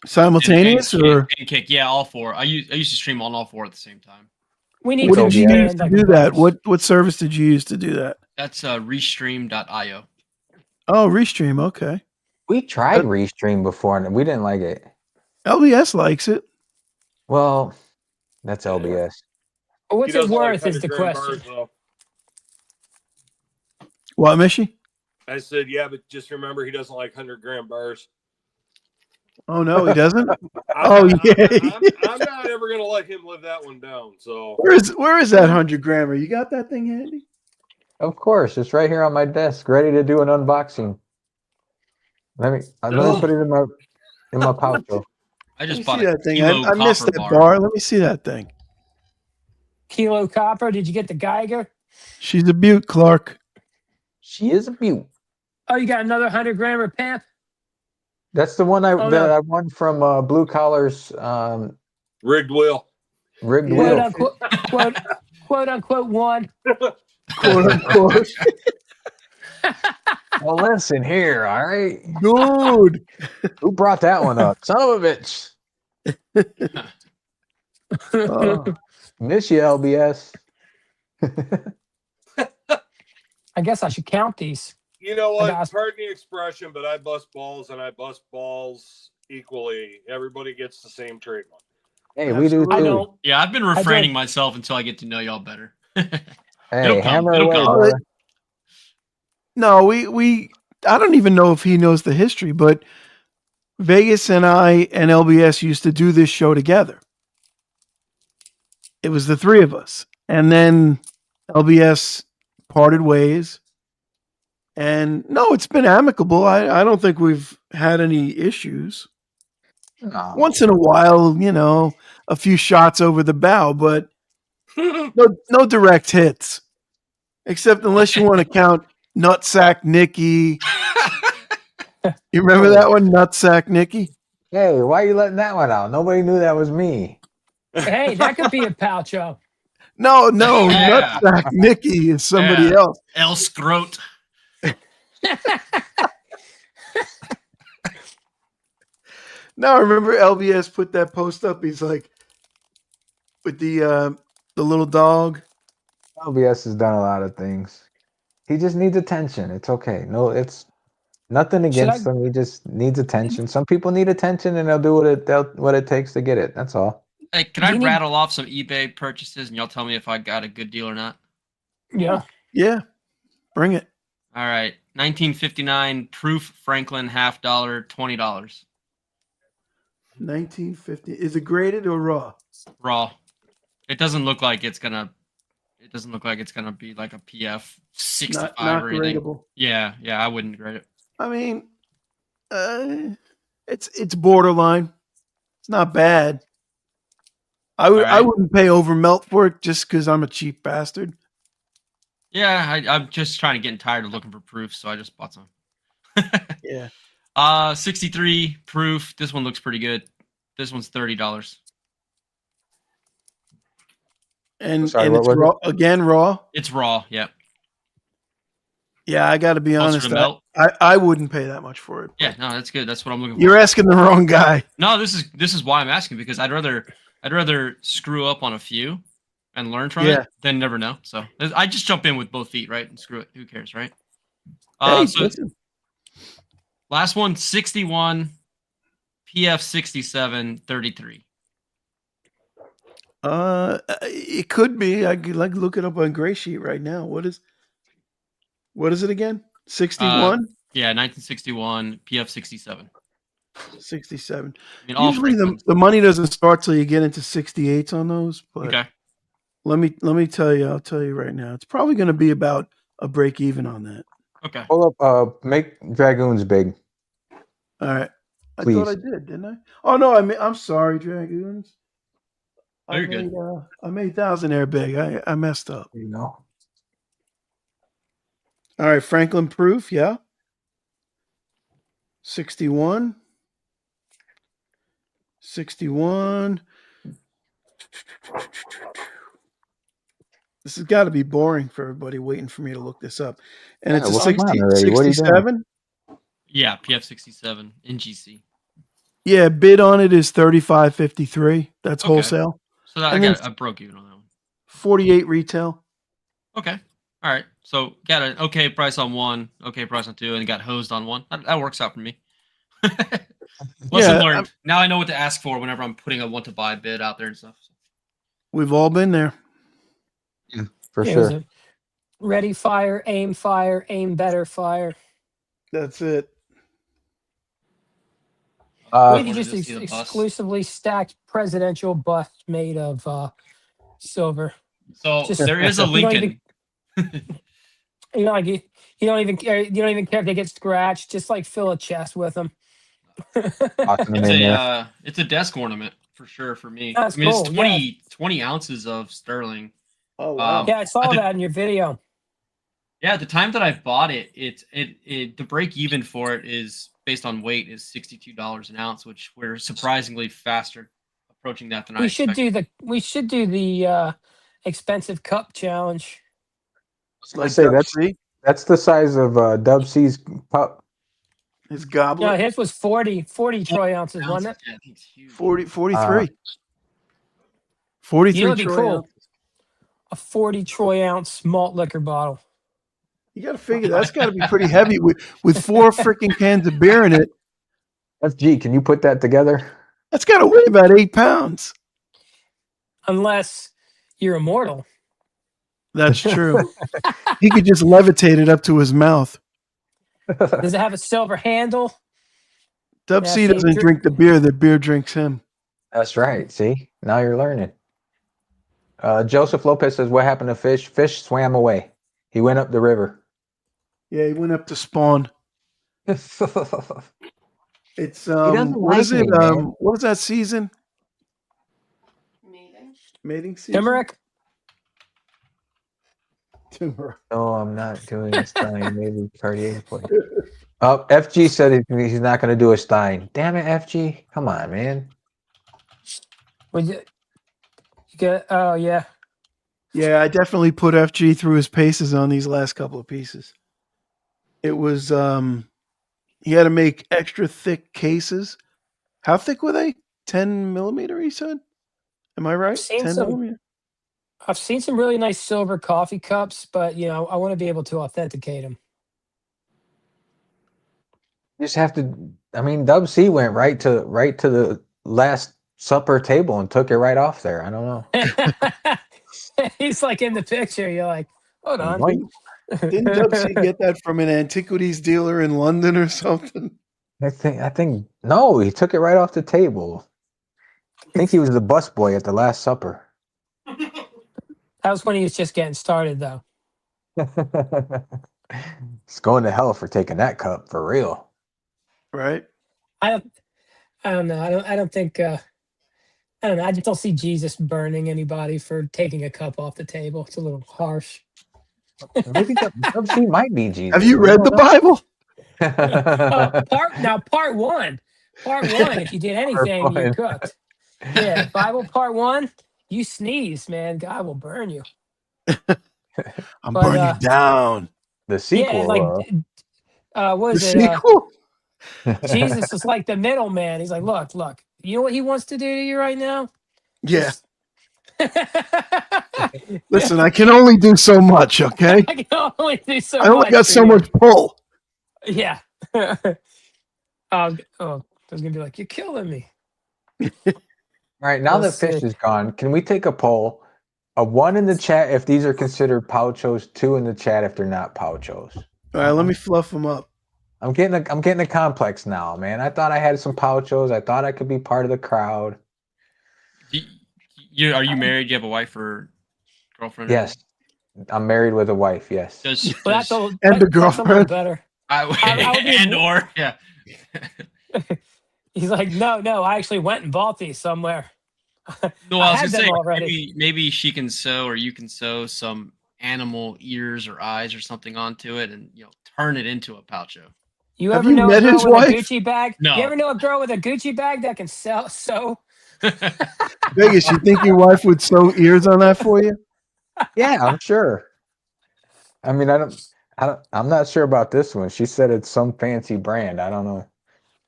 Simultaneous and Kick. Yeah, all four. I used to stream on all four at the same time. We need what to did you use to do that? What service did you use to do that? That's Restream.io. Oh, Restream. Okay. We tried Restream before and we didn't like it. LBS likes it. Well, that's LBS. What's it worth is the question. What, Mishy? I said, yeah, but just remember he doesn't like 100-gram bars. Oh no, he doesn't. I'm not ever gonna let him live that one down. So where is that 100-grammer? You got that thing handy? Of course, it's right here on my desk, ready to do an unboxing. Let me put it in my pouch. I just bought that thing. I missed that bar. Let me see that thing. Kilo Copper. Did you get the Geiger? She's a beaut, Clark. She is a beaut. Oh, you got another 100-grammer, Pamp? That's the one I won from Blue Collar's rigged wheel. Rigged wheel. Quote unquote one. Quote unquote. Well, listen here, all right? Dude. Who brought that one up? Son of a bitch. Miss you, LBS. I guess I should count these. You know what? Pardon the expression, but I bust balls and I bust balls equally. Everybody gets the same treatment. Hey, we do too. Yeah, I've been refraining myself until I get to know y'all better. Hey, hammer away. No, we I don't even know if he knows the history, but Vegas and I and LBS used to do this show together. It was the three of us. And then LBS parted ways. And no, it's been amicable. I don't think we've had any issues. No. Once in a while, a few shots over the bow, but no direct hits. Except unless you want to count Nutsack Nikki. You remember that one, Nutsack Nikki? Hey, why are you letting that one out? Nobody knew that was me. Hey, that could be a Palcho. No, Nutsack Nikki is somebody else. El Scroat. Now I remember LBS put that post up. He's like, with the little dog. LBS has done a lot of things. He just needs attention. It's okay. No, it's nothing against him. He just needs attention. Some people need attention, and they'll do what it takes to get it. That's all. Hey, can I rattle off some eBay purchases, and y'all tell me if I got a good deal or not? Yeah. Yeah. Bring it. All right. 1959 Proof Franklin $half, $20. 1950. Is it graded or raw? Raw. It doesn't look like it's gonna be like a PF 65 not or anything. gradable. Yeah, I wouldn't grade it. I mean, it's borderline. It's not bad. I wouldn't pay over melt for it just because I'm a cheap bastard. Yeah, I'm just trying to get tired of looking for proof, so I just bought some. Yeah. 63 Proof. This one looks pretty good. This one's $30. And it's raw again, raw. It's raw. Yeah. Yeah, I got to be Closer honest. to melt. I wouldn't pay that much for it. Yeah, no, that's good. That's what I'm looking for. You're asking the wrong guy. No, this is why I'm asking, because I'd rather screw up on a few and learn from it than never know. So I just jump in with both feet, right, and screw it. Who cares, right? Hey, so listen. Last one, 61, PF 67, 33. It could be. I could look it up on Gray Sheet right now. What is it again? 61? Yeah, 1961, PF 67. 67. I mean, Usually the money doesn't start till you get into 68s on those, but okay. Let me tell you, I'll tell you right now. It's probably going to be about a break even on that. Okay. Pull up, make Dragoons big. All right. Please. I thought I did, didn't I? Oh no, I'm sorry, Dragoons. You're good. I made Thousand Air big. I messed up. You know. All right, Franklin Proof, yeah. 61. 61. This has got to be boring for everybody waiting for me to look this up. And it's a 67. Yeah, PF 67 in GC. Yeah, bid on it is 35.53. That's wholesale. So I broke even on that one. 48 retail. Okay. All right. So got an okay price on one, okay price on two, and got hosed on one. That works out for me. Lesson learned. Now I know what to ask for whenever I'm putting a want to buy bid out there and stuff. We've all been there. Yeah, for sure. Ready, fire, aim, better, fire. That's it. Maybe just exclusively stacked presidential bust made of silver. So there is a Lincoln. You don't even care. You don't even care if they get scratched. Just like fill a chest with them. It's a desk ornament for sure for me. That's cool. It's 20 ounces of sterling. Oh wow! Yeah, I saw that in your video. Yeah, at the time that I bought it, the break even for it is based on weight is $62 an ounce, which we're surprisingly faster approaching that than I expected. We should do the expensive cup challenge. Like that's the size of Dub C's cup. His goblet. No, his was 40 Troy ounces, wasn't it? Yeah, I think it's huge. 43. 43 you know, it'd be Troy cool. ounces. A 40 Troy ounce malt liquor bottle. You got to figure that's got to be pretty heavy with 4 freaking cans of beer in it. FG, can you put that together? That's got to weigh about 8 pounds. Unless you're immortal. That's true. He could just levitate it up to his mouth. Does it have a silver handle? Dub C doesn't drink the beer drinks him. That's right. See, now you're learning. Joseph Lopez says, what happened to Fish? Fish swam away. He went up the river. Yeah, he went up to spawn. It's what is it? What was that season? Mating season. Turmeric. No, I'm not doing a Stein. Maybe Cartier play. Oh, FG said he's not going to do a Stein. Damn it, FG! Come on, man. You get? Oh yeah. Yeah, I definitely put FG through his paces on these last couple of pieces. It was he had to make extra thick cases. How thick were they? 10 millimeter, he said. Am I right? 10 millimeter. I've seen some really nice silver coffee cups, but I want to be able to authenticate them. You just have to. I mean, Dub C went right to the Last Supper table and took it right off there. I don't know. He's like in the picture. You're like, hold on. Didn't Dub C get that from an antiquities dealer in London or something? I think no, he took it right off the table. I think he was the busboy at the Last Supper. That was when he was just getting started, though. He's going to hell for taking that cup for real. Right. I don't know. I don't think. I don't know. I just don't see Jesus burning anybody for taking a cup off the table. It's a little harsh. Maybe Dub C might be Jesus. Have you read the Bible? Part one. If you did anything, you cooked. Yeah, Bible part 1. You sneeze, man. God will burn you. I'm burning you down. The sequel. Yeah, like what The is it? sequel? Jesus is like the middleman. He's like, look, you know what he wants to do to you right now? Yeah. Just- Listen, I can only do so much, okay? I can only do so I only much got for so you. much pull. Yeah. I was gonna be like, you're killing me. All right, now Let's that Fish see. is gone, can we take a poll? A 1 in the chat if these are considered pouchos, 2 in the chat if they're not pouchos. All right, let me fluff them up. I'm getting a complex now, man. I thought I had some pouchos. I thought I could be part of the crowd. Are you married? Do you have a wife or girlfriend? Yes, I'm married with a wife. Yes. Does, Well, that's does, a, And the that's a little girlfriend. better. I would be- and or yeah. He's like, no, I actually went and bought these somewhere. No, I I was had gonna them say already. maybe she can sew, or you can sew some animal ears or eyes or something onto it, and turn it into a poucho. You Have ever you know met a girl his with wife? a Gucci bag? No. You ever know a girl with a Gucci bag that can sew? Vegas, you think your wife would sew ears on that for you? Yeah, I'm sure. I mean, I'm not sure about this one. She said it's some fancy brand. I don't know.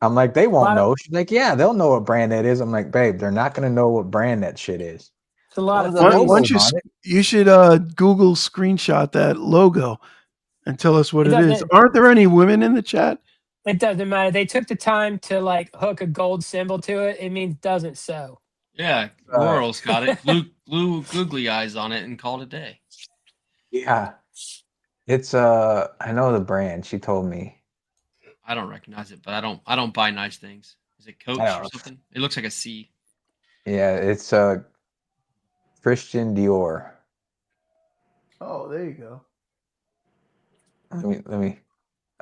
I'm like, they won't know. She's like, yeah, they'll know what brand that is. I'm like, babe, they're not going to know what brand that shit is. It's a lot of What are the things. logos Once on it? you should Google screenshot that logo and tell us what It it is. doesn't- Aren't there any women in the chat? It doesn't matter. They took the time to like hook a gold symbol to it. It means doesn't sew. Yeah, Royals got it. Glue googly eyes on it and called it a day. Yeah. It's I know the brand. She told me. I don't recognize it, but I don't buy nice things. Is it Coach I or don't. something? It looks like a C. Yeah, it's Christian Dior. Oh, there you go.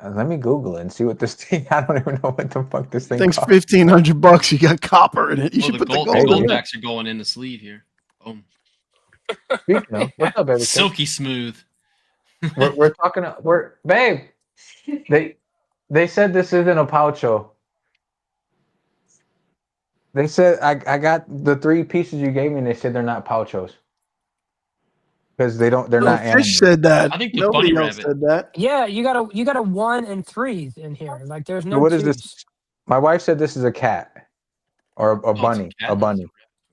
Let me Google it and see what this thing. I don't even know what the fuck this thing. Thing's costs. $1,500. You got copper in it. You Oh, should the put gold, the gold in it. backs are going in the sleeve here. Boom. Speaking of, what's up, everything? Silky smooth. We're talking. Babe. They said this isn't a poucho. They said I got the 3 pieces you gave me, and they said they're not pouchos because they're not animals. Fish said that. I think the Nobody bunny else rabbit. said that. Yeah, you got a 1 and 3 in here. Like there's no. What is twos. this? My wife said this is a cat or a bunny. cat. A bunny.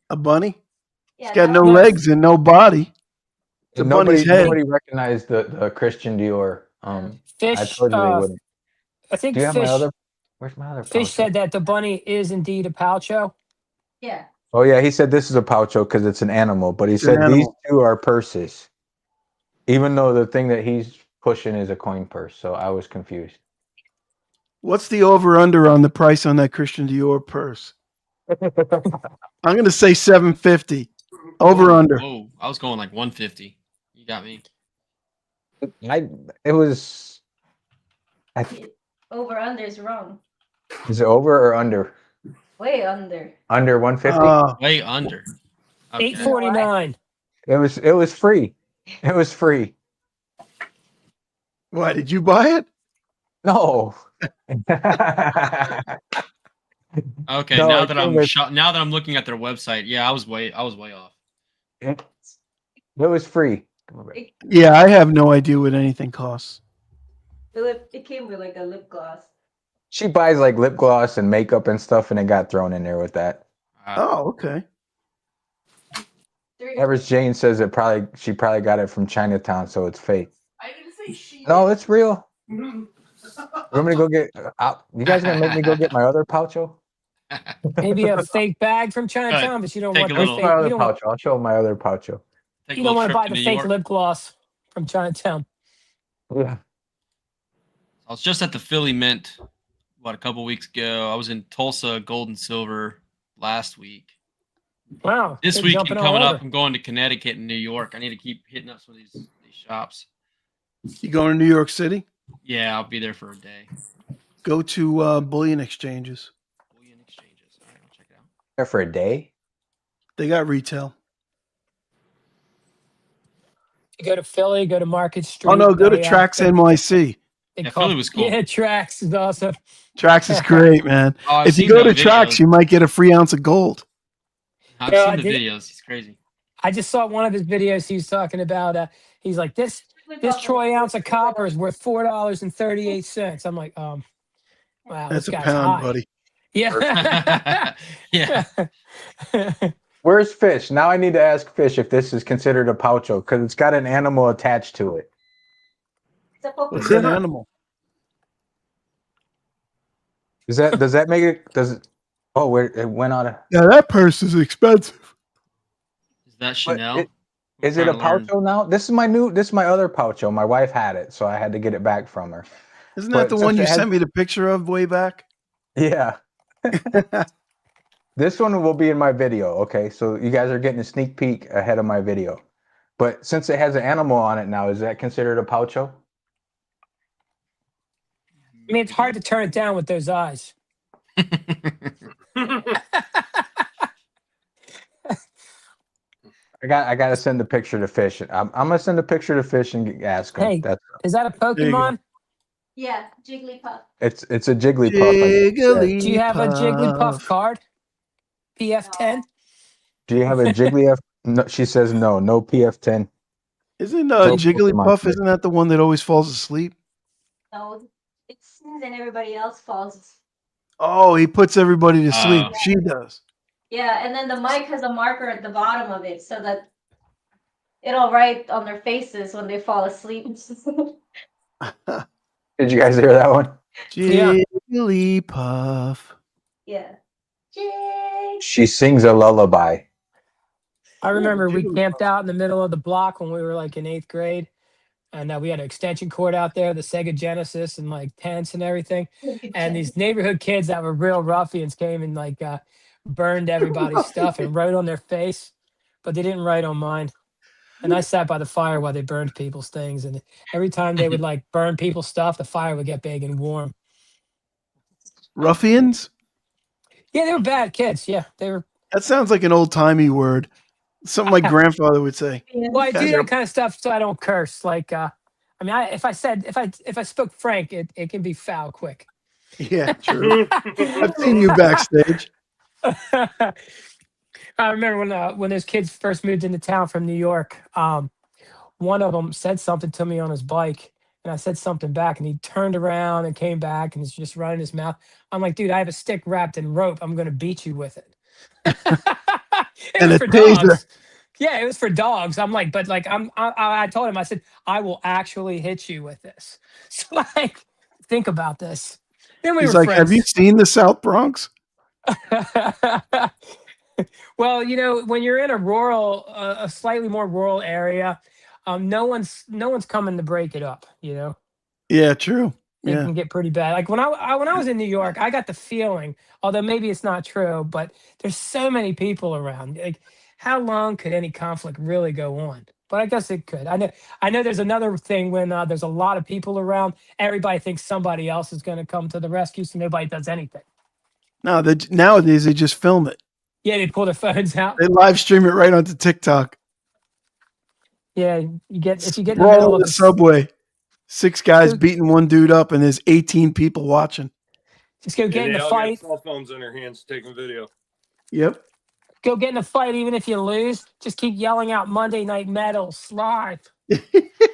A bunny? Yeah, It's got that no was- legs and no body. It's a And bunny's head. nobody recognized the Christian Dior. I Fish. told you they wouldn't. I think Do you have my Fish. other? Where's my other? Fish poucho? said that the bunny is indeed a poucho. Yeah. Oh yeah, he said this is a poucho because it's an animal, but he It's an said these animal. 2 are purses. Even though the thing that he's pushing is a coin purse, so I was confused. What's the over under on the price on that Christian Dior purse? I'm going to say $750. Over under. Whoa, I was going like 150. You got me. It was. Over under is wrong. Is it over or under? Way under. Under 150. Way under. Okay. $849. It was free. It was free. Why, did you buy it? No. Okay, No, now it that came I'm with- now that I'm looking at their website, yeah, I was way off. It was free. Come on, babe. Yeah, I have no idea what anything costs. It came with like a lip gloss. She buys like lip gloss and makeup and stuff, and it got thrown in there with that. Oh, okay. Average Jane says she probably got it from Chinatown, so it's fake. I didn't say she. No, it's real. You want me to go get? You guys gonna make me go get my other poucho? Maybe a fake bag from Chinatown, but you don't Take want a the little- fake. My You other don't, poucho. I'll show 'em my other poucho. Take you a don't little want to trip buy the New fake York. lip gloss from Chinatown. Yeah. I was just at the Philly Mint, a couple weeks ago. I was in Tulsa, Gold and Silver last week. Wow. This they're week and jumping all coming up, over. I'm going to Connecticut and New York. I need to keep hitting up some of these shops. You going to New York City? Yeah, I'll be there for a day. Go to bullion exchanges. Bullion exchanges. All right, I'll check it out. There for a day. They got retail. You go to Philly, go to Market Street. Oh, no, go to they, Trax they- NYC. they Yeah, call- Philly was cool. Yeah, Trax is awesome. Trax is great, man. Oh, I've If you seen go to those Trax, videos. you might get a free ounce of gold. I've Yeah, seen I the did- videos. It's crazy. I just saw one of his videos. He was talking about. He's like this. this troy ounce of copper is worth $4.38. I'm like, wow, That's this a guy's pound, high. buddy. Yeah. Yeah. Where's Fish? Now I need to ask Fish if this is considered a poucho because it's got an animal attached to it. What's that animal? Does that make it? Does it? Oh, where it went on a. Yeah, that purse is expensive. Is that Chanel? Is it a poucho now? This is my other poucho. My wife had it, so I had to get it back from her. Isn't that the one you sent me the picture of way back? Yeah. This one will be in my video. Okay, so you guys are getting a sneak peek ahead of my video. But since it has an animal on it now, is that considered a poucho? I mean, it's hard to turn it down with those eyes. I gotta send a picture to Fish. I'm gonna send a picture to Fish and ask him. Hey, is that a Pokemon? Yeah, Jigglypuff. It's a Jigglypuff. Do you have a Jigglypuff card? PF10? Do you have a Jigglypuff? No, she says no PF10. Isn't Jigglypuff? Isn't that the one that always falls asleep? No, it sings and everybody else falls. Oh, he puts everybody to sleep. She does. Yeah, and then the mic has a marker at the bottom of it so that it'll write on their faces when they fall asleep. Did you guys hear that one? Jigglypuff. Yeah. She sings a lullaby. I remember we camped out in the middle of the block when we were like in 8th grade. And we had an extension cord out there, the Sega Genesis, and like tents and everything. And these neighborhood kids that were real ruffians came and like burned everybody's stuff and wrote on their face, but they didn't write on mine. And I sat by the fire while they burned people's things. And every time they would like burn people's stuff, the fire would get big and warm. Ruffians? Yeah, they were bad kids. Yeah, they were. That sounds like an old timey word. Something my grandfather would say. Well, I do that kind of stuff so I don't curse. Like, I mean, if I spoke Frank, it can be foul quick. Yeah, true. I've seen you backstage. I remember when those kids first moved into town from New York. One of them said something to me on his bike, and I said something back, and he turned around and came back and was just running his mouth. I'm like, dude, I have a stick wrapped in rope. I'm gonna beat you with it. It was for dogs. Yeah, it was for dogs. I'm like, but like, I told him, I said, I will actually hit you with this. So like, think about this. Then He's like, have you seen the South Bronx? Well, you know, when you're in a slightly more rural area, no one's coming to break it up. You know. Yeah, true. It can get pretty bad. Like when I was in New York, I got the feeling, although maybe it's not true, but there's so many people around. Like, how long could any conflict really go on? But I guess it could. I know there's another thing when there's a lot of people around, everybody thinks somebody else is going to come to the rescue, so nobody does anything. No, nowadays they just film it. Yeah, they pull their phones out. They live stream it right onto TikTok. Yeah, if you get in the Roll middle of the subway. 6 guys beating one dude up, and there's 18 people watching. Just go get in the fight. Cell phones in their hands, taking video. Yep. Go get in a fight, even if you lose. Just keep yelling out Monday Night Medals live.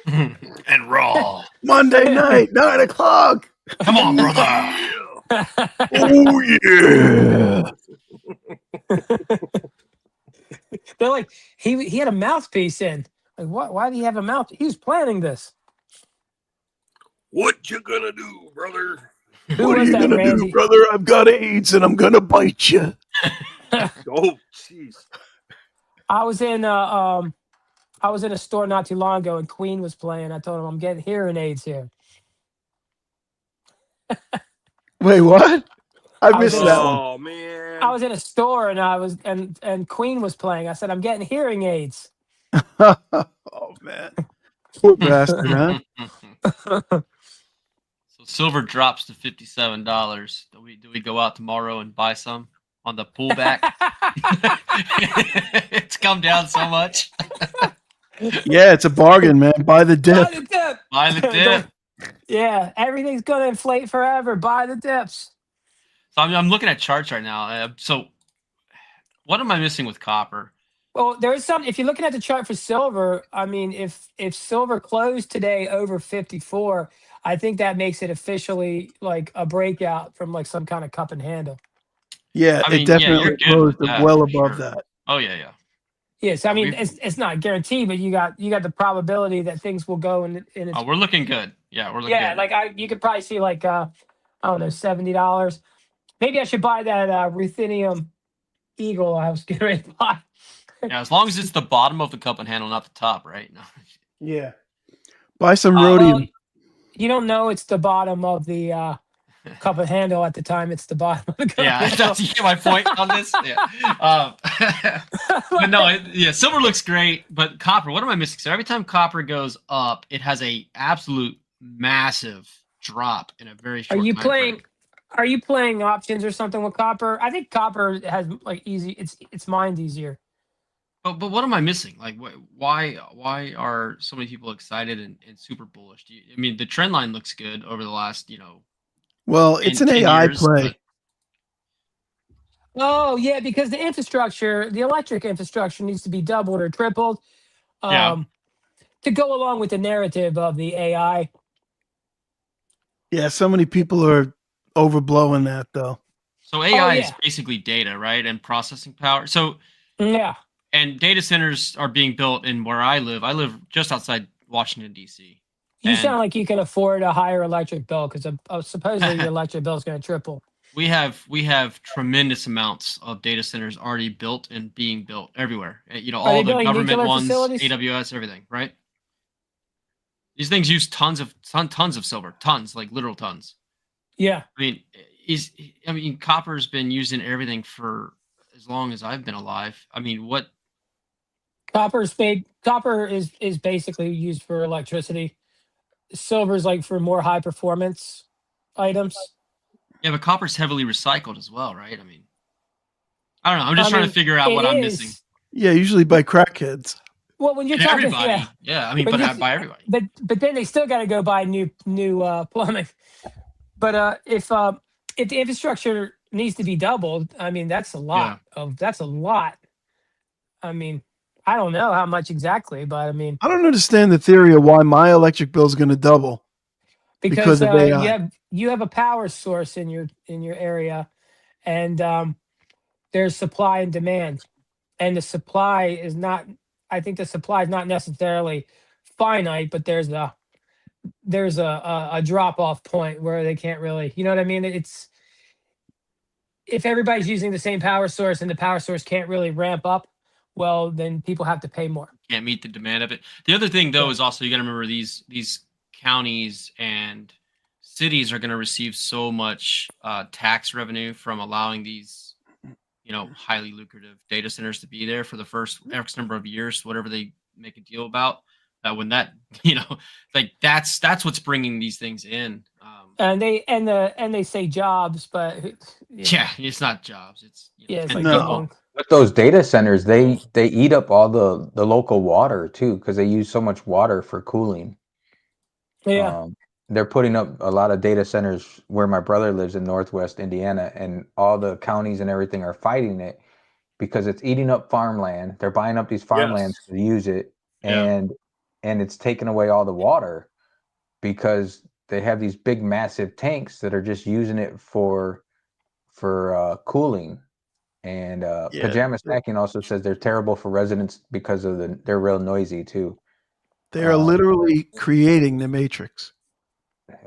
And Raw. Monday night, 9 o'clock. Come on, brother. Oh, yeah. They're like, he had a mouthpiece in. Like, what? Why do you have a mouth? He was planning this. What you gonna do, brother? What are you gonna do, brother? I've got AIDS and I'm gonna bite you. Oh, jeez. I was in a store not too long ago and Queen was playing. I told him I'm getting hearing aids here. Wait, what? I missed that one. Oh man. I was in a store and and Queen was playing. I said, I'm getting hearing aids. Oh man. Poor bastard, huh? So silver drops to $57. Do we go out tomorrow and buy some on the pullback? It's come down so much. Yeah, it's a bargain, man. Buy the dip. Buy the dip. Buy the dip. Yeah, everything's gonna inflate forever. Buy the dips. So I'm looking at charts right now. So what am I missing with copper? Well, there is some. If you're looking at the chart for silver, I mean, if silver closed today over 54, I think that makes it officially like a breakout from like some kind of cup and handle. Yeah, I mean, it definitely you're good closed with that, well for above sure. that. Oh yeah. Yes, I mean We've- it's not guaranteed, but you got the probability that things will go in its. Oh, we're looking good. Yeah, we're looking Yeah, good. like you could probably see like I don't know, $70. Maybe I should buy that ruthenium eagle I was getting ready to buy. Yeah, as long as it's the bottom of the cup and handle, not the top, right? No. Yeah. Buy some Well, rhodium. you don't know it's the bottom of the cup and handle at the time it's the bottom of the cup. Yeah, and that's, you get my point on this. Yeah. But no, silver looks great, but copper. What am I missing? So every time copper goes up, it has a absolute massive drop in a very short. Are you playing options or something with copper? I think copper has like easy. It's mined easier. But what am I missing? Like, why are so many people excited and super bullish? I mean, the trend line looks good over the last, Well, it's an AI years, play. but- Oh yeah, because the infrastructure, the electric infrastructure, needs to be doubled or tripled, to go along with the narrative of the AI. Yeah, so many people are overblowing that though. So AI is basically data, right, and processing power. So yeah. And data centers are being built in where I live. I live just outside Washington, D.C. You sound like you can afford a higher electric bill because supposedly your electric bill is going to triple. We have tremendous amounts of data centers already built and being built everywhere. All the government ones, facilities? AWS, everything, right? These things use tons of silver, tons, like literal tons. Yeah. I mean, copper's been used in everything for as long as I've been alive. I mean, what? Copper is basically used for electricity. Silver is like for more high performance items. Yeah, but copper's heavily recycled as well, right? I mean, I don't know. I'm just trying to figure out what I'm missing. Yeah, usually by crackheads. Well, when you're talking, everybody, I mean, but by everybody. But then they still got to go buy new plumbing. But if the infrastructure needs to be doubled, I mean that's a lot that's a lot. I mean, I don't know how much exactly, but I mean, I don't understand the theory of why my electric bill is going to double because of AI. you have a power source in your area, and there's supply and demand, and the supply is not. I think the supply is not necessarily finite, but there's a drop off point where they can't really. You know what I mean? It's if everybody's using the same power source and the power source can't really ramp up, well, then people have to pay more. Can't meet the demand of it. The other thing, though, is also you got to remember these counties and cities are going to receive so much tax revenue from allowing these, highly lucrative data centers to be there for the first X number of years, whatever they make a deal about. That when that, like that's what's bringing these things in. And they say jobs, but yeah, it's not jobs. It's it's like no. With those data centers, they eat up all the local water too because they use so much water for cooling. Yeah, they're putting up a lot of data centers where my brother lives in Northwest Indiana, and all the counties and everything are fighting it because it's eating up farmland. They're buying up these farmlands to use it, and it's taking away all the water because they have these big, massive tanks that are just using it for cooling. And Pajama Stacking also says they're terrible for residents because they're real noisy too. They are literally creating the matrix.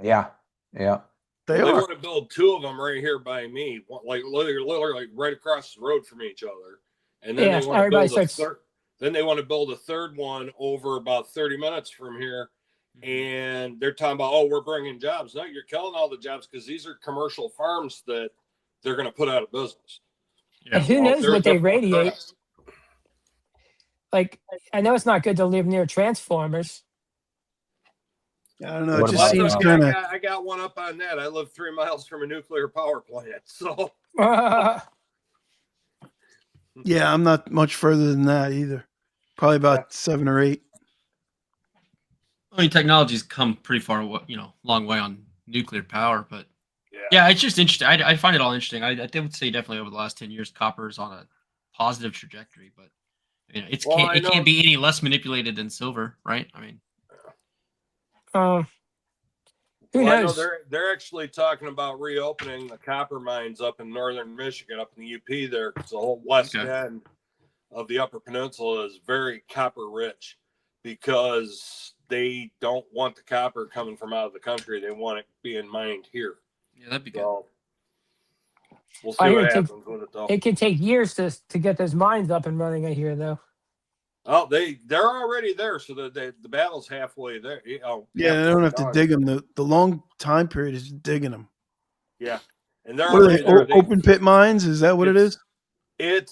Yeah. They want to build two of them right here by me, like literally right across the road from each other, and then they want to build a third. Then they want to build a third one over about 30 minutes from here, and they're talking about, we're bringing jobs. No, you're killing all the jobs because these are commercial farms that they're going to put out of business. Yeah. Who knows what they radiate? Like, I know it's not good to live near transformers. I don't know. It just seems kind of. I got one up on that. I live 3 miles from a nuclear power plant, so. Yeah, I'm not much further than that either. Probably about 7 or 8. I mean, technology's come pretty far, long way on nuclear power, but yeah, it's just interesting. I find it all interesting. I would say definitely over the last 10 years, copper is on a positive trajectory, but You know, it can't be any less manipulated than silver, right? I mean, who knows? I know they're actually talking about reopening the copper mines up in northern Michigan, up in the UP there. Because the whole west end of the Upper Peninsula is very copper rich because they don't want the copper coming from out of the country. They want it being mined here. Yeah, that'd be good. We'll see what happens with it, though. It can take years to get those mines up and running. I hear, though. Oh, they're already there, so the battle's halfway there. Yeah, they don't have to dig them. The long time period is digging them. Yeah, and they're already open pit mines. Is that what it is? You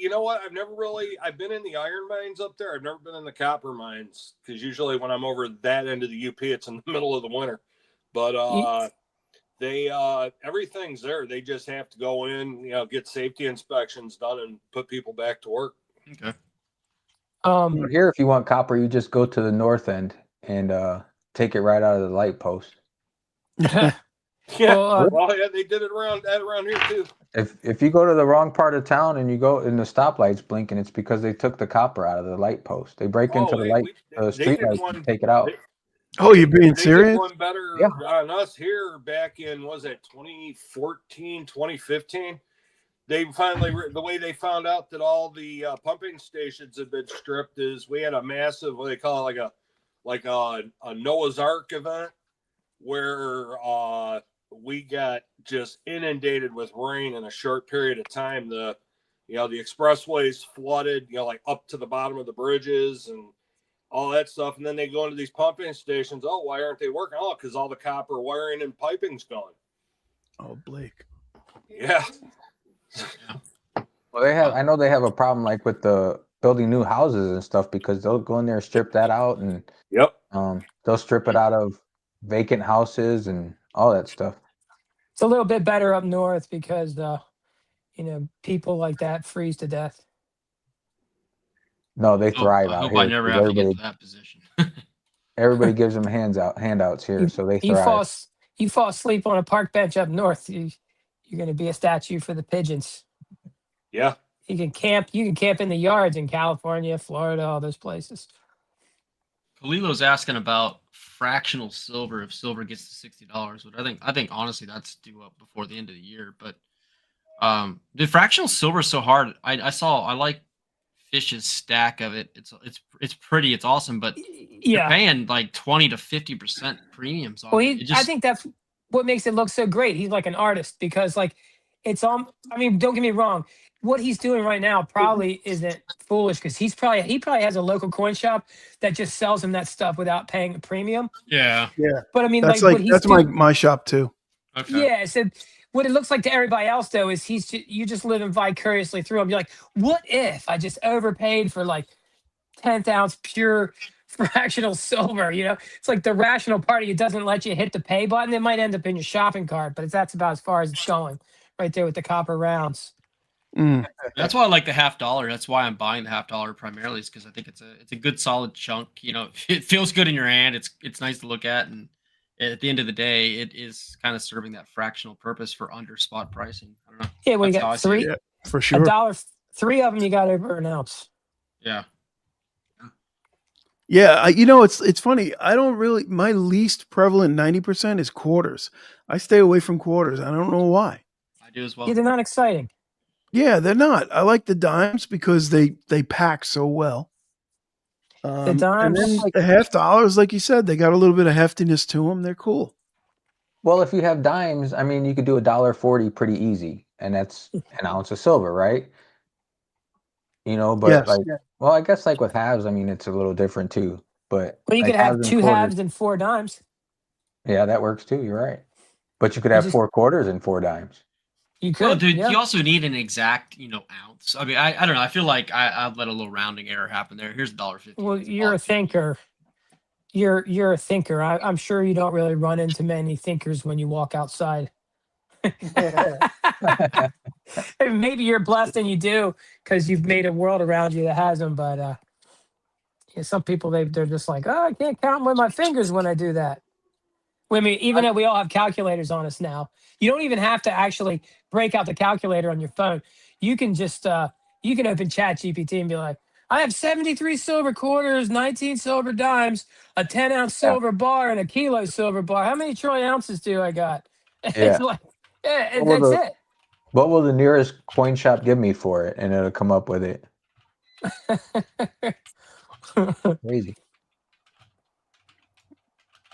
know what? I've been in the iron mines up there. I've never been in the copper mines because usually when I'm over that end of the UP, it's in the middle of the winter. But everything's there. They just have to go in, get safety inspections done and put people back to work. Okay. Here, if you want copper, you just go to the north end and take it right out of the light post. Yeah, they did it around here too. If you go to the wrong part of town and you go and the stoplights blinking, it's because they took the copper out of the light post. They break into the street lights and take it out. You're being serious? They did one better on us here back in, 2014, 2015. They finally, the way they found out that all the pumping stations had been stripped is we had a massive, what they call it, like a Noah's Ark event where we got just inundated with rain in a short period of time. The expressways flooded, like up to the bottom of the bridges and all that stuff. And then they go into these pumping stations. Oh, why aren't they working? Oh, because all the copper wiring and piping's gone. Oh, Blake. Yeah. Well, I know they have a problem like with the building new houses and stuff because they'll go in there and strip that out and they'll strip it out of vacant houses and all that stuff. It's a little bit better up north because people like that freeze to death. No, they thrive I out hope here. I never have to get to that position. Everybody gives them handouts here, so they thrive. You fall asleep on a park bench up north, you're going to be a statue for the pigeons. Yeah. You can camp in the yards in California, Florida, all those places. Kalilo's asking about fractional silver if silver gets to $60, but I think honestly that's due up before the end of the year. But the fractional silver is so hard. I like Fish's stack of it. It's pretty, it's awesome, but you're paying like 20 to 50% premiums on it. I think that's what makes it look so great. He's like an artist because it's don't get me wrong. What he's doing right now probably isn't foolish because he probably has a local coin shop that just sells him that stuff without paying a premium. Yeah. But I mean, that's my shop too. Okay. Yeah. So what it looks like to everybody else though is you just living vicariously through him. You're like, what if I just overpaid for like 10th ounce pure fractional silver? It's like the rational party. It doesn't let you hit the pay button. It might end up in your shopping cart, but that's about as far as it's going right there with the copper rounds. That's why I like the $50. That's why I'm buying the $50 primarily, is because I think it's a good solid chunk. It feels good in your hand. It's nice to look at, and at the end of the day, it is kind of serving that fractional purpose for under spot pricing. I don't know. Yeah, well, you got three for sure. $1, 3 of them you got over an ounce. Yeah. Yeah, it's funny. I don't really. My least prevalent 90% is quarters. I stay away from quarters. I don't know why. I do as well. Yeah, they're not exciting. Yeah, they're not. I like the dimes because they pack so well. The dimes, and then the $50, like you said, they got a little bit of heftiness to them. They're cool. Well, if you have dimes, you could do $1.40 pretty easy, and that's an ounce of silver, right? But yes. I guess like with halves, it's a little different too. But you could have 2 halves and 4 dimes. Yeah, that works too. You're right. But you could have 4 quarters and 4 dimes. You could. Well, dude, you also need an exact, ounce. I don't know. I feel like I've let a little rounding error happen there. Here's $1.50. Well, you're a thinker. You're a thinker. I'm sure you don't really run into many thinkers when you walk outside. Maybe you're blessed and you do because you've made a world around you that has them. But some people they're just like, oh, I can't count with my fingers when I do that. Even though we all have calculators on us now, you don't even have to actually break out the calculator on your phone. You can just you can open ChatGPT and be like, I have 73 silver quarters, 19 silver dimes, a 10-ounce silver bar, and a kilo silver bar. How many troy ounces do I got? Yeah. It's like, yeah, What will that's the it. what will the nearest coin shop give me for it? And it'll come up with it. Crazy.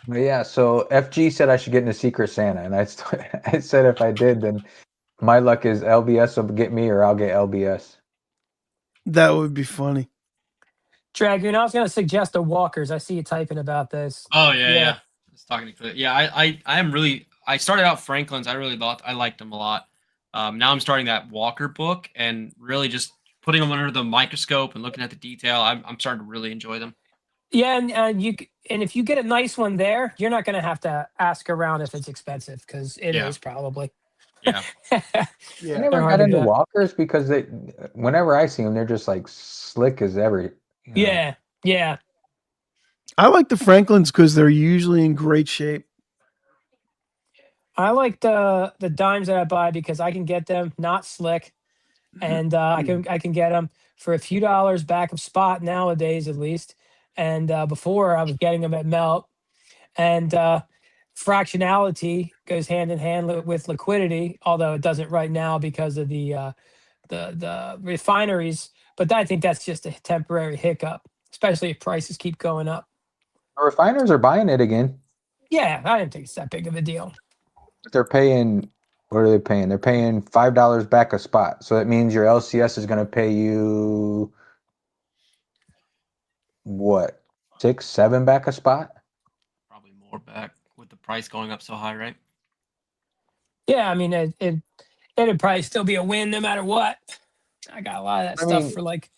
But yeah, so FG said I should get into Secret Santa, and I said if I did, then my luck is LBS will get me, or I'll get LBS. That would be funny. Dragoon, I was going to suggest the walkers. I see you typing about this. Oh yeah. I was talking to yeah. I am really. I started out Franklin's. I really liked them a lot. Now I'm starting that Walker book and really just putting them under the microscope and looking at the detail. I'm starting to really enjoy them. Yeah, and if you get a nice one there, you're not going to have to ask around if it's expensive because it is probably. Yeah. I never got into walkers because whenever I see them, they're just like slick as ever. You know? Yeah. I like the Franklins because they're usually in great shape. I like the dimes that I buy because I can get them not slick, and I can get them for a few dollars back of spot nowadays at least. And before I was getting them at melt, and fractionality goes hand in hand with liquidity, although it doesn't right now because of the refineries. But I think that's just a temporary hiccup, especially if prices keep going up. The refiners are buying it again. Yeah, I didn't think it's that big of a deal. They're paying. What are they paying? They're paying $5 back a spot. So that means your LCS is going to pay you what, 6, 7 back a spot? Probably more back with the price going up so high, right? Yeah, I mean it'd probably still be a win no matter what. I got a lot of that stuff for like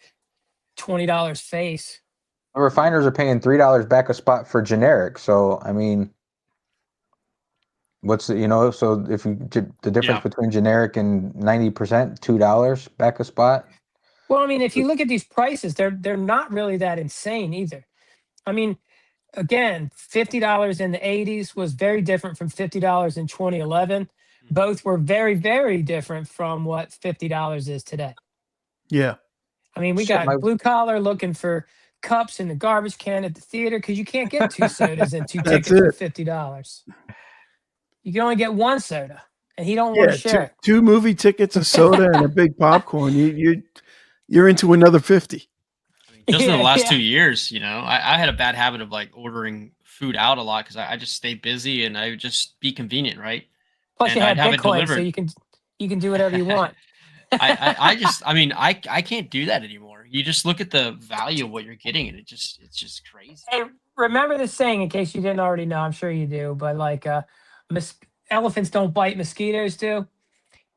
$20 face. The refiners are paying $3 back a spot for generic. So I mean, what's so if you the difference between generic and 90%, $2 back a spot. Well, I mean, if you look at these prices, they're not really that insane either. I mean, again, $50 in the 80s was very different from $50 in 2011. Both were very, very different from what $50 is today. Yeah. I mean, we got blue collar looking for cups in the garbage can at the theater because you can't get 2 sodas and 2 tickets for $50. You can only get 1 soda, and he don't want to share it. 2 movie tickets, a soda, and a big popcorn. You're into another 50. Just in the last 2 years, I had a bad habit of like ordering food out a lot because I just stay busy and I would just be convenient, right? Plus, and you have Bitcoin, so you can do whatever you want. I can't do that anymore. You just look at the value of what you're getting, and it's just crazy. Hey, remember this saying in case you didn't already know. I'm sure you do, but like, elephants don't bite, mosquitoes do.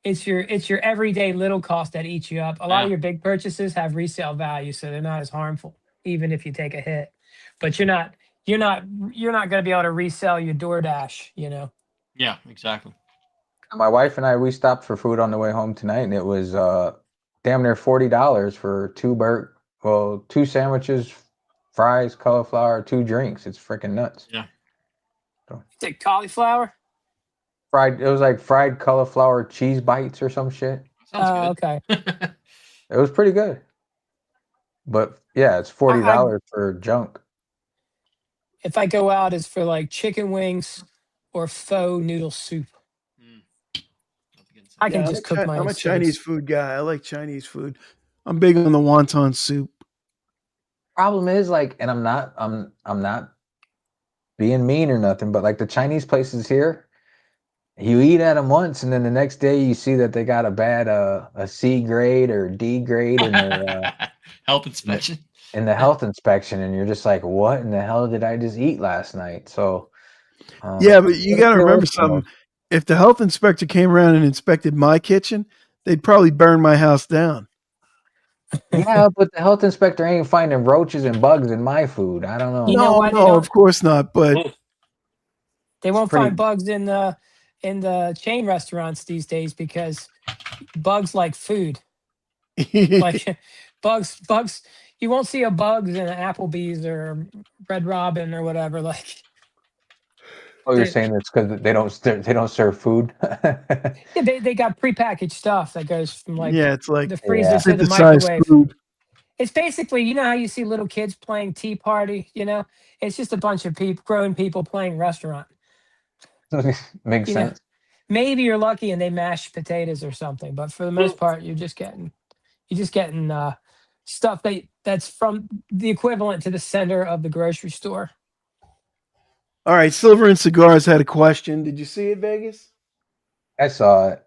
It's your everyday little cost that eats you up. A lot of your big purchases have resale value, so they're not as harmful, even if you take a hit. But you're not going to be able to resell your DoorDash, Yeah, exactly. My wife and I, we stopped for food on the way home tonight, and it was damn near $40 for 2 sandwiches, fries, cauliflower, 2 drinks. It's freaking nuts. Yeah. So. Take cauliflower? It was like fried cauliflower cheese bites or some shit. Sounds good. Okay. It was pretty good. But yeah, it's $40 for junk. If I go out, it's for like chicken wings or faux noodle soup. I can just cook my own. I'm a Chinese food guy. I like Chinese food. I'm big on the wonton soup. Problem is, like, and I'm not being mean or nothing, but like the Chinese places here, you eat at them once, and then the next day you see that they got a bad a C grade or D grade in their health inspection. In the health inspection, and you're just like, what in the hell did I just eat last night? So yeah, but you got to remember something. If the health inspector came around and inspected my kitchen, they'd probably burn my house down. Yeah, but the health inspector ain't finding roaches and bugs in my food. I don't know. No, of course not. But they won't find bugs in the chain restaurants these days because bugs like food. Like bugs. You won't see a bugs in an Applebee's or Red Robin or whatever. Like. Oh, you're saying it's because they don't serve food? Yeah, they got prepackaged stuff that goes from like it's like the freezer to the microwave. Food. It's basically, you know how you see little kids playing Tea Party, it's just a bunch of grown people playing restaurant. Makes sense. Maybe you're lucky and they mash potatoes or something, but for the most part, you're just getting stuff that's from the equivalent to the center of the grocery store. All right, Silver and Cigars had a question. Did you see it, Vegas? I saw it.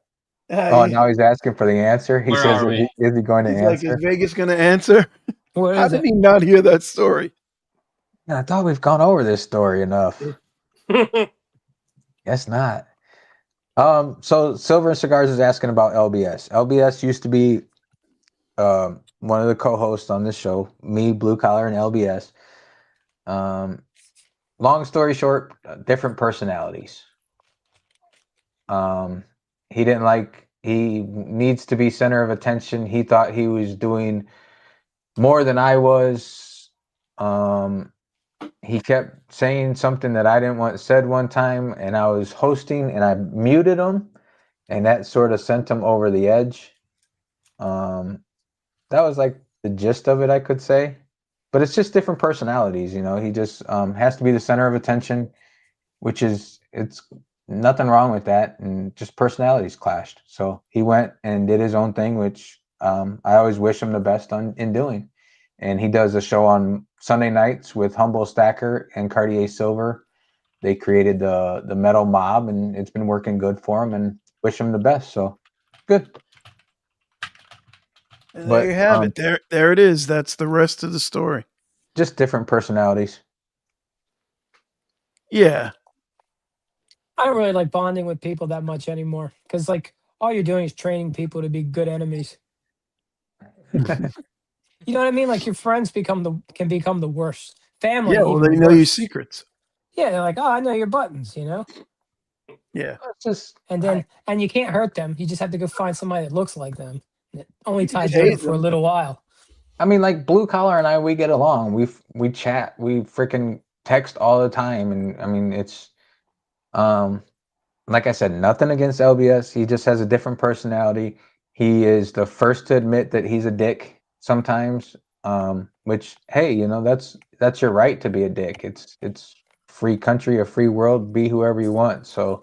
Now he's asking for the answer. He says, "Is he going to answer?" Like, is Vegas going to answer? How did he not hear that story? I thought we've gone over this story enough. Guess not. So Silver and Cigars is asking about LBS. LBS used to be one of the co-hosts on this show, me, Blue Collar, and LBS. Long story short, different personalities. He needs to be center of attention. He thought he was doing more than I was. He kept saying something that I didn't want said one time, and I was hosting and I muted him, and that sort of sent him over the edge. That was like the gist of it, I could say. But it's just different personalities, he just has to be the center of attention, which it's nothing wrong with that, and just personalities clashed. So he went and did his own thing, which I always wish him the best in doing. And he does a show on Sunday nights with Humble Stacker and Cartier Silver. They created the Metal Mob, and it's been working good for him, and wish him the best. So good. And there you have it. There it is. That's the rest of the story. Just different personalities. Yeah. I don't really like bonding with people that much anymore because, all you're doing is training people to be good enemies. You know what I mean? Like, your friends can become the worst. Family. Yeah, well, they know your secrets. Yeah, they're like, oh, I know your buttons, Yeah. And you can't hurt them. You just have to go find somebody that looks like them. It only ties you over for a little while. I mean, like Blue Collar and I, we get along. We chat. We freaking text all the time. And I mean, it's like I said, nothing against LBS. He just has a different personality. He is the first to admit that he's a dick sometimes. Which, hey, that's your right to be a dick. It's free country, a free world. Be whoever you want. So,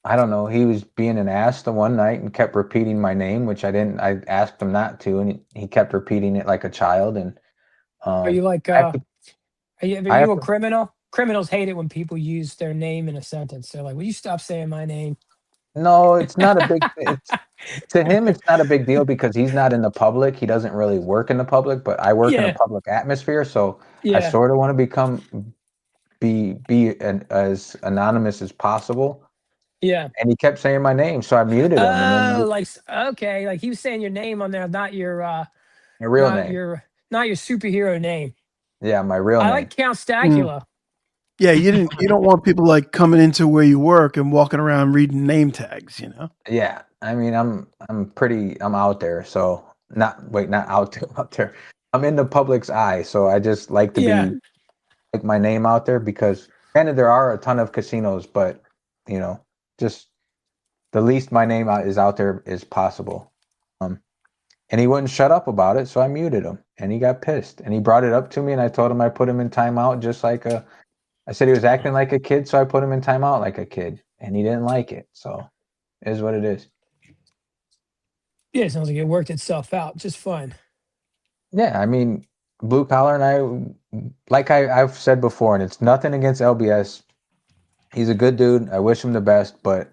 I don't know. He was being an ass the one night and kept repeating my name, which I didn't. I asked him not to, and he kept repeating it like a child. And are you like? Are you a criminal? Criminals hate it when people use their name in a sentence. They're like, "Will you stop saying my name?" No, it's not a big. To him, it's not a big deal because he's not in the public. He doesn't really work in the public, but I work in a public atmosphere, so I sort of want to be as anonymous as possible. Yeah. And he kept saying my name, so I muted him. Okay. Like, he was saying your name on there, not your real name. Not your superhero name. Yeah, my real name. I like Count Stacula. Yeah, you don't want people coming into where you work and walking around reading name tags, Yeah. I mean, I'm out there, so not out there. I'm in the public's eye, so I just like to be like my name out there because granted there are a ton of casinos, but just the least my name is out there is possible. And he wouldn't shut up about it, so I muted him, and he got pissed, and he brought it up to me, and I told him I put him in timeout just like I said he was acting like a kid, so I put him in timeout like a kid, and he didn't like it, so it is what it is. Yeah, it sounds like it worked itself out just fine. Yeah, I mean, Blue Collar and I, like I've said before, and it's nothing against LBS. He's a good dude. I wish him the best, but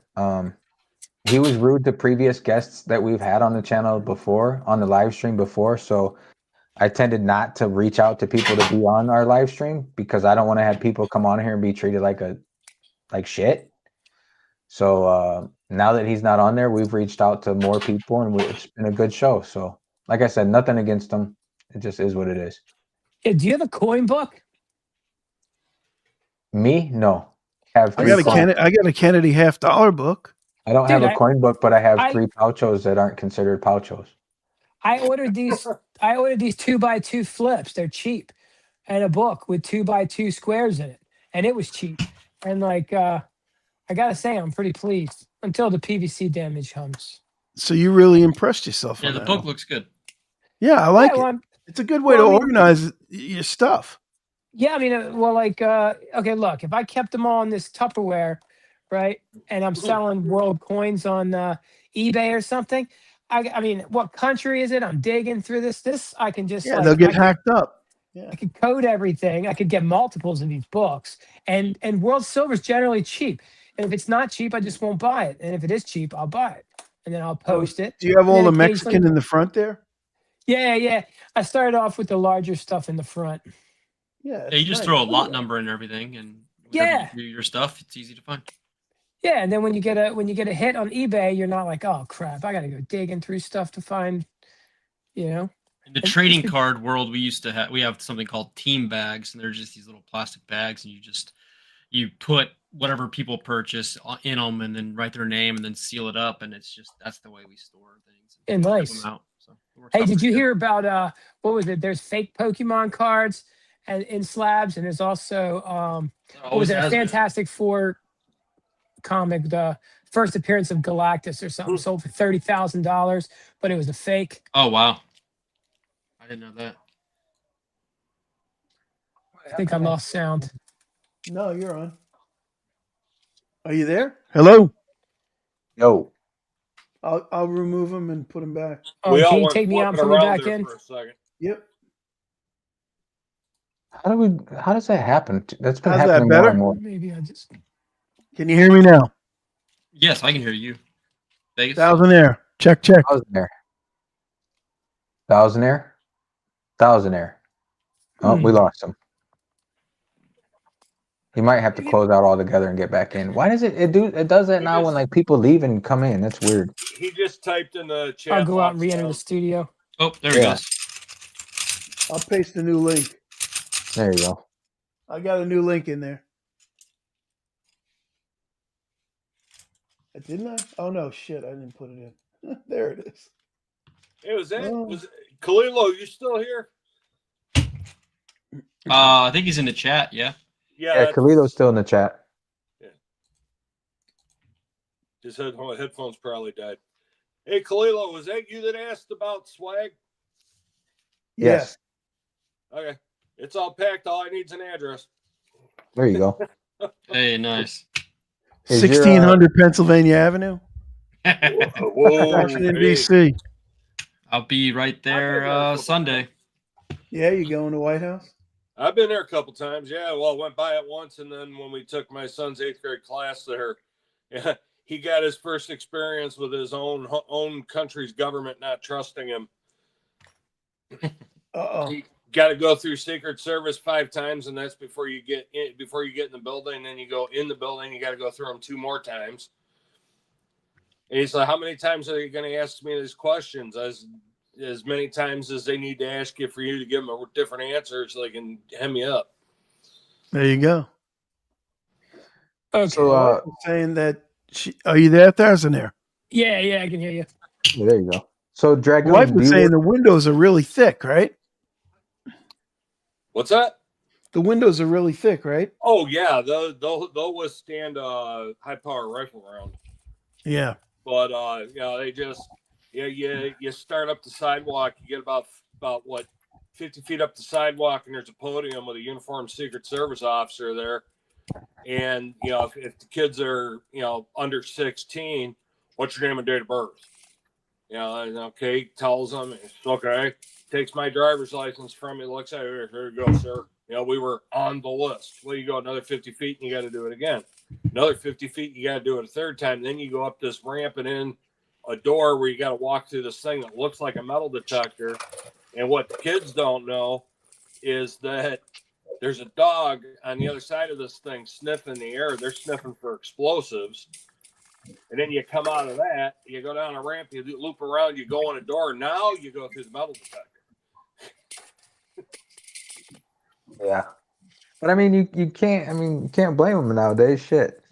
he was rude to previous guests that we've had on the channel before, on the live stream before. So I tended not to reach out to people to be on our live stream because I don't want to have people come on here and be treated like shit. So now that he's not on there, we've reached out to more people, and it's been a good show. So, like I said, nothing against him. It just is what it is. Yeah, do you have a coin book? Me? No. I got a Kennedy $50 book. I don't have a coin book, but I have 3 pouchos that aren't considered pouchos. I ordered these 2x2 flips. They're cheap, and a book with 2x2 squares in it, and it was cheap. And I gotta say, I'm pretty pleased until the PVC damage comes. So you really impressed yourself. Yeah, the book looks good. Yeah, I like Yeah, well, it. It's a good way to organize your stuff. Yeah, I mean, okay, look, if I kept them all in this Tupperware, right, and I'm selling world coins on eBay or something, I mean, what country is it? I'm digging through this. I can just Yeah, they'll get hacked up. Yeah. I could code everything. I could get multiples of these books, and world silver's generally cheap. And if it's not cheap, I just won't buy it. And if it is cheap, I'll buy it, and then I'll post it. Do you have And all then the occasionally- Mexican in the front there? Yeah. I started off with the larger stuff in the front. Yeah, you just throw a lot number and everything, and Yeah, you do your stuff, it's easy to find. yeah. And then when you get a hit on eBay, you're not like, oh crap, I got to go digging through stuff to find, In the trading card world, we have something called team bags, and they're just these little plastic bags, and you put whatever people purchase in them, and then write their name, and then seal it up, and that's the way we store things. And nice. Them out, so Hey, did you hear about what was it? There's fake Pokemon cards and in slabs, and there's also what was it? A Fantastic Four comic, the first appearance of Galactus or something, sold for $30,000, but it was a fake. Oh wow, I didn't know that. I think I lost sound. No, you're on. Are you there? Hello. Yo. I'll remove them and put them back. Oh, can you take me out and put me back in? For a second. Yep. How does that happen? That's been How's that, happening better? more and more. Maybe I just. Can you hear me now? Yes, I can hear you. Vegas? Thousandaire. Check. Thousandaire. Oh, we lost him. You might have to close out altogether and get back in. Why does it does that now when like people leave and come in? That's weird. He just typed in the chat. I'll go out and re-enter the studio. Oh, there he goes. I'll paste the new link. There you go. I got a new link in there. Didn't I? Oh no, shit! I didn't put it in. There it is. It was it. Was Kalilo? You still here? I think he's in the chat. Yeah. Yeah, Kalilo's still in the chat. Yeah. His headphones probably died. Hey, Kalilo, was that you that asked about swag? Yes. Okay. It's all packed. All I need is an address. There you go. Hey, nice. 1600 Pennsylvania Avenue. Whoa, Washington, D.C. I'll be right there Sunday. Yeah, you going to White House? I've been there a couple times. Yeah, well, I went by it once, and then when we took my son's 8th grade class there, yeah, he got his first experience with his own country's government not trusting him. He got to go through Secret Service 5 times, and that's before you get in the building. And then you go in the building, you got to go through them 2 more times. And he's like, "How many times are you going to ask me these questions?" As many times as they need to ask you for you to give them a different answer so they can hem you up. There you go. Okay. So, saying that are you there, Thousandaire? Yeah, I can hear you. There you go. So, Dragoon, My wife was saying the windows are really thick, right? What's that? The windows are really thick, right? Oh yeah, they'll withstand a high power rifle round. Yeah. But they just you start up the sidewalk, you get about what 50 feet up the sidewalk, and there's a podium with a uniformed Secret Service officer there. And if the kids are under 16, what's your name and date of birth? Okay, tells them it's okay. Takes my driver's license from me, looks at it. Here you go, sir. We were on the list. Well, you go another 50 feet and you got to do it again. Another 50 feet, you got to do it a third time. Then you go up this ramp and in a door where you got to walk through this thing that looks like a metal detector. And what the kids don't know is that there's a dog on the other side of this thing sniffing the air. They're sniffing for explosives. And then you come out of that, you go down a ramp, you loop around, you go in a door. Now you go through the metal detector. Yeah. But I mean, you can't blame them nowadays. Shit.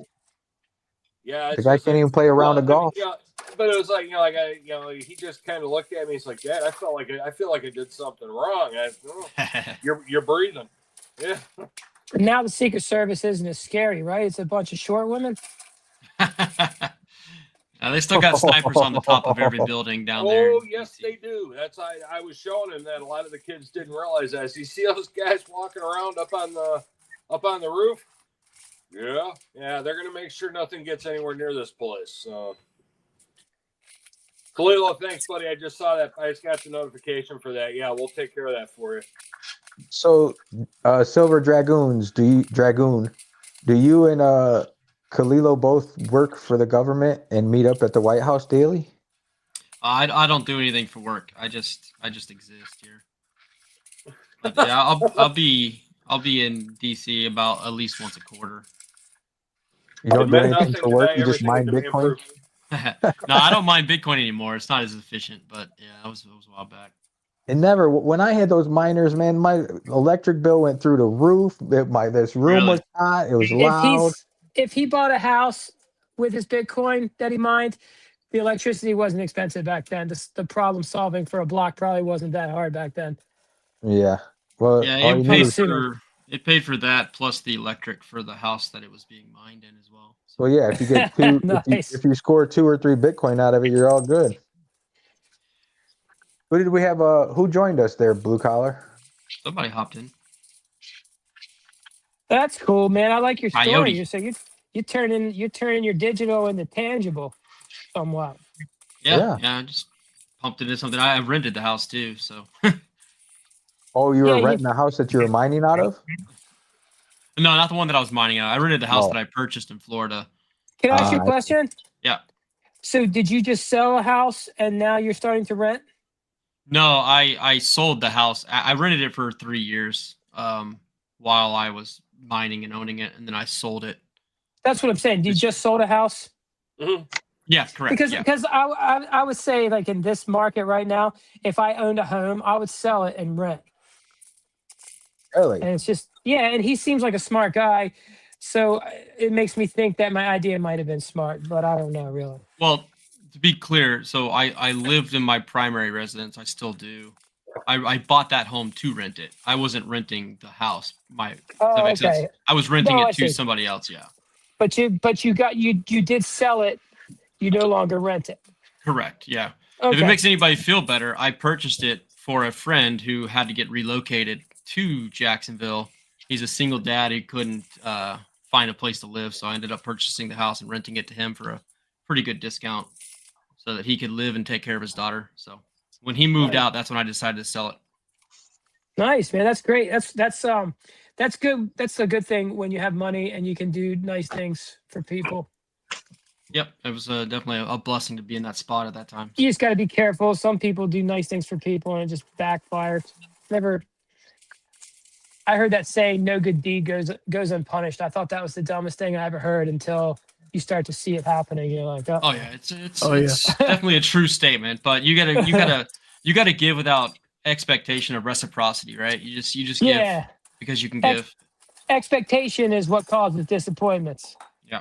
Yeah. The guy can't even play a round of golf. But it was like, he just kind of looked at me. He's like, "Dad, I feel like I did something wrong." You're breathing. Yeah. But now the Secret Service isn't as scary, right? It's a bunch of short women. They still got snipers on the top of every building down there. Oh, yes, they do. That's I was showing him that a lot of the kids didn't realize that. So you see those guys walking around up on the roof? Yeah, they're gonna make sure nothing gets anywhere near this place. Khalilo, thanks, buddy. I just saw that. I just got the notification for that. Yeah, we'll take care of that for you. So, Silver Dragoons, do you and Khalilo both work for the government and meet up at the White House daily? I don't do anything for work. I just exist here. But yeah, I'll be in DC about at least once a quarter. You don't do anything for work. You just mine Bitcoin. No, I don't mind Bitcoin anymore. It's not as efficient, but yeah, that was a while back. It never. When I had those miners, man, my electric bill went through the roof. This room was hot. It was loud. If he bought a house with his Bitcoin that he mined, the electricity wasn't expensive back then. The problem solving for a block probably wasn't that hard back then. Yeah. Well, yeah, it paid for that plus the electric for the house that it was being mined in as well. So yeah, if you get two, nice. if you score 2 or 3 Bitcoin out of it, you're all good. Who did we have? Who joined us there, Blue Collar? Somebody hopped in. That's cool, man. I like your story. Coyote. So you're turning your digital into tangible, somewhat. Yeah. I just pumped into something. I rented the house too, so. Oh, you were renting the house that you were mining out of? No, not the one that I was mining out. I rented the house that I purchased in Florida. Can I ask you a question? Yeah. So did you just sell a house and now you're starting to rent? No, I sold the house. I rented it for 3 years while I was mining and owning it, and then I sold it. That's what I'm saying. You just sold a house? Mm-hmm. Yeah, correct. Because I would say, like, in this market right now, if I owned a home, I would sell it and rent. Really? And it's just, yeah, and he seems like a smart guy. So it makes me think that my idea might have been smart, but I don't know, really. Well, to be clear, so I lived in my primary residence. I still do. I bought that home to rent it. I wasn't renting the house. Does that make sense? I was renting it to somebody else, yeah. But you did sell it. You no longer rent it. Correct, yeah. Okay. If it makes anybody feel better, I purchased it for a friend who had to get relocated to Jacksonville. He's a single dad. He couldn't find a place to live, so I ended up purchasing the house and renting it to him for a pretty good discount so that he could live and take care of his daughter. So when he moved out, that's when I decided to sell it. Nice, man. That's great. That's good. That's a good thing when you have money and you can do nice things for people. Yep, it was definitely a blessing to be in that spot at that time. You just got to be careful. Some people do nice things for people and it just backfires. I heard that saying, "No good deed goes unpunished." I thought that was the dumbest thing I ever heard until you start to see it happening. You're like, oh yeah, it's definitely a true statement. But you gotta give without expectation of reciprocity, right? You just give because you can give. Expectation is what causes disappointments. Yeah.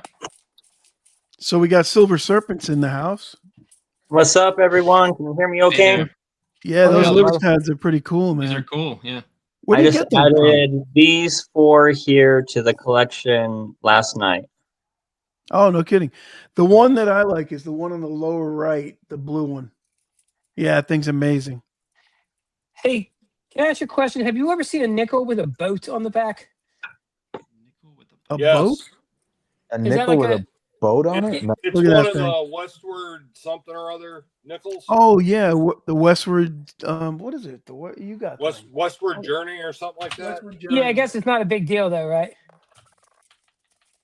So we got Silver Serpents in the house. What's up, everyone? Can you hear me okay? Yeah, those liver pads are pretty cool, man. These are cool, yeah. Where I do you just get them added from? these 4 here to the collection last night. Oh, no kidding. The one that I like is the one on the lower right, the blue one. Yeah, that thing's amazing. Hey, can I ask you a question? Have you ever seen a nickel with a boat on the back? A boat? A nickel with a boat on it? No. It's Look at one that of thing. the Westward something or other nickels. Oh yeah, the Westward. What is it? What you got? Westward Journey or something like that. Yeah, I guess it's not a big deal though, right?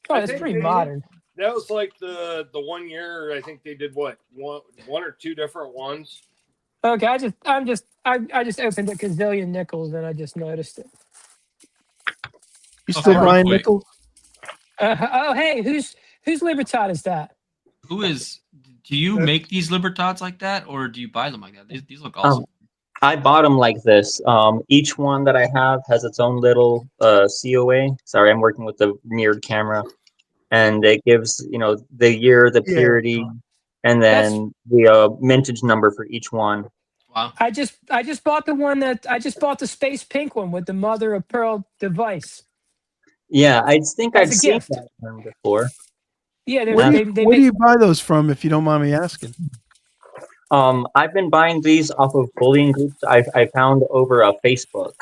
Oh, I it's think pretty modern. That was like the 1 year. I think they did one or two different ones. Okay, I just opened a gazillion nickels and I just noticed it. You still buying quick. nickels? Oh, hey, whose Libertad is that? Do you make these Libertads like that, or do you buy them like that? These look awesome. I bought them like this. Each one that I have has its own little COA. Sorry, I'm working with the mirrored camera. And it gives, the year, the purity, and then the mintage number for each one. Wow. I just bought the space pink one with the mother of pearl device. Yeah, I think I've seen gift. that one before. Yeah, Where do you buy those from, if you don't mind me asking? I've been buying these off of bullion groups I found over Facebook.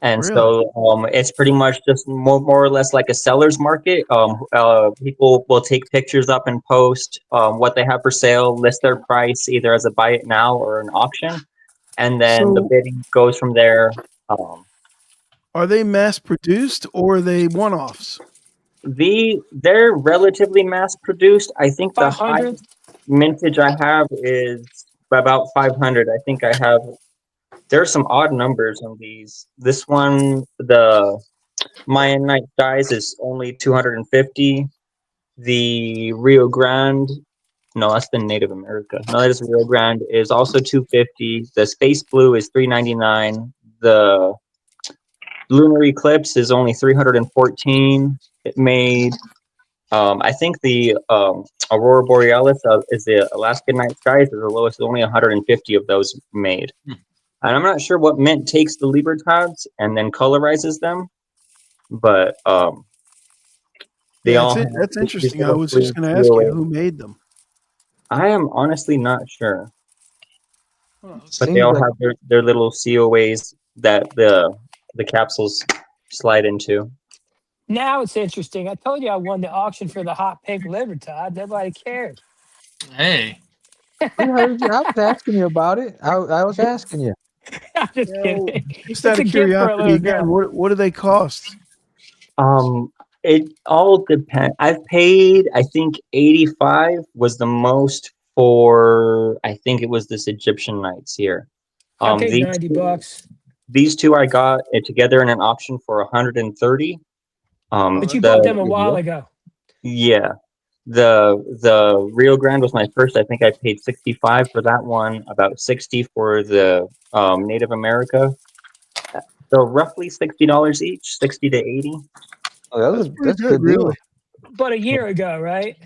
And Really? so it's pretty much just more or less like a seller's market. People will take pictures up and post what they have for sale, list their price either as a buy it now or an auction, and then the bidding goes from there. Are they mass produced or are they one-offs? They're relatively mass produced. I think the 500? highest mintage I have is about 500. I think I have. There's some odd numbers on these. This one, the Mayan Night Skies, is only 250. The Rio Grande, no, that's the Native America. No, that is Rio Grande, is also 250. The Space Blue is 399. The Lunar Eclipse is only 314. It made. I think the Aurora Borealis is the Alaska Night Skies is the lowest. Only 150 of those made. And I'm not sure what mint takes the Libertads and then colorizes them, but they all. That's interesting. I was just going to ask you who made them. I am honestly not sure, Oh, but they all have their little COAs that the capsules slide into. Now it's interesting. I told you I won the auction for the hot pink Libertad. Nobody cared. Hey. We heard you. I was asking you about it. I was asking you. I'm just kidding. Just out of curiosity, again, what do they cost? It all depends. I've paid, I think 85 was the most for, I think it was this Egyptian Nights here. I paid $90. These two I got it together in an auction for 130. But you bought them a while ago. Yeah. The Rio Grande was my first. I think I paid 65 for that one, about 60 for the Native America. So roughly $60 each, 60 to 80. Oh, that's good, really. But a year ago, right?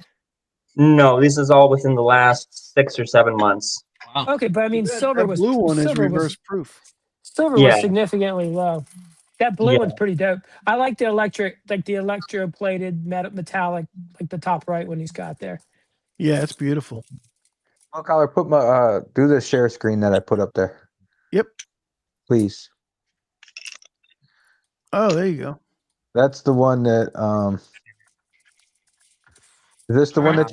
No, this is all within the last 6 or 7 months. Wow. Okay, but I mean, silver was blue one is silver reverse proof. Silver was significantly low. That blue one's pretty dope. I like the electroplated metallic, like the top right one he's got there. Yeah, it's beautiful. Oh, Collar, put my do the share screen that I put up there. Yep. Please. Oh, there you go. That's the one that is this the one that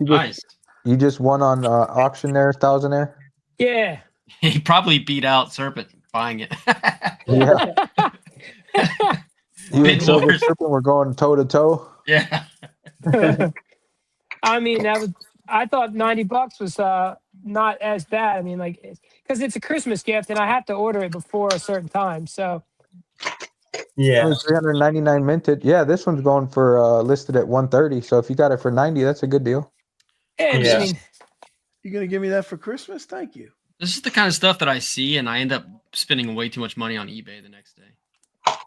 you just won on auction there, Thousandaire? Yeah. He probably beat out Serpent buying it. Yeah. You and Silver Serpent were going toe to toe. Yeah. I mean, I thought $90 was not as bad. I mean, like, because it's a Christmas gift and I have to order it before a certain time. So yeah, 399 minted. Yeah, this one's going for listed at 130. So if you got it for 90, that's a good deal. Yeah. I mean, you're gonna give me that for Christmas? Thank you. This is the kind of stuff that I see, and I end up spending way too much money on eBay the next day.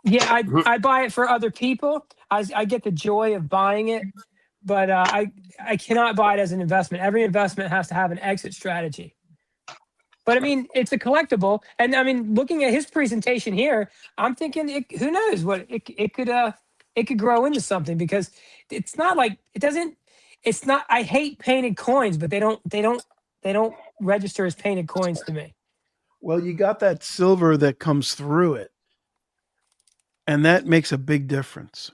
Yeah, I buy it for other people. I get the joy of buying it, but I cannot buy it as an investment. Every investment has to have an exit strategy. But I mean, it's a collectible, and I mean, looking at his presentation here, I'm thinking, who knows what it could grow into something, because it's not like it doesn't. It's not. I hate painted coins, but they don't register as painted coins to me. Well, you got that silver that comes through it, and that makes a big difference.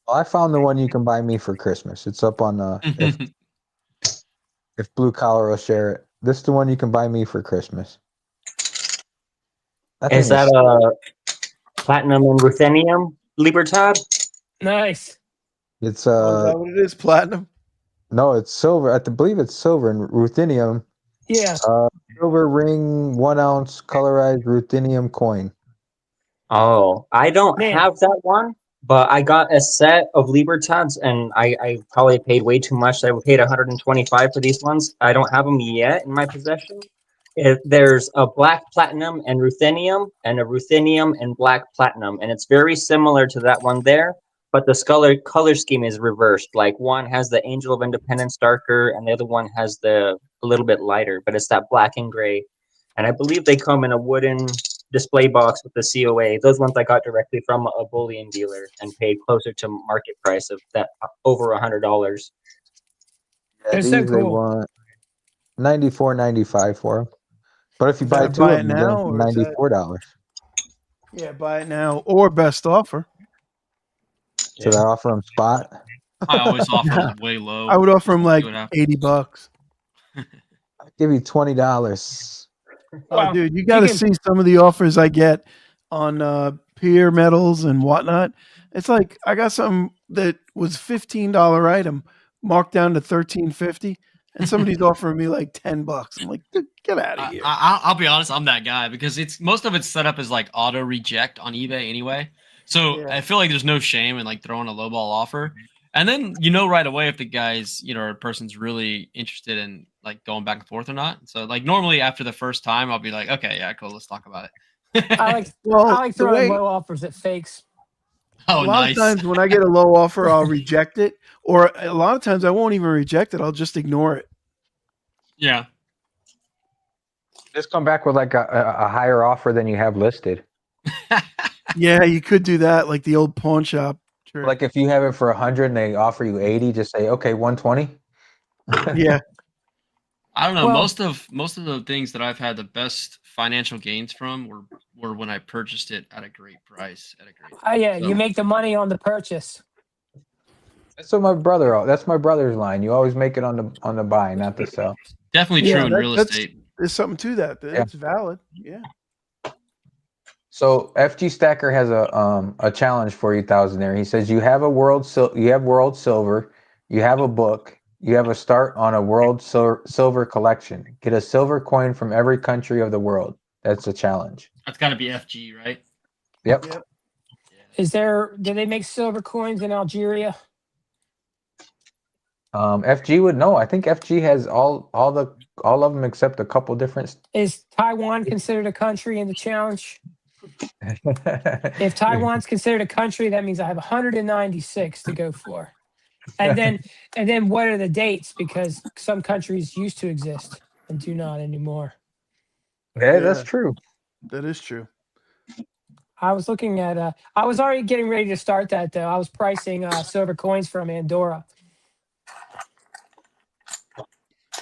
Well, I found the one you can buy me for Christmas. It's up on if Blue Collar will share it. This is the one you can buy me for Christmas. Is that a platinum and ruthenium Libertad? Nice. It's is that what it is? Platinum? No, it's silver. I believe it's silver and ruthenium. Yeah. Silver ring, 1 ounce colorized ruthenium coin. Oh, I don't have that one, but I got a set of Libertads, and I probably paid way too much. I paid 125 for these ones. I don't have them yet in my possession. There's a black platinum and ruthenium, and a ruthenium and black platinum, and it's very similar to that one there, but the color scheme is reversed. Like, one has the Angel of Independence darker, and the other one has a little bit lighter, but it's that black and gray. And I believe they come in a wooden display box with the COA. Those ones I got directly from a bullion dealer and paid closer to market price of that, over $100. Yeah, They're these so they cool. want 94.95 for them. But if you buy two buy of it them, you get them now, for or is that? $94. Yeah, buy it now or best offer. Should I offer them spot? I always offer Yeah. them way low. I would offer them like See what happens. $80. I'll give you $20. Oh, Well, dude, you got to can- see some of the offers I get on peer metals and whatnot. It's like I got something that was $15 item marked down to $13.50, and somebody's offering me like $10. I'm like, get out of here. I'll be honest, I'm that guy because it's most of it's set up as like auto reject on eBay anyway. So Yeah. I feel like there's no shame in like throwing a lowball offer. And then you know right away if the guy's, or a person's really interested in like going back and forth or not. So like normally after the first time, I'll be like, okay, yeah, cool, let's talk about it. I like the throwing way- low offers at fakes. Oh, a lot nice. of times when I get a low offer, I'll reject it, or a lot of times I won't even reject it. I'll just ignore it. Yeah. Just come back with like a higher offer than you have listed. Yeah, you could do that, like the old pawn shop trick. Like if you have it for 100 and they offer you 80, just say, okay, 120. Yeah. I don't know. Well- most of the things that I've had the best financial gains from were when I purchased it at a great price. Oh yeah, So- you make the money on the purchase. That's what that's my brother's line. You always make it on the buy, not the sell. Definitely Yeah, true in real estate. There's something to that. Yeah. That's valid. Yeah. So FG Stacker has a challenge for you, Thousandaire. He says you have world silver, you have a book, you have a start on a world silver collection. Get a silver coin from every country of the world. That's a challenge. That's got to be FG, right? Yep. Do they make silver coins in Algeria? FG would know. I think FG has all of them except a couple different. Is Taiwan considered a country in the challenge? If Taiwan's considered a country, that means I have 196 to go for. And then what are the dates? Because some countries used to exist and do not anymore. Yeah, that's true. That is true. I was looking at I was already getting ready to start that though. I was pricing silver coins from Andorra.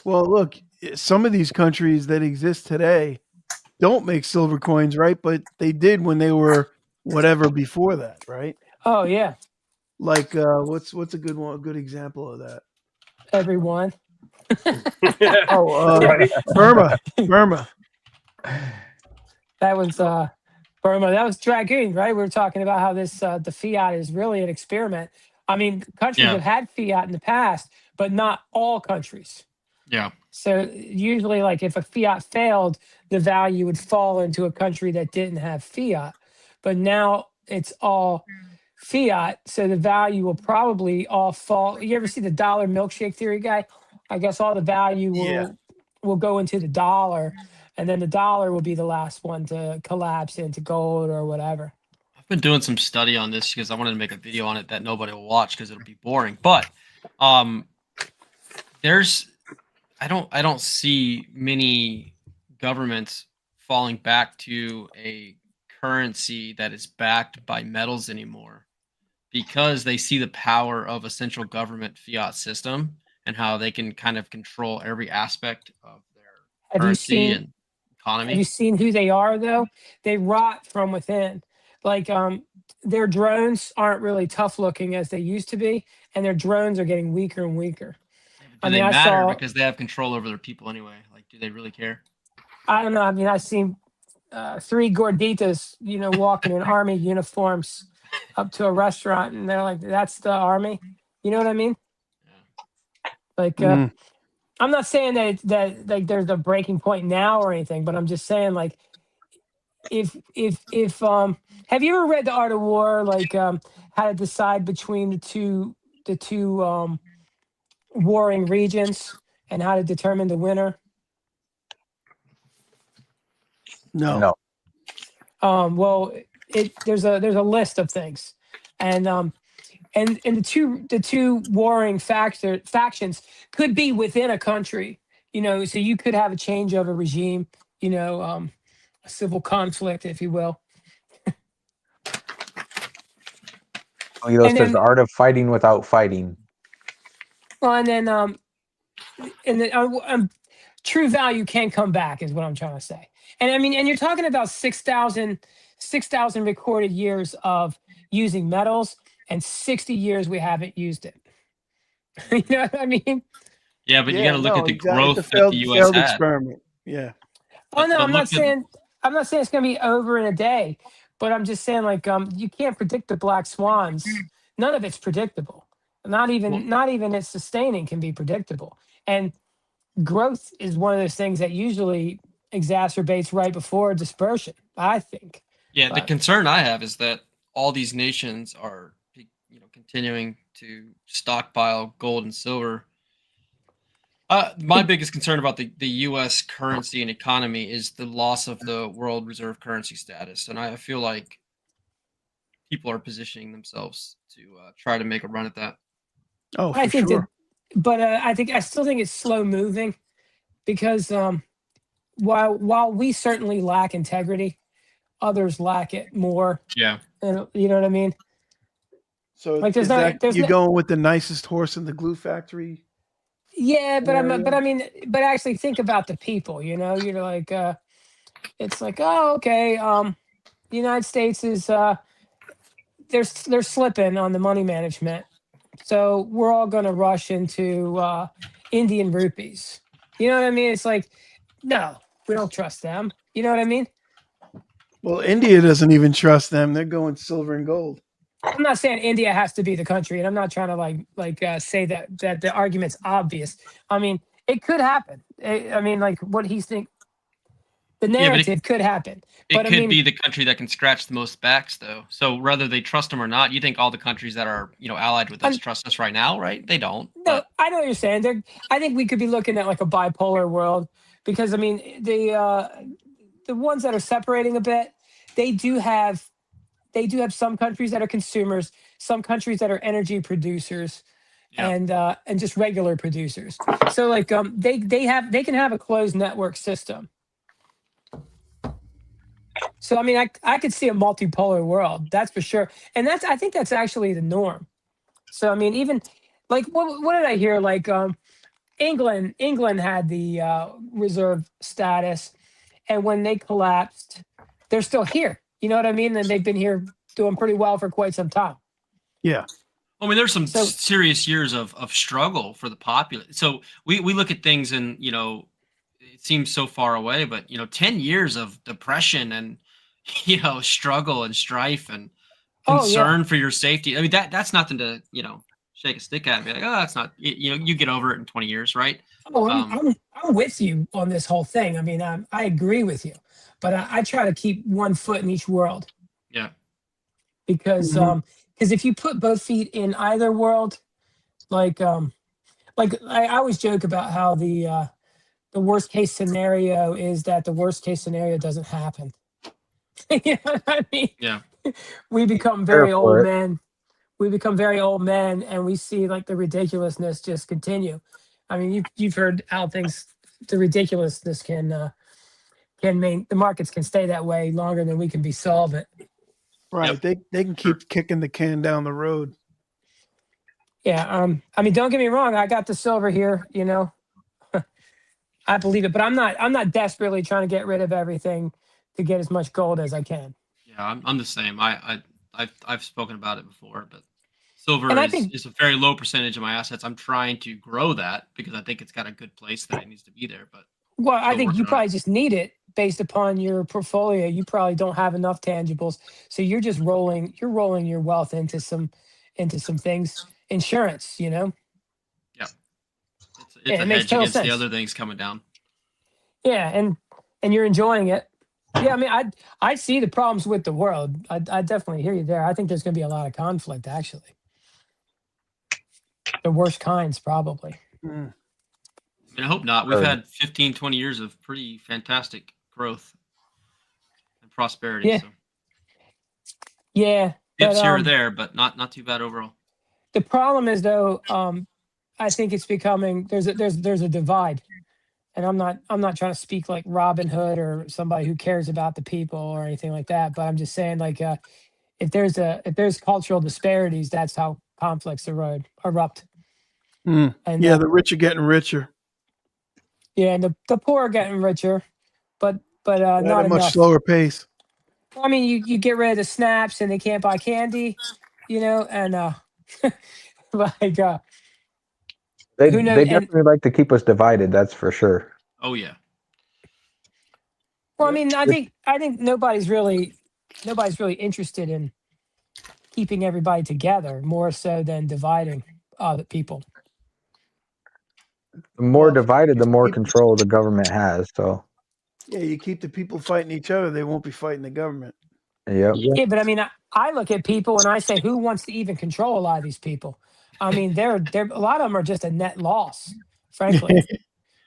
Well, look, some of these countries that exist today don't make silver coins, right? But they did when they were whatever before that, right? Oh yeah. Like what's a good example of that? Everyone. Burma. That was Burma. That was Dragoon, right? We were talking about how this the fiat is really an experiment. I mean, countries have had fiat in the past, but not all countries. Yeah. So usually, like if a fiat failed, the value would fall into a country that didn't have fiat. But now it's all fiat, so the value will probably all fall. You ever see the dollar milkshake theory guy? I guess all the value will go into the dollar, and then the dollar will be the last one to collapse into gold or whatever. I've been doing some study on this because I wanted to make a video on it that nobody will watch because it'll be boring. But I don't see many governments falling back to a currency that is backed by metals anymore because they see the power of a central government fiat system and how they can kind of control every aspect of their currency and economy. Have you seen who they are though? They rot from within. Like their drones aren't really tough looking as they used to be, and their drones are getting weaker and weaker. Do they matter because they have control over their people anyway? Like, do they really care? I don't know. I mean, I've seen 3 gorditas, walking in army uniforms up to a restaurant, and they're like, "That's the army." You know what I mean? Like, I'm not saying that like there's a breaking point now or anything, but I'm just saying like, if have you ever read The Art of War? Like, how to decide between the two warring regions and how to determine the winner? No. Well, there's a list of things, and the two warring factions could be within a country. So you could have a change of a regime. A civil conflict, if you will. Says the art of fighting without fighting. Well, and then true value can come back, is what I'm trying to say. And I mean, and you're talking about 6,000 recorded years of using metals, and 60 years we haven't used it. You know what I mean? Yeah, but you got to look at the exactly. growth It's a failed, that the U.S. failed had. experiment. Yeah. Oh no, But I'm not look at saying it's going to be over in a day, but I'm just saying, like, you can't predict the black swans. None of it's predictable. Not even its sustaining can be predictable. And growth is one of those things that usually exacerbates right before dispersion, I think. Yeah, the But concern I have is that all these nations are, continuing to stockpile gold and silver. My biggest concern about the U.S. currency and economy is the loss of the world reserve currency status, and I feel like people are positioning themselves to try to make a run at that. Oh, I for think sure. but I still think it's slow moving, because while we certainly lack integrity, others lack it more. Yeah. And you know what I mean? So Like, is that you going with the nicest horse in the glue factory? Yeah, but scenario? but actually think about the people, you're like, it's like, oh, okay. The United States is, they're slipping on the money management. So we're all going to rush into, Indian rupees. You know what I mean? It's like, no, we don't trust them. You know what I mean? Well, India doesn't even trust them. They're going silver and gold. I'm not saying India has to be the country, and I'm not trying to say that the argument's obvious. I mean, it could happen. I mean, like, what he's think, the narrative could happen. It could be the country that can scratch the most backs, though. So whether they trust them or not, you think all the countries that are allied with us trust us right now, right? They don't. No, I know what you're saying. I think we could be looking at like a bipolar world, because I mean, the ones that are separating a bit, they do have some countries that are consumers, some countries that are energy producers, and just regular producers. So like, they can have a closed network system. So I mean, I could see a multipolar world, that's for sure, and I think that's actually the norm. So I mean, even like, what did I hear? Like, England had the reserve status, and when they collapsed, they're still here. You know what I mean? And they've been here doing pretty well for quite some time. Yeah. I mean, there's some serious years of struggle for the populace. So we look at things and, it seems so far away, but 10 years of depression and, struggle and strife and concern for your safety. I mean, that's nothing to, shake a stick at and be like, oh, that's not, you get over it in 20 years, right? Oh, I'm with you on this whole thing. I mean, I agree with you, but I try to keep one foot in each world. Yeah. Because if you put both feet in either world, like I always joke about how the worst case scenario is that the worst case scenario doesn't happen. You know what I mean? Yeah. We become very old men. We become very old men, and we see like the ridiculousness just continue. I mean, you've heard how the ridiculousness the markets can stay that way longer than we can be solvent. Right. Yep. They can keep kicking the can down the road. Yeah. I mean, don't get me wrong. I got the silver here, I believe it, but I'm not desperately trying to get rid of everything to get as much gold as I can. Yeah, I'm the same. I've spoken about it before, but silver is a very low percentage of my assets. I'm trying to grow that because I think it's got a good place that it needs to be there. But I think you probably just need it based upon your portfolio. You probably don't have enough tangibles, so you're just rolling your wealth into some things. Insurance, Yeah, it's a hedge against the other things coming down. Yeah, and you're enjoying it. Yeah, I mean, I see the problems with the world. I definitely hear you there. I think there's going to be a lot of conflict, actually. The worst kinds, probably. I mean, I hope not. We've had 15, 20 years of pretty fantastic growth and prosperity. Yeah. So. Yeah. Dips here or there, but not too bad overall. The problem is, though, I think it's becoming there's a divide. And I'm not trying to speak like Robin Hood or somebody who cares about the people or anything like that, but I'm just saying, like, if there's cultural disparities, that's how conflicts erupt. And yeah, the rich are getting richer. Yeah, and the poor are getting richer, but not at a much enough. slower pace. Well, I mean, you get rid of the snaps and they can't buy candy, and like They who knows? they And definitely like to keep us divided. That's for sure. Oh yeah. well, I mean, I think nobody's really interested in keeping everybody together more so than dividing the people. The more divided, the more control the government has. So yeah, you keep the people fighting each other, they won't be fighting the government. Yep. Yeah, but I mean, I look at people and I say, who wants to even control a lot of these people? I mean, they're a lot of them are just a net loss, frankly.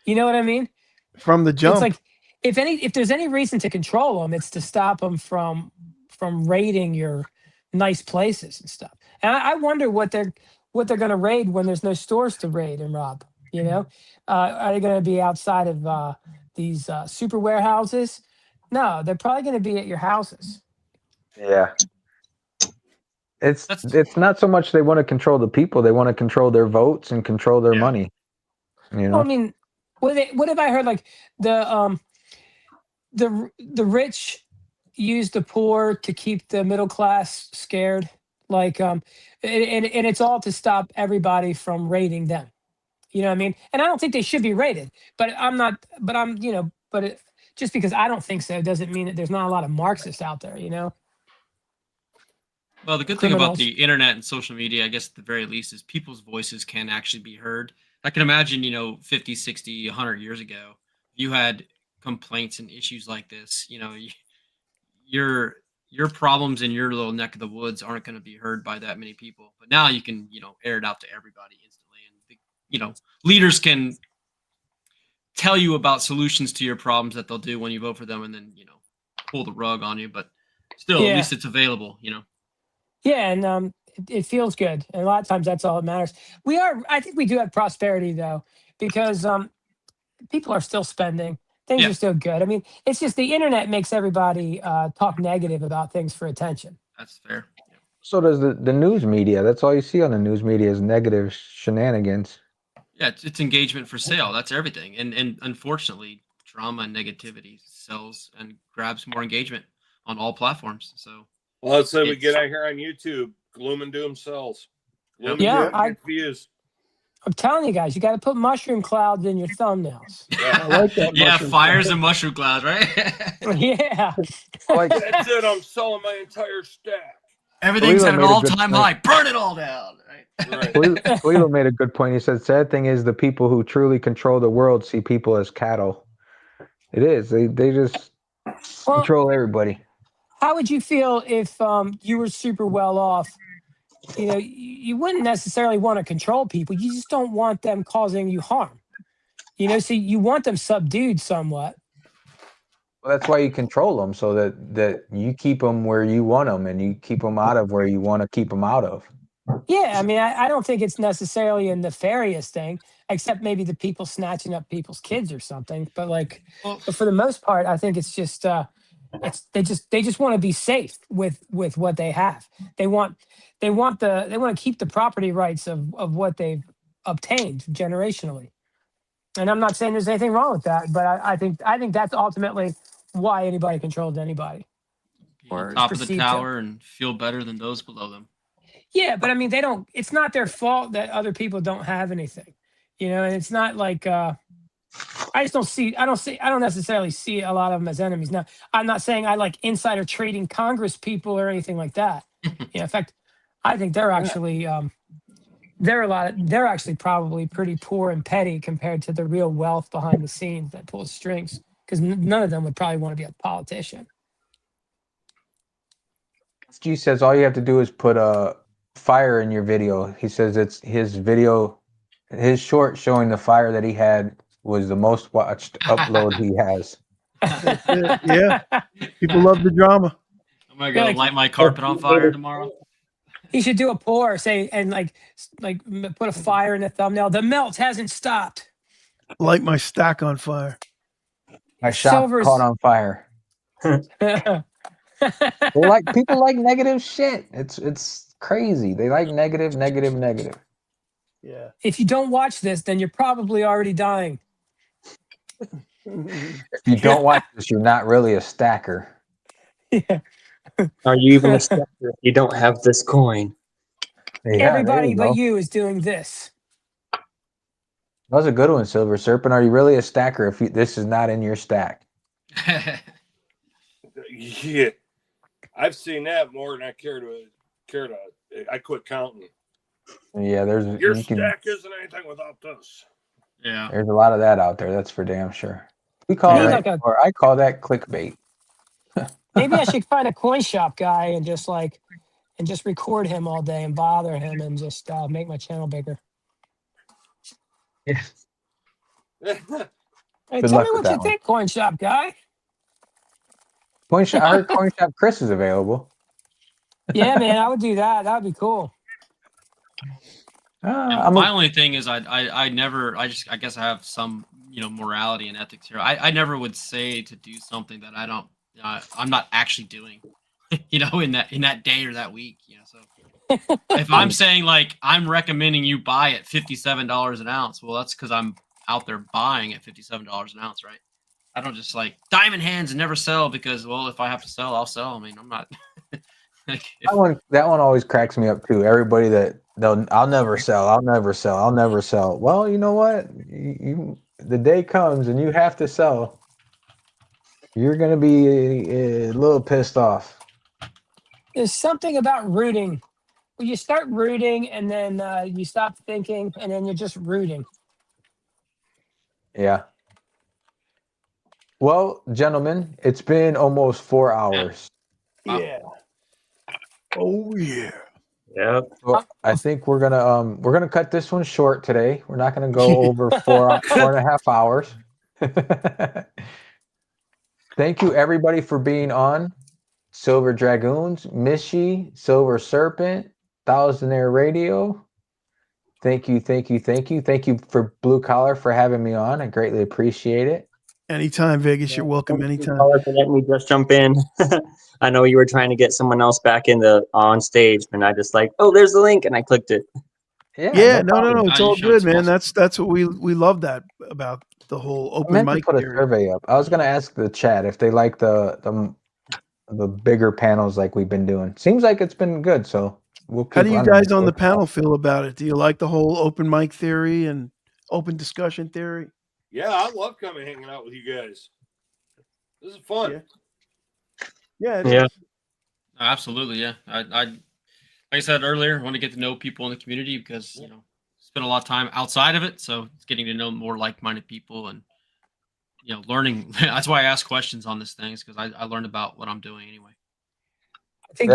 You know what I mean? From the jump. It's like if there's any reason to control them, it's to stop them from raiding your nice places and stuff. And I wonder what they're going to raid when there's no stores to raid and rob. Are they going to be outside of these super warehouses? No, they're probably going to be at your houses. Yeah. It's not so much they want to control the people; they want to control their votes and control their money. Well, I mean, what have I heard? Like the rich use the poor to keep the middle class scared. Like and it's all to stop everybody from raiding them. You know what I mean? And I don't think they should be raided. But I'm not. But I'm. Just because I don't think so doesn't mean that there's not a lot of Marxists out there. Well, the good thing about the internet and social media, I guess at the very least, is people's voices can actually be heard. I can imagine, 50, 60, 100 years ago, you had complaints and issues like this, your problems in your little neck of the woods aren't going to be heard by that many people. But now you can, air it out to everybody instantly. And, leaders can tell you about solutions to your problems that they'll do when you vote for them and then, pull the rug on you. But still, at least it's available, Yeah, and it feels good, and a lot of times that's all that matters. I think we do have prosperity though, because people are still spending. Things are still good. I mean, it's just the internet makes everybody talk negative about things for attention. That's fair. Yeah. So does the news media. That's all you see on the news media is negative shenanigans. Yeah, it's engagement for sale. That's everything, and unfortunately, drama and negativity sells and grabs more engagement on all platforms. So. Well, let's say we get out here on YouTube. Gloom and doom sells. I'm telling you guys, you got to put mushroom clouds in your thumbnails. I like that. Yeah, fires and mushroom clouds, right? Yeah. That's it. I'm selling my entire stack. Everything's at an all-time high. Burn it all down. Right. Clelo made a good point. He said, "Sad thing is, the people who truly control the world see people as cattle." It is. They just control everybody. How would you feel if you were super well off? You wouldn't necessarily want to control people. You just don't want them causing you harm. So you want them subdued somewhat. Well, that's why you control them, so that you keep them where you want them, and you keep them out of where you want to keep them out of. Yeah, I mean, I don't think it's necessarily a nefarious thing, except maybe the people snatching up people's kids or something. But but for the most part, I think it's just. They just want to be safe with what they have. They want to keep the property rights of what they've obtained generationally. And I'm not saying there's anything wrong with that, but I think that's ultimately why anybody controls anybody. Or top of the tower and feel better than those below them. Yeah, but I mean, it's not their fault that other people don't have anything, and it's not like. I don't necessarily see a lot of them as enemies. Now, I'm not saying I like insider trading Congress people or anything like that. In fact, I think they're actually they're actually probably pretty poor and petty compared to the real wealth behind the scenes that pulls strings, because none of them would probably want to be a politician. G says all you have to do is put a fire in your video. He says it's his short showing the fire that he had was the most watched upload he has. Yeah, people love the drama. I'm gonna go light my carpet on fire tomorrow. He should do a pour, and put a fire in the thumbnail. The melt hasn't stopped. Light my stack on fire. My shop caught on fire. People like negative shit. It's crazy. They like negative. Yeah. If you don't watch this, then you're probably already dying. If you don't watch this, you're not really a stacker. Yeah. Are you even a stacker if you don't have this coin? Yeah, Everybody but you is doing this. That was a good one, Silver Serpent. Are you really a stacker if this is not in your stack? Yeah, I've seen that more than I care to. I quit counting. Yeah, Your stack isn't anything without this. Yeah, there's a lot of that out there. That's for damn sure. We call Maybe that, like or I call that clickbait. maybe I should find a coin shop guy and just record him all day and bother him and just make my channel bigger. Yeah. Hey, Good tell luck me with what you that one. think, coin shop guy. I heard Coin Shop Chris is available. Yeah, man, I would do that. That would be cool. My only thing is I guess I have some morality and ethics here. I never would say to do something that I don't I'm not actually doing in that day or that week. So if I'm saying like I'm recommending you buy at $57 an ounce, well that's because I'm out there buying at $57 an ounce, right? I don't just like diamond hands and never sell because well if I have to sell I'll sell. I mean I'm not that one always cracks me up too. Everybody I'll never sell. Well, you know what? The day comes and you have to sell. You're gonna be a little pissed off. There's something about rooting. When you start rooting and then you stop thinking and then you're just rooting. Yeah. Well, gentlemen, it's been almost 4 hours. Yeah. Oh yeah. Yep. Well, I think we're gonna cut this one short today. We're not gonna go over 4.5 hours. Thank you everybody for being on. Silver Dragoons, Mishy, Silver Serpent, Thousandaire Radio. Thank you for Blue Collar for having me on. I greatly appreciate it. Anytime, Vegas. You're welcome anytime. Let me just jump in. I know you were trying to get someone else back on stage, and I just there's the link, and I clicked it. Yeah, no, it's all good, man. That's what we love that about the whole open mic. Put a survey up. I was gonna ask the chat if they like the bigger panels like we've been doing. Seems like it's been good, so we'll keep. How do you guys on the panel feel about it? Do you like the whole open mic theory and open discussion theory? Yeah, I love coming hanging out with you guys. This is fun. Yeah. Absolutely, yeah. I like I said earlier, I want to get to know people in the community because spend a lot of time outside of it, so it's getting to know more like-minded people and learning. That's why I ask questions on these things because I learned about what I'm doing anyway. I think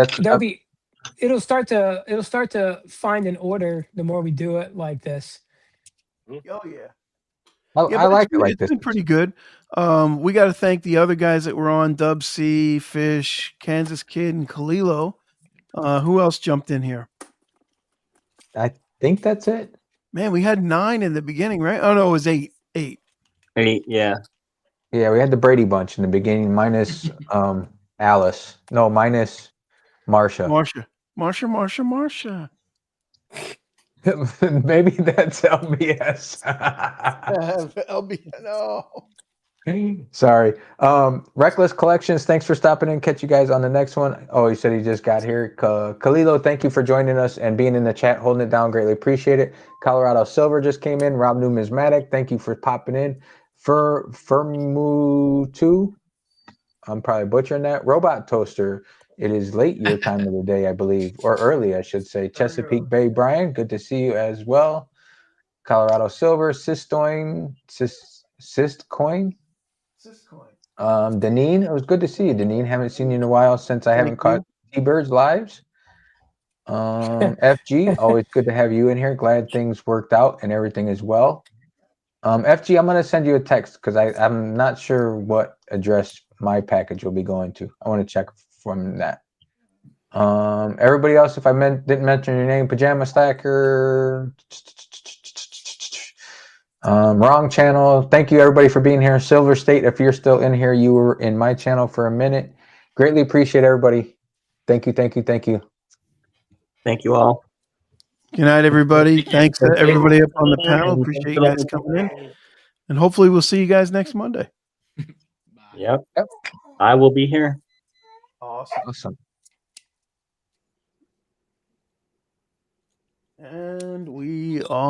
it'll start to find an order the more we do it like this. Oh yeah. I like it like this. It's been pretty good. We got to thank the other guys that were on: Dub C, Fish, Kansas Kid, and Kalilo. Who else jumped in here? I think that's it. Man, we had 9 in the beginning, right? Oh no, it was 8. 8, yeah. Yeah, we had the Brady Bunch in the beginning, minus Alice. No, minus Marsha. Marsha. Maybe that's LBS. LBS. No. Sorry. Reckless Collections, thanks for stopping in. Catch you guys on the next one. Oh, he said he just got here. Kalilo, thank you for joining us and being in the chat, holding it down. Greatly appreciate it. Colorado Silver just came in. Rob Numismatic, thank you for popping in. Firmu2, I'm probably butchering that. Robot Toaster, it is late your time of the day, I believe, or early, I should say. Chesapeake Bay Brian, good to see you as well. Colorado Silver, Sistcoin. Deneen, it was good to see you, Deneen. Haven't seen you in a while since I haven't caught T-Birds lives. FG, always good to have you in here. Glad things worked out and everything is well. FG, I'm going to send you a text because I'm not sure what address my package will be going to. I want to check from that. Everybody else, if I didn't mention your name, Pajama Stacker, wrong channel. Thank you everybody for being here. Silver State, if you're still in here, you were in my channel for a minute. Greatly appreciate everybody. Thank you. Thank you all. Good night, everybody. Thanks to everybody up on the panel. Appreciate you guys coming in. And hopefully we'll see you guys next Monday. Yep. I will be here. Awesome. And we are.